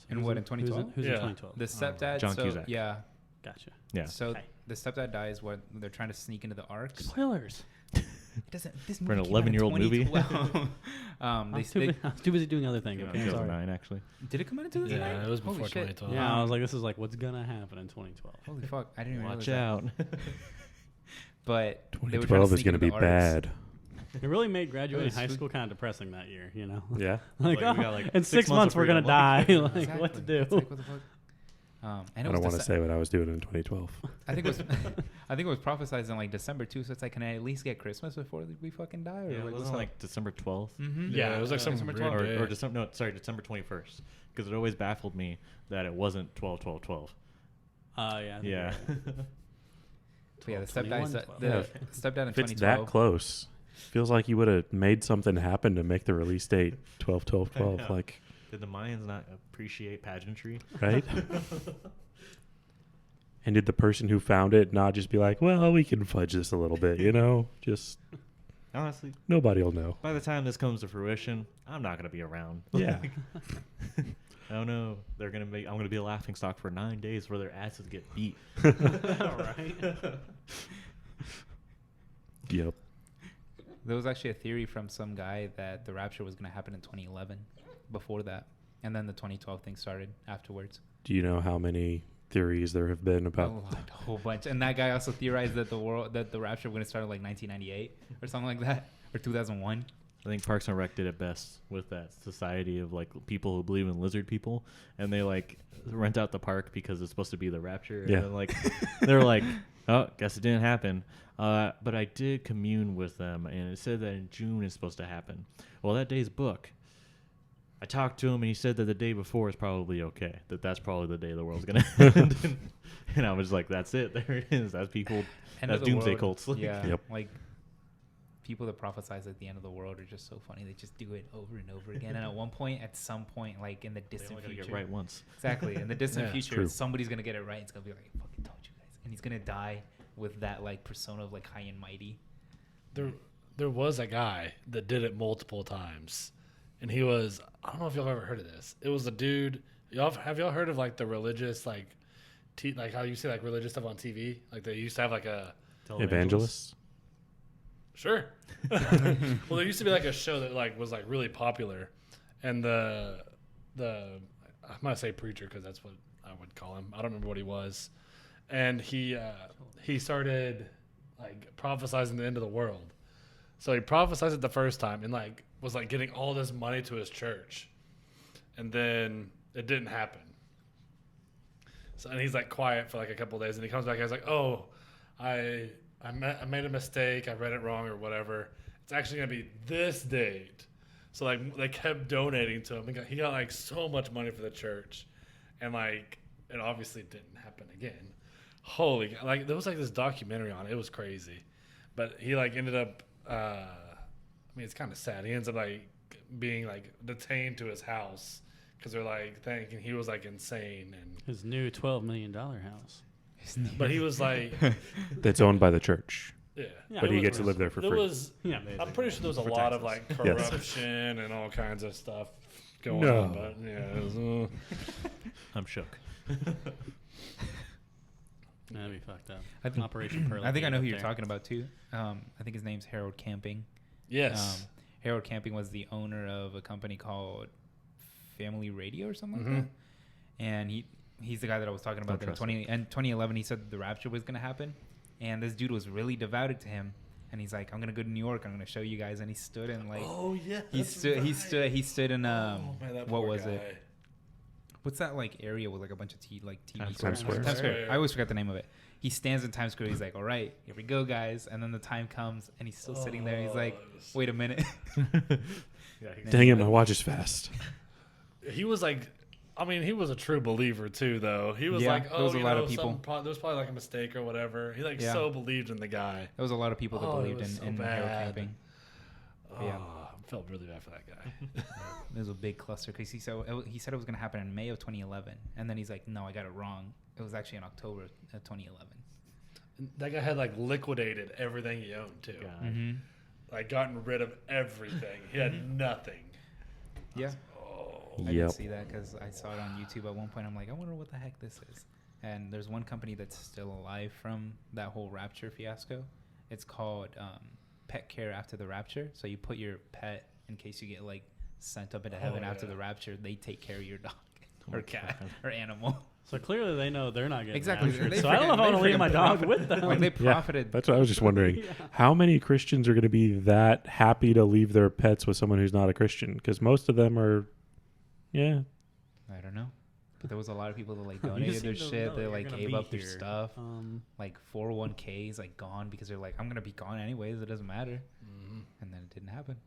And what in 2012? Who's in 2012? The stepdad. John Cusack. Yeah. Gotcha. Yeah. So the stepdad dies. What they're trying to sneak into the Ark. Spoilers. It doesn't. This For movie an 11-year-old movie. I was too busy doing other things. Okay, I'm sorry. 2009 actually. Did it come out in 2009? Yeah, it was before Holy shit. 2012. Yeah, I was like, this is like what's gonna happen in 2012. Holy fuck! I didn't even Watch realize that. out. But 2012 is going to be bad. It really made graduating was high sweet. school kind of depressing that year, you know? Yeah. like, Like, we got, like, in 6 months of we're gonna freedom, die. like- like, what to do? It's like, what the fuck? And I don't want to say what I was doing in 2012. I think it was. I think it was prophesized in like December too. So it's like, can I at least get Christmas before we fucking die? Or Yeah, like, it what's wasn't up? like December 12th. Mm-hmm. Yeah, it was like some December weird 12th. day. Or December, no, sorry, December 21st. Because it always baffled me that it wasn't 12-12-12. Yeah. Yeah. But yeah, the 21, stepdad. 12. The stepdad in If it's 2012. that close, feels like you would have made something happen to make the release date 12/12/12. Yeah. Like, Did the Mayans not appreciate pageantry? right? And did the person who found it not just be like, well, we can fudge this a little bit, you know? Just Honestly, nobody will know. by the time this comes to fruition, I'm not going to be around. Yeah. Oh no, I'm going to be a laughing stock for 9 days where their asses get beat. Right. Yep. There was actually a theory from some guy that the rapture was going to happen in 2011 before that. And then the 2012 thing started afterwards. Do you know how many theories there have been about A whole bunch. And that guy also theorized that the rapture was going to start in like 1998 or something like that, or 2001. I think Parks and Rec did it best with that society of like people who believe in lizard people, and they like rent out the park because it's supposed to be the rapture. Yeah. And then, like they're like, oh, guess it didn't happen. But I did commune with them, and it said that in June it's supposed to happen. Well, that day's book. I talked to him, and he said that the day before is probably okay. That's probably the day the world's gonna end. And I was like, that's it. There it is. That's people. End That's of the doomsday world. cults. Yeah. Yep. Like people that prophesize at the end of the world are just so funny. They just do it over and over again. And at one point, at some point, like in the They distant only gotta future, get right once. exactly. In the distant Yeah, future, true. somebody's gonna get it right. It's gonna be like, I fucking told you guys, and he's gonna die with that like persona of like high and mighty. There was a guy that did it multiple times, and he was, I don't know if y'all ever heard of this. It was a dude. Have y'all heard of like the religious like like how you see like religious stuff on TV? Like they used to have like a evangelists? Sure. Well, there used to be like a show that like was like really popular, and the I'm gonna say preacher because that's what I would call him. I don't remember what he was, and he started like prophesizing the end of the world. So he prophesied it the first time and like was like getting all this money to his church, and then it didn't happen. So and he's like quiet for like a couple of days, and he comes back and he's like, "Oh, I I made a mistake. I read it wrong or whatever. It's actually gonna be this date. So like they kept donating to him. He got like so much money for the church, and like it obviously didn't happen again. Holy, like there was like this documentary on it. It was crazy, but he like ended up. I mean, it's kind of sad. He ends up like being like detained to his house because they're like thinking he was like insane and His new $12 million house. but he was like That's owned by the church, yeah. but he it gets to was- live there for There free. was Yeah, I'm pretty sure there was a For lot of taxes. like Yes. corruption and all kinds of stuff going No. on, but yeah, it was, I'm shook. That'd be fucked up. I think- Operation Pearl. I think I know who you're there. talking about too. I think his name's Harold Camping. yes. Harold Camping was the owner of a company called Family Radio or something Mhm. like that. And he's the guy that I was talking about. Don't That in trust 2011, he said the rapture was going to happen. And this dude was really devoted to him. And he's like, I'm going to go to New York. I'm going to show you guys. And he stood in like, Oh yeah, he stood in, Oh, man, that what poor was guy. it? What's that like area with like a bunch of TV Times Square. Times Square. I always forget the name of it. He stands in Times Square. He's like, all right, here we go, guys. And then the time comes and he's still sitting there. He's like, wait a minute. Yeah, Dang it, my watch is fast. He was like, I mean, he was a true believer too, though. He was Yeah, like, there oh, was a you lot know, of people. there was probably like a mistake or whatever. He like Yeah. so believed in the guy. There was a lot of people that Oh, it believed was so in Harold bad. Camping. Oh, Yeah. I felt really bad for that guy. It was a big cluster because he said it was going to happen in May of 2011, and then he's like, "No, I got it wrong. It was actually in October of 2011." That guy had like liquidated everything he owned too. God. Mm-hmm. Like gotten rid of everything. He had nothing. Yeah, Oh, I Yep. did see that because I saw it on YouTube at one point. I'm like, I wonder what the heck this is. And there's one company that's still alive from that whole rapture fiasco. It's called Pet Care After the Rapture. So you put your pet in case you get like sent up into heaven after yeah. the rapture. They take care of your dog Oh or cat God. or animal. So clearly they know they're not getting Exactly. raptured. They So I don't know if I freaking- want to they leave my freaking dog profit- with them. Like they Yeah, profited. that's what I was just wondering. Yeah. How many Christians are going to be that happy to leave their pets with someone who's not a Christian? Because most of them are, yeah. I don't know. But there was a lot of people that like You donated their seem to shit. know They you're like gonna gave be up their here. stuff. Um, Like 401ks like gone because they're like, I'm gonna be gone anyways. It doesn't matter. Mhm. And then it didn't happen.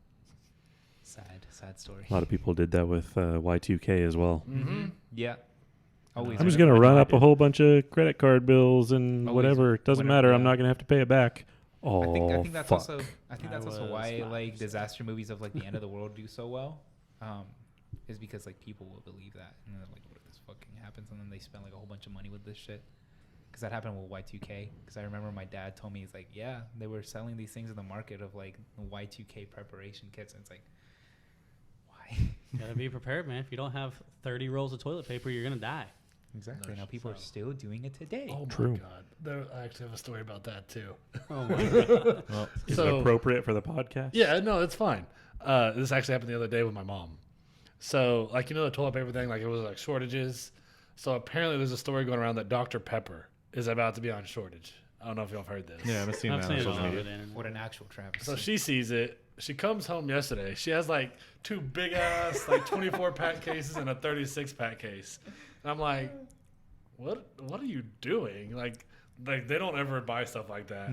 Sad story. A lot of people did that with Y2K as well. Mm-hmm. Yeah. Always. I'm just end going to up run like up a whole bunch of credit card bills and Always whatever. It doesn't whenever- matter. I'm yeah. not going to have to pay it back. Oh, I think that's fuck. also. I think I that's also was why not like interested. disaster movies of like the end of the world do so well. Is because like people will believe that and then like, what if this fucking happens? And then they spend like a whole bunch of money with this shit. Because that happened with Y2K. Because I remember my dad told me, he's like, yeah, they were selling these things in the market of like Y2K preparation kits. And it's like, why? gotta be prepared, man. If you don't have 30 rolls of toilet paper, you're gonna die. Exactly. No Now people are shit. still doing it today. Oh my True. god. I actually have a story about that too. Oh my god. Well, Is So- it appropriate for the podcast? Yeah, no, it's fine. This actually happened the other day with my mom. So, like, you know, the toilet paper thing, like, it was like shortages. So, apparently, there's a story going around that Dr. Pepper is about to be on shortage. I don't know if y'all have heard this. yeah, I've seen I've that seen on it all social over media. the internet. What an actual travesty. So, she sees it. She comes home yesterday. She has like 2 big ass, like 24 pack cases and a 36 pack case. And I'm like, what are you doing? Like they don't ever buy stuff like that.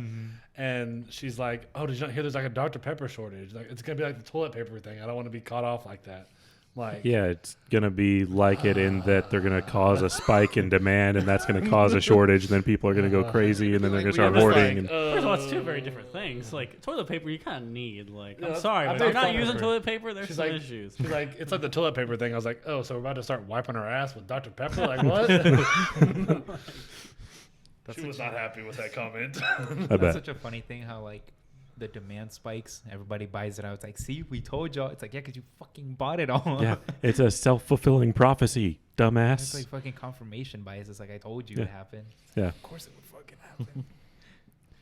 And she's like, oh, did you not hear there's like a Dr. Pepper shortage? Like, it's going to be like the toilet paper thing. I don't want to be caught off like that. Like, Yeah, it's going to be like it in that they're going to cause a spike in demand, and that's going to cause a shortage, and then people are going to go crazy, and then they're going to Like, start we hoarding. like, and First of all, it's two very different things. Like toilet paper, you kind of need. Like, Yeah, I'm sorry, I but if made you're not fun of using her. toilet paper, there's She's some like- issues. She's like, it's like the toilet paper thing. I was like, oh, so we're about to start wiping our ass with Dr. Pepper? Like, what? She was not happy with that comment. I That's bet. such a funny thing how like the demand spikes, everybody buys it out. It's like, see, we told y'all. It's like, yeah, because you fucking bought it all. Yeah, it's a self-fulfilling prophecy, It's dumbass. like fucking confirmation bias. It's like, I told you Yeah. it happened. Yeah. Of course it would fucking happen.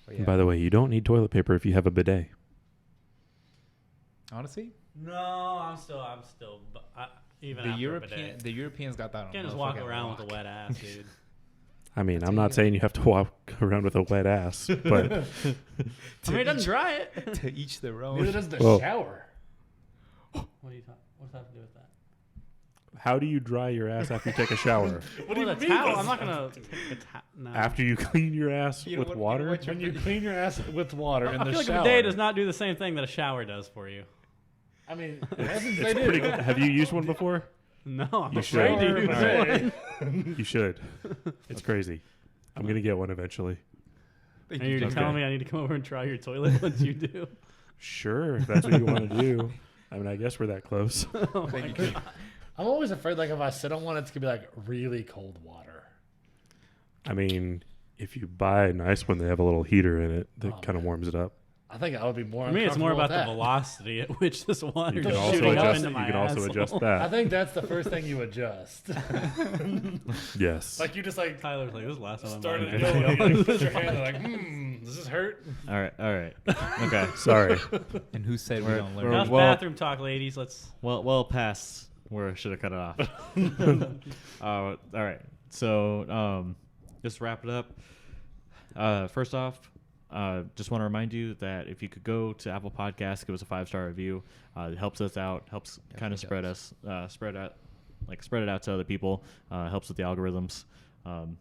But And by the way, you don't need toilet paper if you have a bidet. honestly, No, I'm still. Even the after a bidet. the Europeans got that on. You can't just walk motherfucking around lock. with a wet ass, dude. I mean, That's I'm what not you- saying you have to walk around with a wet ass, but I mean, it doesn't dry it. To each their Neither own. does the Well- shower. What are you talking? What's that to do with that? How do you dry your ass after you take a shower? What do you With a mean? towel? I'm not gonna take a towel. No. After you clean your ass You know with what- water? When you clean your ass with water in I the feel like shower. a bidet does not do the same thing that a shower does for you. I mean, It's they pretty do. good. Have you used one before? No, I'm You afraid should. to use Shower one. You should. It's crazy. I'm going to get one eventually. Are you telling me I need to come over and try your toilet once you do? Sure, if that's what you want to do. I mean, I guess we're that close. Oh my God. I'm always afraid, like, if I sit on one, it's gonna be like really cold water. I mean, if you buy a nice one, they have a little heater in it that Oh, kind of warms it up. I think I would be more. For me, it's more uncomfortable about the with that. velocity at which this water You is can also shooting up adjust. into You my can also asshole. adjust I that. think that's the first thing you adjust. Yes. Like you just like Tyler's like, this is the last time started I'm going. on And you put your hand like, does this hurt? All right. Okay. Sorry. And who said we We're- don't we're- learn? Enough Well- bathroom talk, ladies. Let's. Well, past where I should have cut it off. All right. So, just to wrap it up. First off, just want to remind you that if you could go to Apple Podcasts, give us a 5-star review. It helps us out. Helps kind of spread it out to other people. Helps with the algorithms. And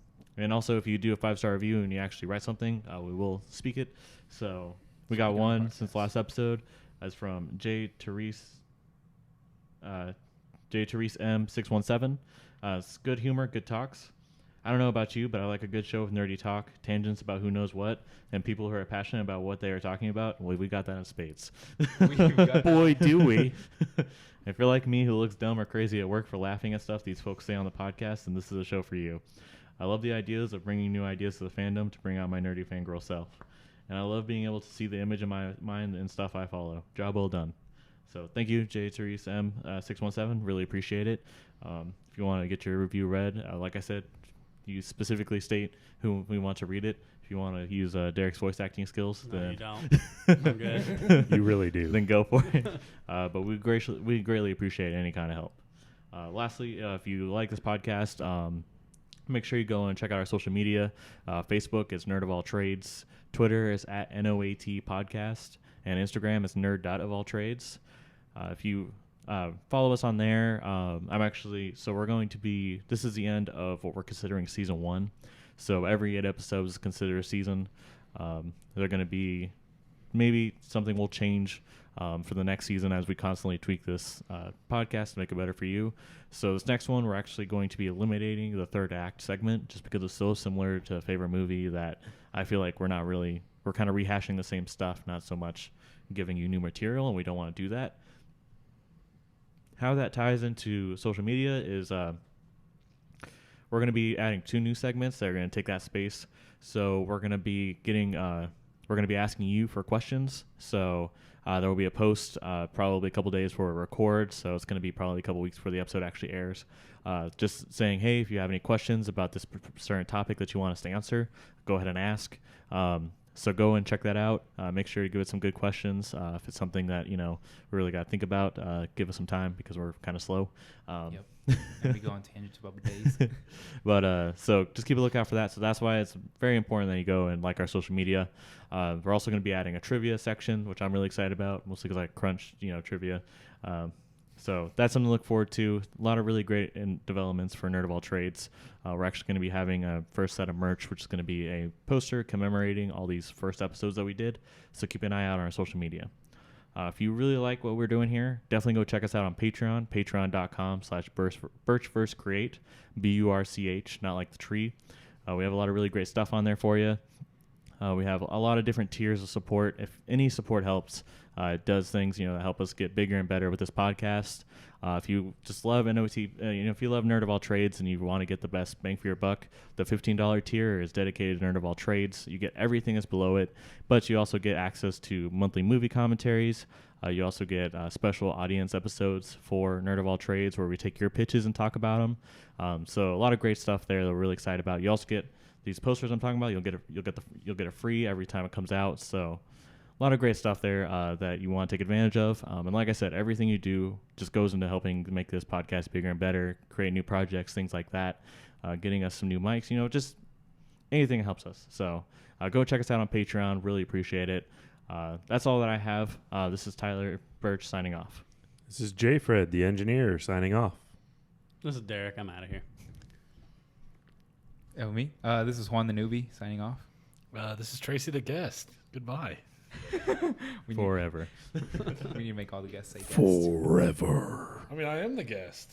also, if you do a 5-star review and you actually write something, we will speak it. So we got one since last episode. That's from J. Therese M617. It's good humor, good talks. I don't know about you, but I like a good show with nerdy talk, tangents about who knows what, and people who are passionate about what they are talking about. Well, we got that in spades. Boy, do we. If you're like me who looks dumb or crazy at work for laughing at stuff these folks say on the podcast, then this is a show for you. I love the ideas of bringing new ideas to the fandom to bring out my nerdy fangirl self. And I love being able to see the image in my mind and stuff I follow. Job well done. So thank you, J. Therese M617. Really appreciate it. If you want to get your review read, like I said, you specifically state who we want to read it. If you want to use Derek's voice acting skills, No, then you don't. I'm good. You really do. then go for it. But we greatly appreciate any kind of help. Lastly, if you like this podcast, make sure you go and check out our social media. Facebook is Nerd of All Trades. Twitter is at NOAT Podcast. And Instagram is nerd.ofalltrades. If you follow us on there, we're going to be, this is the end of what we're considering season 1. So every 8 episodes is considered a season. They're going to be, maybe something will change for the next season as we constantly tweak this podcast to make it better for you. So this next one, we're actually going to be eliminating the third act segment just because it's so similar to a favorite movie that I feel like we're kind of rehashing the same stuff, not so much giving you new material, and we don't want to do that. How that ties into social media is we're going to be adding 2 new segments that are going to take that space. So we're going to be asking you for questions. So there will be a post probably a couple days before we record. So it's going to be probably a couple weeks before the episode actually airs. Just saying, hey, if you have any questions about this certain topic that you want us to answer, go ahead and ask. So go and check that out. Make sure you give it some good questions. If it's something that, we really got to think about, give us some time because we're kind of slow. Yep. And we go on tangents about days. But so just keep a lookout for that. So that's why it's very important that you go and like our social media. We're also going to be adding a trivia section, which I'm really excited about, mostly because I crunch, trivia. So that's something to look forward to. A lot of really great developments for Nerd of All Trades. We're actually going to be having a first set of merch, which is going to be a poster commemorating all these first episodes that we did. So keep an eye out on our social media. If you really like what we're doing here, definitely go check us out on Patreon, patreon.com/birchversecreate, BURCH, not like the tree. We have a lot of really great stuff on there for you. We have a lot of different tiers of support. If any support helps, it does things, that help us get bigger and better with this podcast. If you just love NOT, if you love Nerd of All Trades and you want to get the best bang for your buck, the $15 tier is dedicated to Nerd of All Trades. You get everything that's below it, but you also get access to monthly movie commentaries. You also get special audience episodes for Nerd of All Trades where we take your pitches and talk about them. So a lot of great stuff there that we're really excited about. You also get these posters I'm talking about. You'll get it free every time it comes out. So a lot of great stuff there that you want to take advantage of. And like I said, everything you do just goes into helping make this podcast bigger and better, create new projects, things like that, getting us some new mics, just anything that helps us. So go check us out on Patreon. Really appreciate it. That's all that I have. This is Tyler Birch signing off. This is J. Fred, the engineer, signing off. This is Derek. I'm out of here. Oh, me? This is Juan the newbie signing off. This is Tracy the guest. Goodbye. We Forever. we need to make all the guests say guest. Forever. I mean, I am the guest.